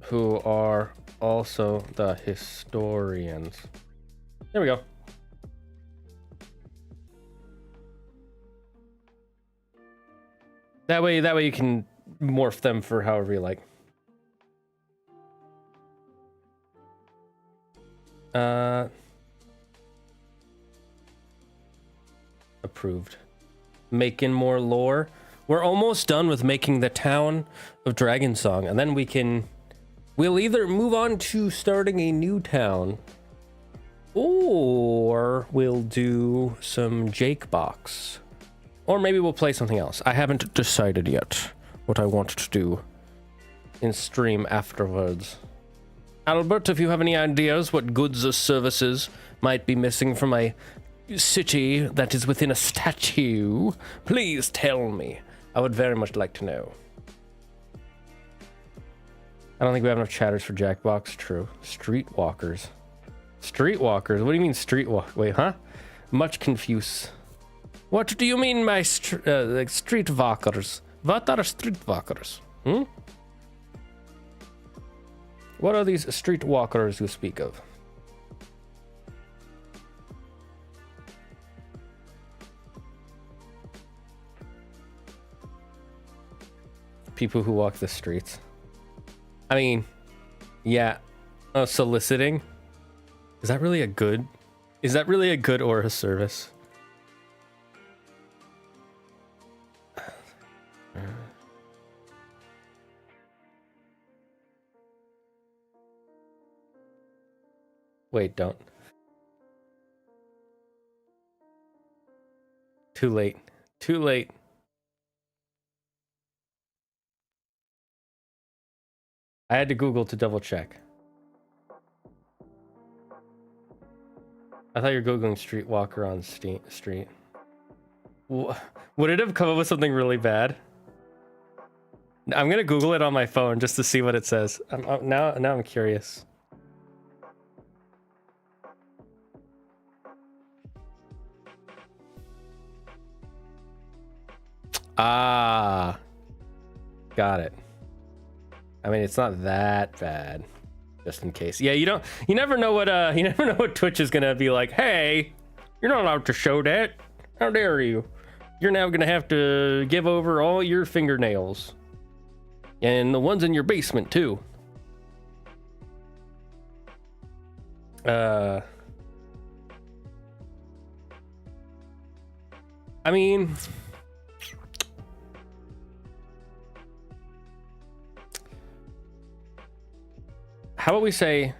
Who are also the historians. There we go. That way you can morph them for however you like. Approved. Making more lore. We're almost done with making the town of Dragonsong, and then we'll either move on to starting a new town, or we'll do some Jake box. Or maybe we'll play something else. I haven't decided yet what I want to do in stream afterwards. Albert, if you have any ideas what goods or services might be missing from a city that is within a statue, please tell me. I would very much like to know. I don't think we have enough chatters for Jackbox. True. Streetwalkers. Streetwalkers? What do you mean streetwalk? Wait, huh? Much confused. What do you mean by streetwalkers? What are streetwalkers? Hmm? What are these streetwalkers you speak of? People who walk the streets. I mean, yeah. Oh, soliciting. Is that really a good? Is that really a good or a service? Wait, don't. Too late. Too late. I had to Google to double check. I thought you were Googling streetwalker on street. Would it have come up with something really bad? I'm gonna Google it on my phone just to see what it says. Now I'm curious. Ah, got it. I mean, it's not that bad, just in case. Yeah, you never know what Twitch is gonna be like. Hey, you're not allowed to show that. How dare you? You're now gonna have to give over all your fingernails. And the ones in your basement too. I mean, how about we say,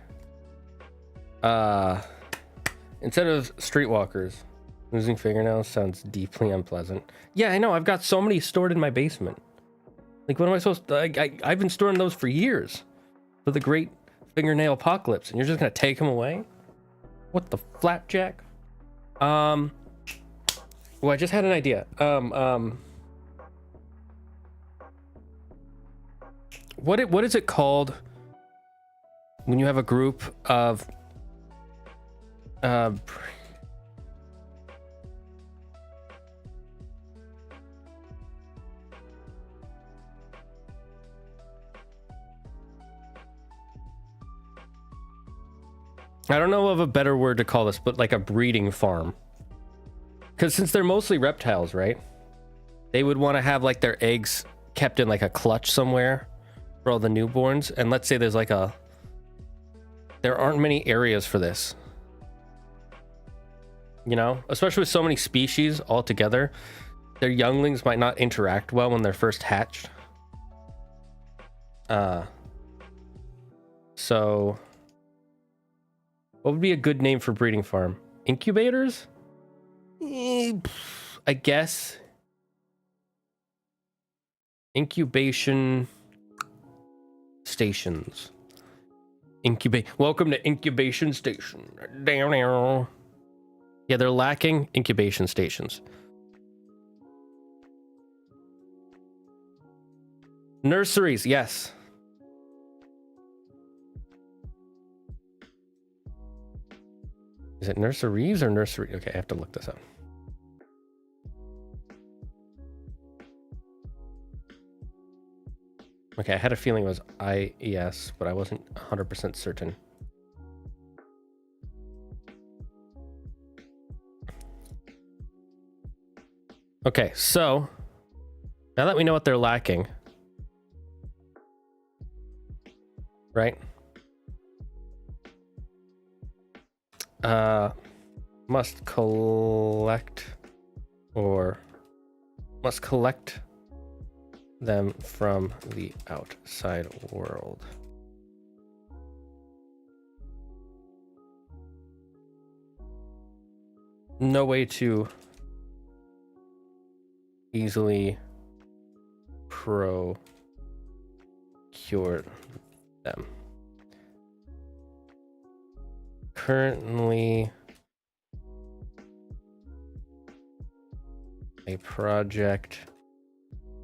instead of streetwalkers, losing fingernails sounds deeply unpleasant. Yeah, I know. I've got so many stored in my basement. Like, what am I supposed to... I've been storing those for years. For the great fingernail apocalypse. And you're just going to take them away? What the flapjack? Well, I just had an idea. What is it called when you have a group of I don't know of a better word to call this, but like a breeding farm. Because since they're mostly reptiles, right? They would want to have like their eggs kept in like a clutch somewhere for all the newborns. And let's say there's like there aren't many areas for this. You know, especially with so many species all together, their younglings might not interact well when they're first hatched. So what would be a good name for breeding farm? Incubators? I guess. Incubation stations. Welcome to incubation station. Yeah, they're lacking incubation stations. Nurseries, yes. Is it nurseries or nursery? Okay, I have to look this up. Okay, I had a feeling it was IES, but I wasn't 100% certain. Okay, so now that we know what they're lacking, right? Must collect them from the outside world. No way to easily procure them. Currently a project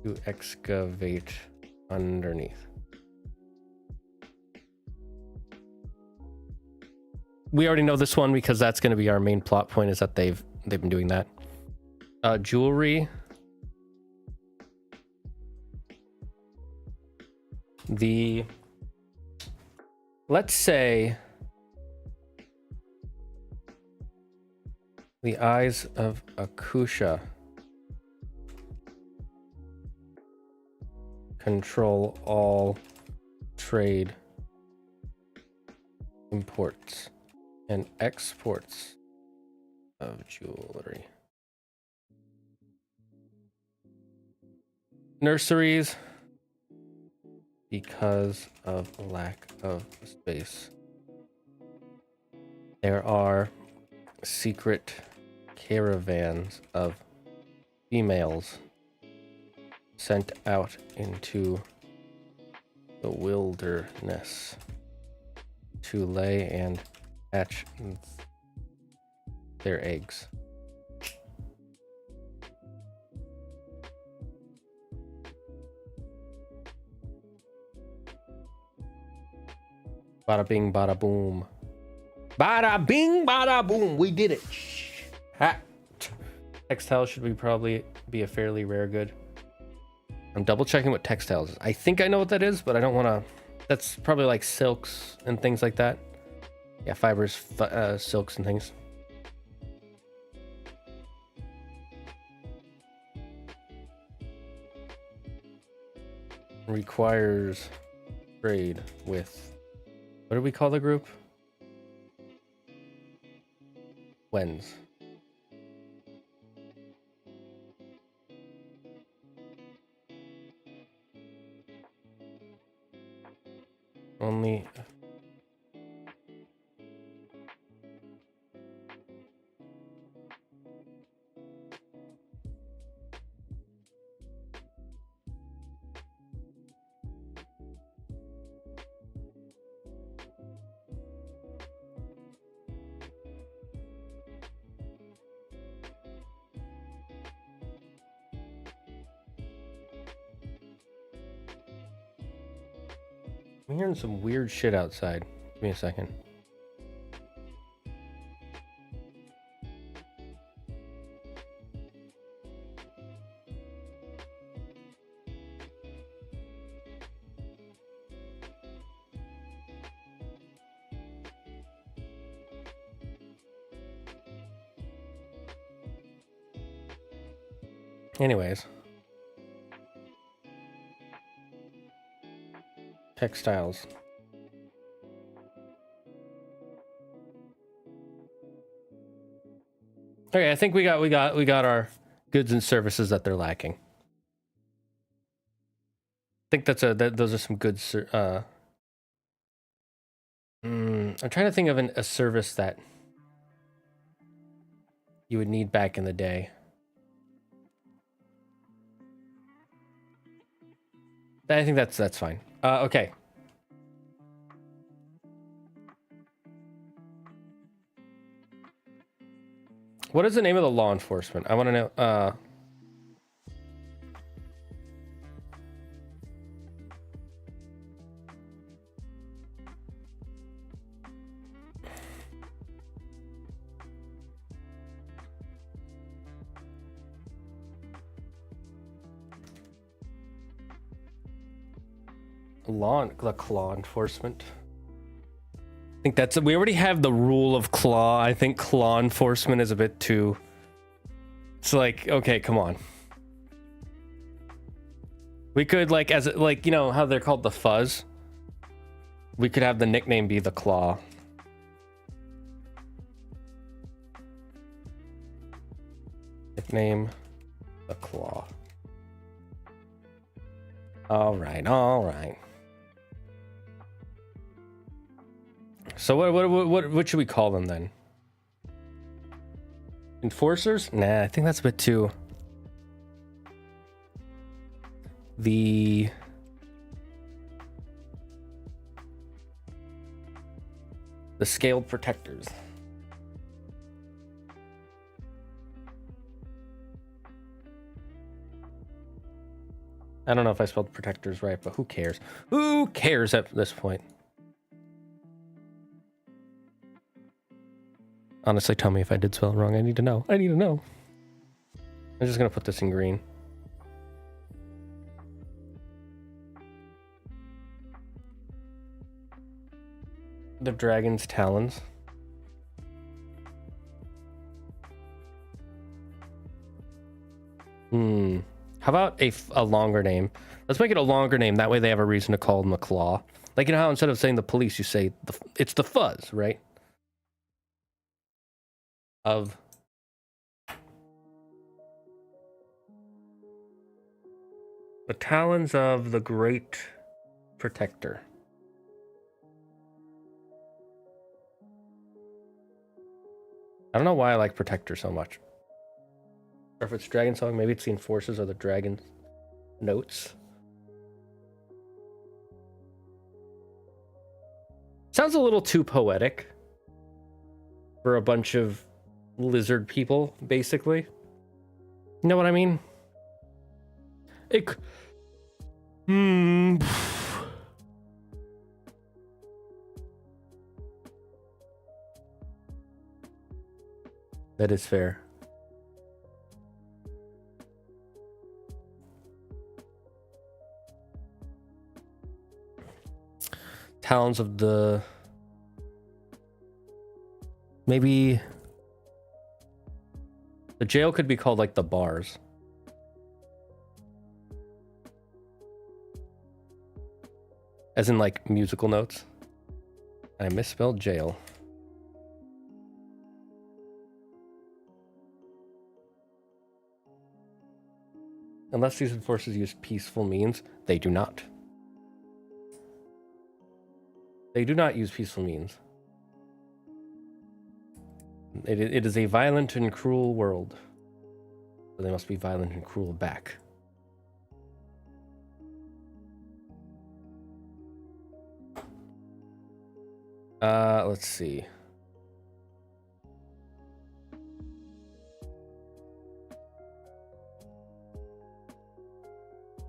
to excavate underneath. We already know this one because that's going to be our main plot point, is that they've been doing that. Jewelry. Let's say the eyes of Akusha control all trade, imports, and exports of jewelry. Nurseries, because of lack of space. There are secret caravans of females sent out into the wilderness to lay and hatch their eggs. Bada bing, bada boom. Bada bing, bada boom. We did it. Ha. Textiles should probably be a fairly rare good. I'm double checking what textiles is. I think I know what that is, but I don't want to. That's probably like silks and things like that. Yeah, fibers, silks and things. Requires trade with. What do we call the group? Wens. Only I'm hearing some weird shit outside. Give me a second. Anyways. Textiles. Okay, I think we got our goods and services that they're lacking. I think those are some good I'm trying to think of a service that you would need back in the day. I think that's fine. Okay. What is the name of the law enforcement? I want to know. The claw enforcement. I think we already have the rule of claw. I think claw enforcement is a bit too. It's like, okay, come on. We could you know how they're called the fuzz. We could have the nickname be the claw. Nickname the claw. All right. So what should we call them then? Enforcers? Nah, I think that's a bit too. The scaled protectors. I don't know if I spelled protectors right, but who cares? Who cares at this point? Honestly, tell me if I did spell it wrong. I need to know. I'm just gonna put this in green. The dragon's talons. How about a longer name? Let's make it a longer name. That way they have a reason to call them the claw. Like, you know how instead of saying the police, you say it's the fuzz, right? Of the talons of the great protector. I don't know why I like protector so much. Or if it's dragon song, maybe it's the enforcers or the dragon notes. Sounds a little too poetic for a bunch of lizard people, basically. You know what I mean? That is fair. Talons of the... Maybe... The jail could be called like the bars. As in like musical notes. I misspelled jail. Unless these enforcers use peaceful means, they do not. They do not use peaceful means. It is a violent and cruel world. So they must be violent and cruel back. Let's see.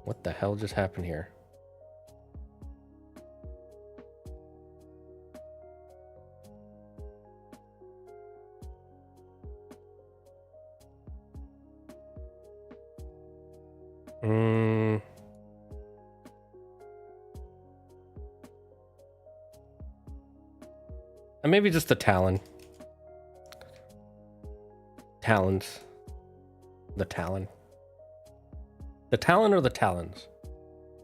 What the hell just happened here? And maybe just the Talon. Talons. The Talon. The Talon or the Talons?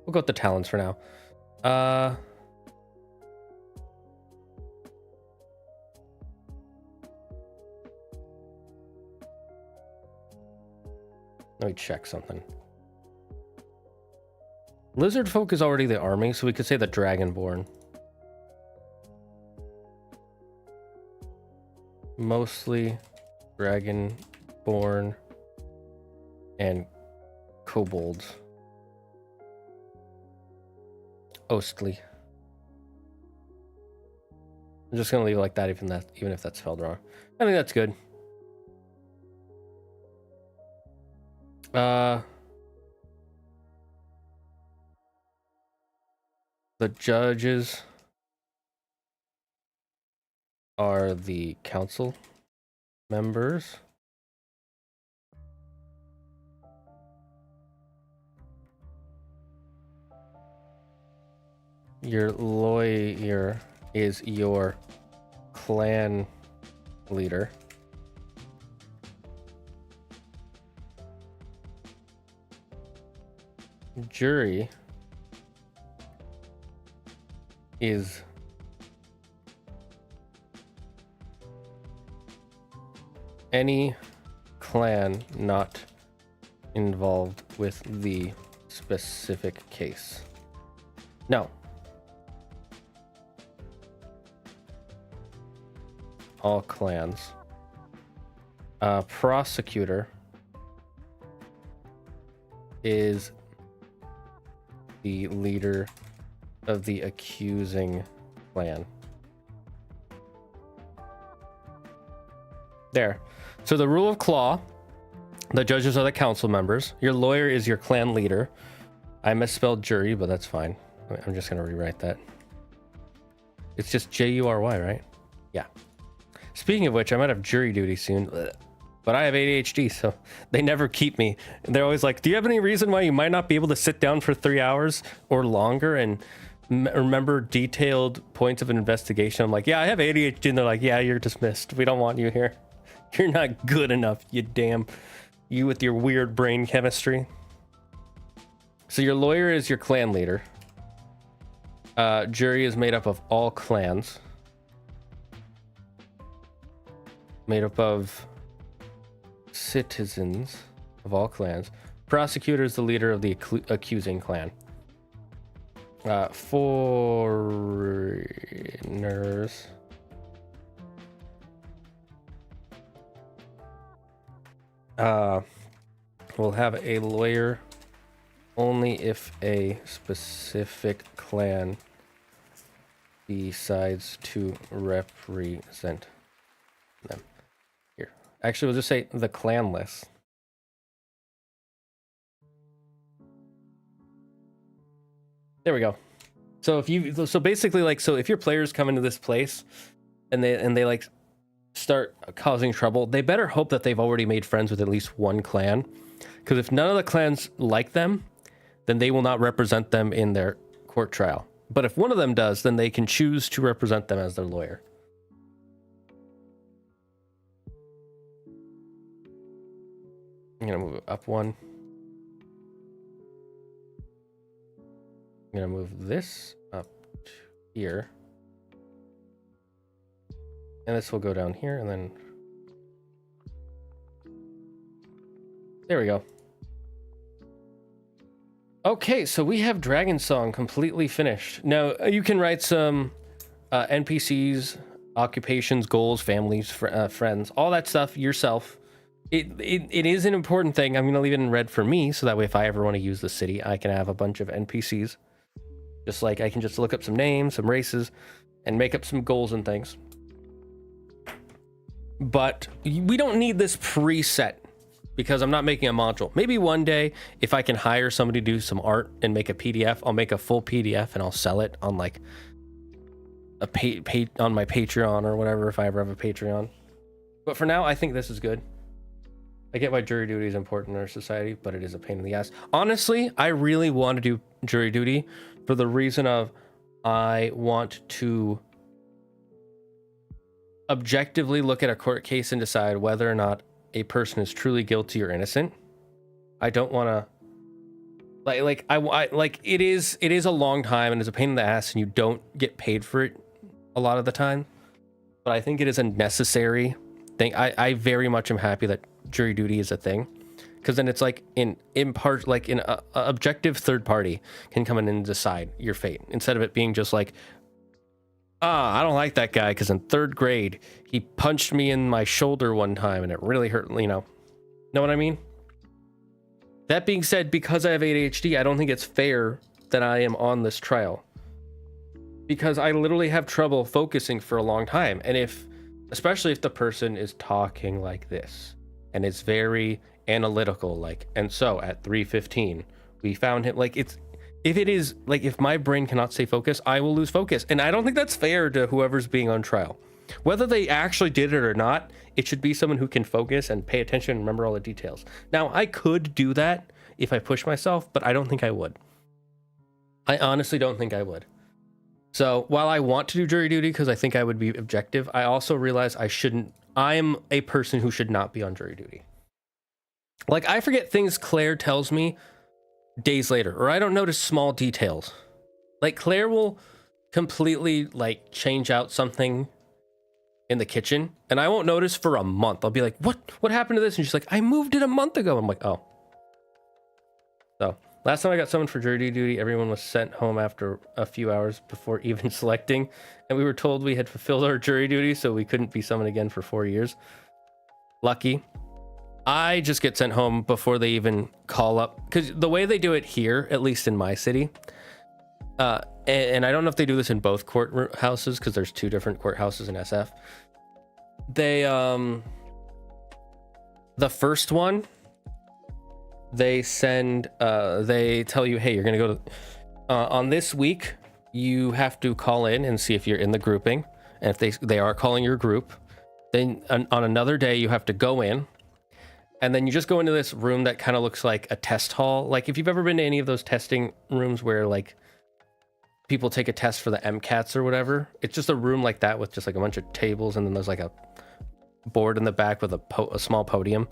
We'll go with the Talons for now. Let me check something. Lizard folk is already the army, so we could say the Dragonborn. Mostly Dragonborn and kobolds. Ostly. I'm just gonna leave it like that, even if that's spelled wrong. I think that's good. The judges are the council members. Your lawyer is your clan leader. Jury is any clan not involved with the specific case. No. All clans. Prosecutor is the leader of the accusing clan. There. So the rule of claw, the judges are the council members. Your lawyer is your clan leader. I misspelled jury, but that's fine. I'm just going to rewrite that. It's just J-U-R-Y, right? Yeah. Speaking of which, I might have jury duty soon, but I have ADHD, so they never keep me. They're always like, do you have any reason why you might not be able to sit down for 3 hours or longer and remember detailed points of an investigation? I'm like, yeah, I have ADHD. And they're like, yeah, you're dismissed. We don't want you here. You're not good enough, you with your weird brain chemistry. So your lawyer is your clan leader. Jury is made up of all clans. Made up of citizens of all clans. Prosecutor is the leader of the accusing clan. Foreigners will have a lawyer only if a specific clan decides to represent them. Here, actually, we'll just say the clan list. There we go. So basically, like, so if your players come into this place and they like start causing trouble, they better hope that they've already made friends with at least one clan, because if none of the clans like them, then they will not represent them in their court trial. But if one of them does, then they can choose to represent them as their lawyer. I'm gonna move it up one. I'm gonna move this up to here. And this will go down here, and then there we go. Okay, so we have Dragon Song completely finished. Now, you can write some NPCs, occupations, goals, families, friends, all that stuff yourself. It is an important thing. I'm going to leave it in red for me, so that way if I ever want to use the city, I can have a bunch of NPCs. Just like I can just look up some names, some races, and make up some goals and things. But we don't need this preset, because I'm not making a module. Maybe one day, if I can hire somebody to do some art and make a PDF, I'll make a full PDF and I'll sell it on like a on my Patreon or whatever, if I ever have a Patreon. But for now, I think this is good. I get why jury duty is important in our society, but it is a pain in the ass. Honestly, I really want to do jury duty for the reason of I want to objectively look at a court case and decide whether or not a person is truly guilty or innocent. I don't want to like it is a long time and it's a pain in the ass and you don't get paid for it a lot of the time. But I think it is a necessary thing. I very much am happy that jury duty is a thing, because then it's like in part, like in a objective third party can come in and decide your fate, instead of it being just like, I don't like that guy because in 3rd grade he punched me in my shoulder one time and it really hurt, know what I mean? That being said, because I have ADHD, I don't think it's fair that I am on this trial, because I literally have trouble focusing for a long time. And especially if the person is talking like this and it's very analytical, like, and so at 3:15 we found him, like, if my brain cannot stay focused, I will lose focus. And I don't think that's fair to whoever's being on trial. Whether they actually did it or not, it should be someone who can focus and pay attention and remember all the details. Now, I could do that if I push myself, but I don't think I would. I honestly don't think I would. So while I want to do jury duty because I think I would be objective, I also realize I'm a person who should not be on jury duty. Like, I forget things Claire tells me days later, or I don't notice small details. Like, Claire will completely like change out something in the kitchen and I won't notice for a month. I'll be like, what happened to this? And she's like, I moved it a month ago. I'm like, oh. So last time I got summoned for jury duty, everyone was sent home after a few hours before even selecting, and we were told we had fulfilled our jury duty, so we couldn't be summoned again for 4 years. Lucky. I just get sent home before they even call up, because the way they do it here, at least in my city, and I don't know if they do this in both courthouses, because there's 2 different courthouses in SF. They the first one, they tell you, hey, you're gonna go to on this week, you have to call in and see if you're in the grouping, and if they are calling your group, then on another day you have to go in, and then you just go into this room that kind of looks like a test hall. Like, if you've ever been to any of those testing rooms where like people take a test for the MCATs or whatever, it's just a room like that with just like a bunch of tables, and then there's like a board in the back with a small podium,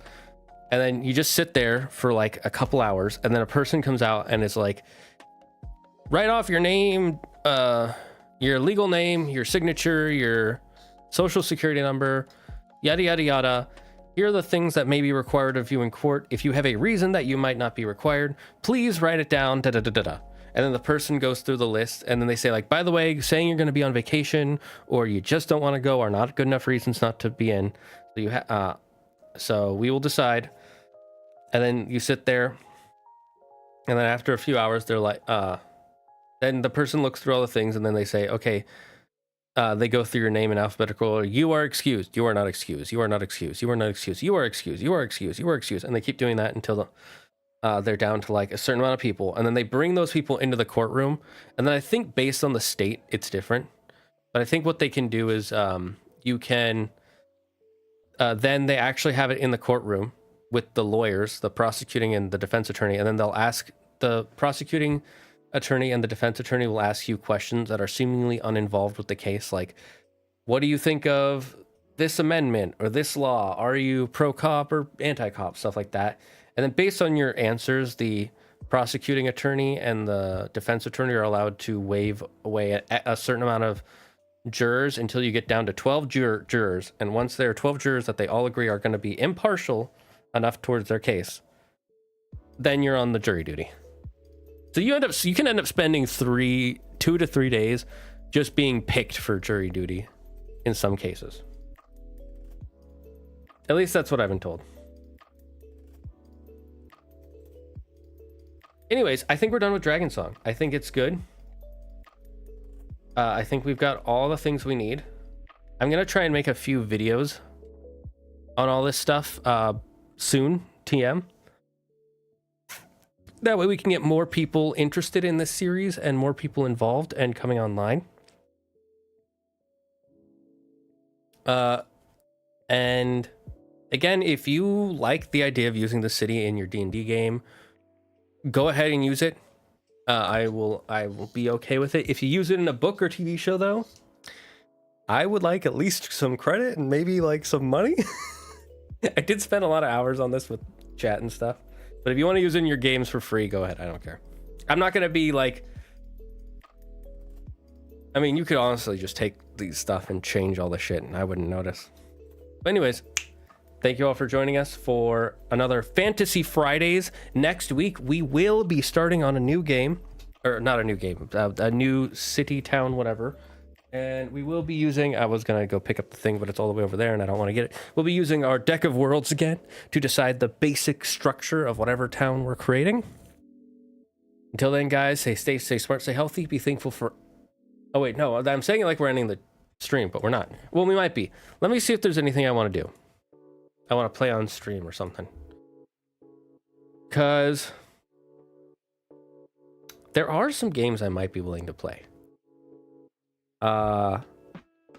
and then you just sit there for like a couple hours, and then a person comes out and is like, write off your name, your legal name, your signature, your social security number, yada yada yada. Here are the things that may be required of you in court. If you have a reason that you might not be required, please write it down, da da da da da. And then the person goes through the list, and then they say, like, by the way, saying you're going to be on vacation or you just don't want to go are not good enough reasons not to be in. So so we will decide. And then you sit there, and then after a few hours, they're like, then the person looks through all the things, and then they say, okay, they go through your name in alphabetical order. You are excused. You are not excused. You are not excused. You are not excused. You are excused. You are excused. You are excused. And they keep doing that until they're down to like a certain amount of people. And then they bring those people into the courtroom. And then I think based on the state, it's different. But I think what they can do is you can, then they actually have it in the courtroom with the lawyers, the prosecuting and the defense attorney. And then they'll ask the prosecuting attorney and the defense attorney will ask you questions that are seemingly uninvolved with the case. Like, what do you think of this amendment or this law? Are you pro-cop or anti-cop? Stuff like that. And then based on your answers, the prosecuting attorney and the defense attorney are allowed to waive away a certain amount of jurors until you get down to 12 jurors. And once there are 12 jurors that they all agree are going to be impartial enough towards their case, then you're on the jury duty. So you can end up spending 2 to 3 days just being picked for jury duty in some cases. At least that's what I've been told. Anyways, I think we're done with Dragon Song. I think it's good. I think we've got all the things we need. I'm going to try and make a few videos on all this stuff soon, TM. That way we can get more people interested in this series and more people involved and coming online. And Again, if you like the idea of using the city in your D&D game, go ahead and use it. I will be okay with it. If you use it in a book or TV show, though, I would like at least some credit and maybe like some money. I did spend a lot of hours on this with chat and stuff, but if you want to use it in your games for free, go ahead. I don't care. I'm not gonna be like, I mean, you could honestly just take these stuff and change all the shit and I wouldn't notice. But anyways, thank you all for joining us for another Fantasy Fridays. Next week, we will be starting on a new game, or not a new game, a new city, town, whatever. And we will be using, I was going to go pick up the thing, but it's all the way over there and I don't want to get it. We'll be using our deck of worlds again to decide the basic structure of whatever town we're creating. Until then, guys, stay smart, stay healthy, be thankful for... Oh, wait, no, I'm saying it like we're ending the stream, but we're not. Well, we might be. Let me see if there's anything I want to do. I want to play on stream or something. Because there are some games I might be willing to play.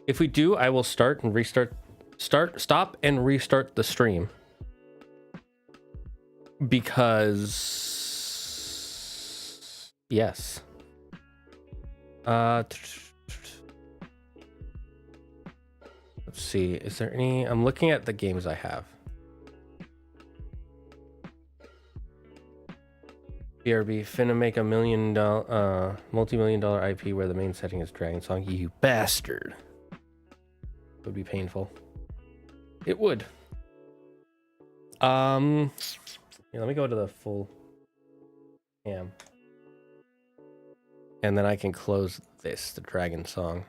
If we do, I will stop and restart the stream. Because yes. Let's see. Is there any? I'm looking at the games I have. BRB, finna make a multi-million-dollar IP where the main setting is Dragon Song. You bastard. Would be painful. It would. Yeah, let me go to the full cam. And then I can close this, the Dragon Song.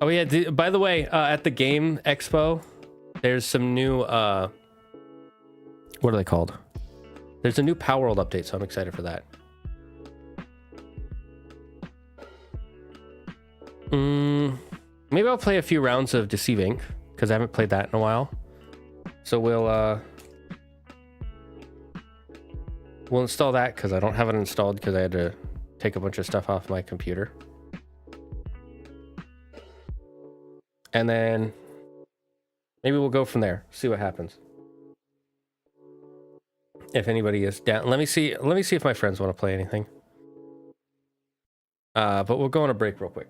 Oh yeah, by the way, at the Game Expo, there's some new, what are they called? There's a new Power World update, so I'm excited for that. Maybe I'll play a few rounds of Deceive Inc., because I haven't played that in a while. So we'll install that, because I don't have it installed, because I had to take a bunch of stuff off my computer. And then maybe we'll go from there, see what happens. If anybody is down, let me see if my friends want to play anything. But we'll go on a break real quick.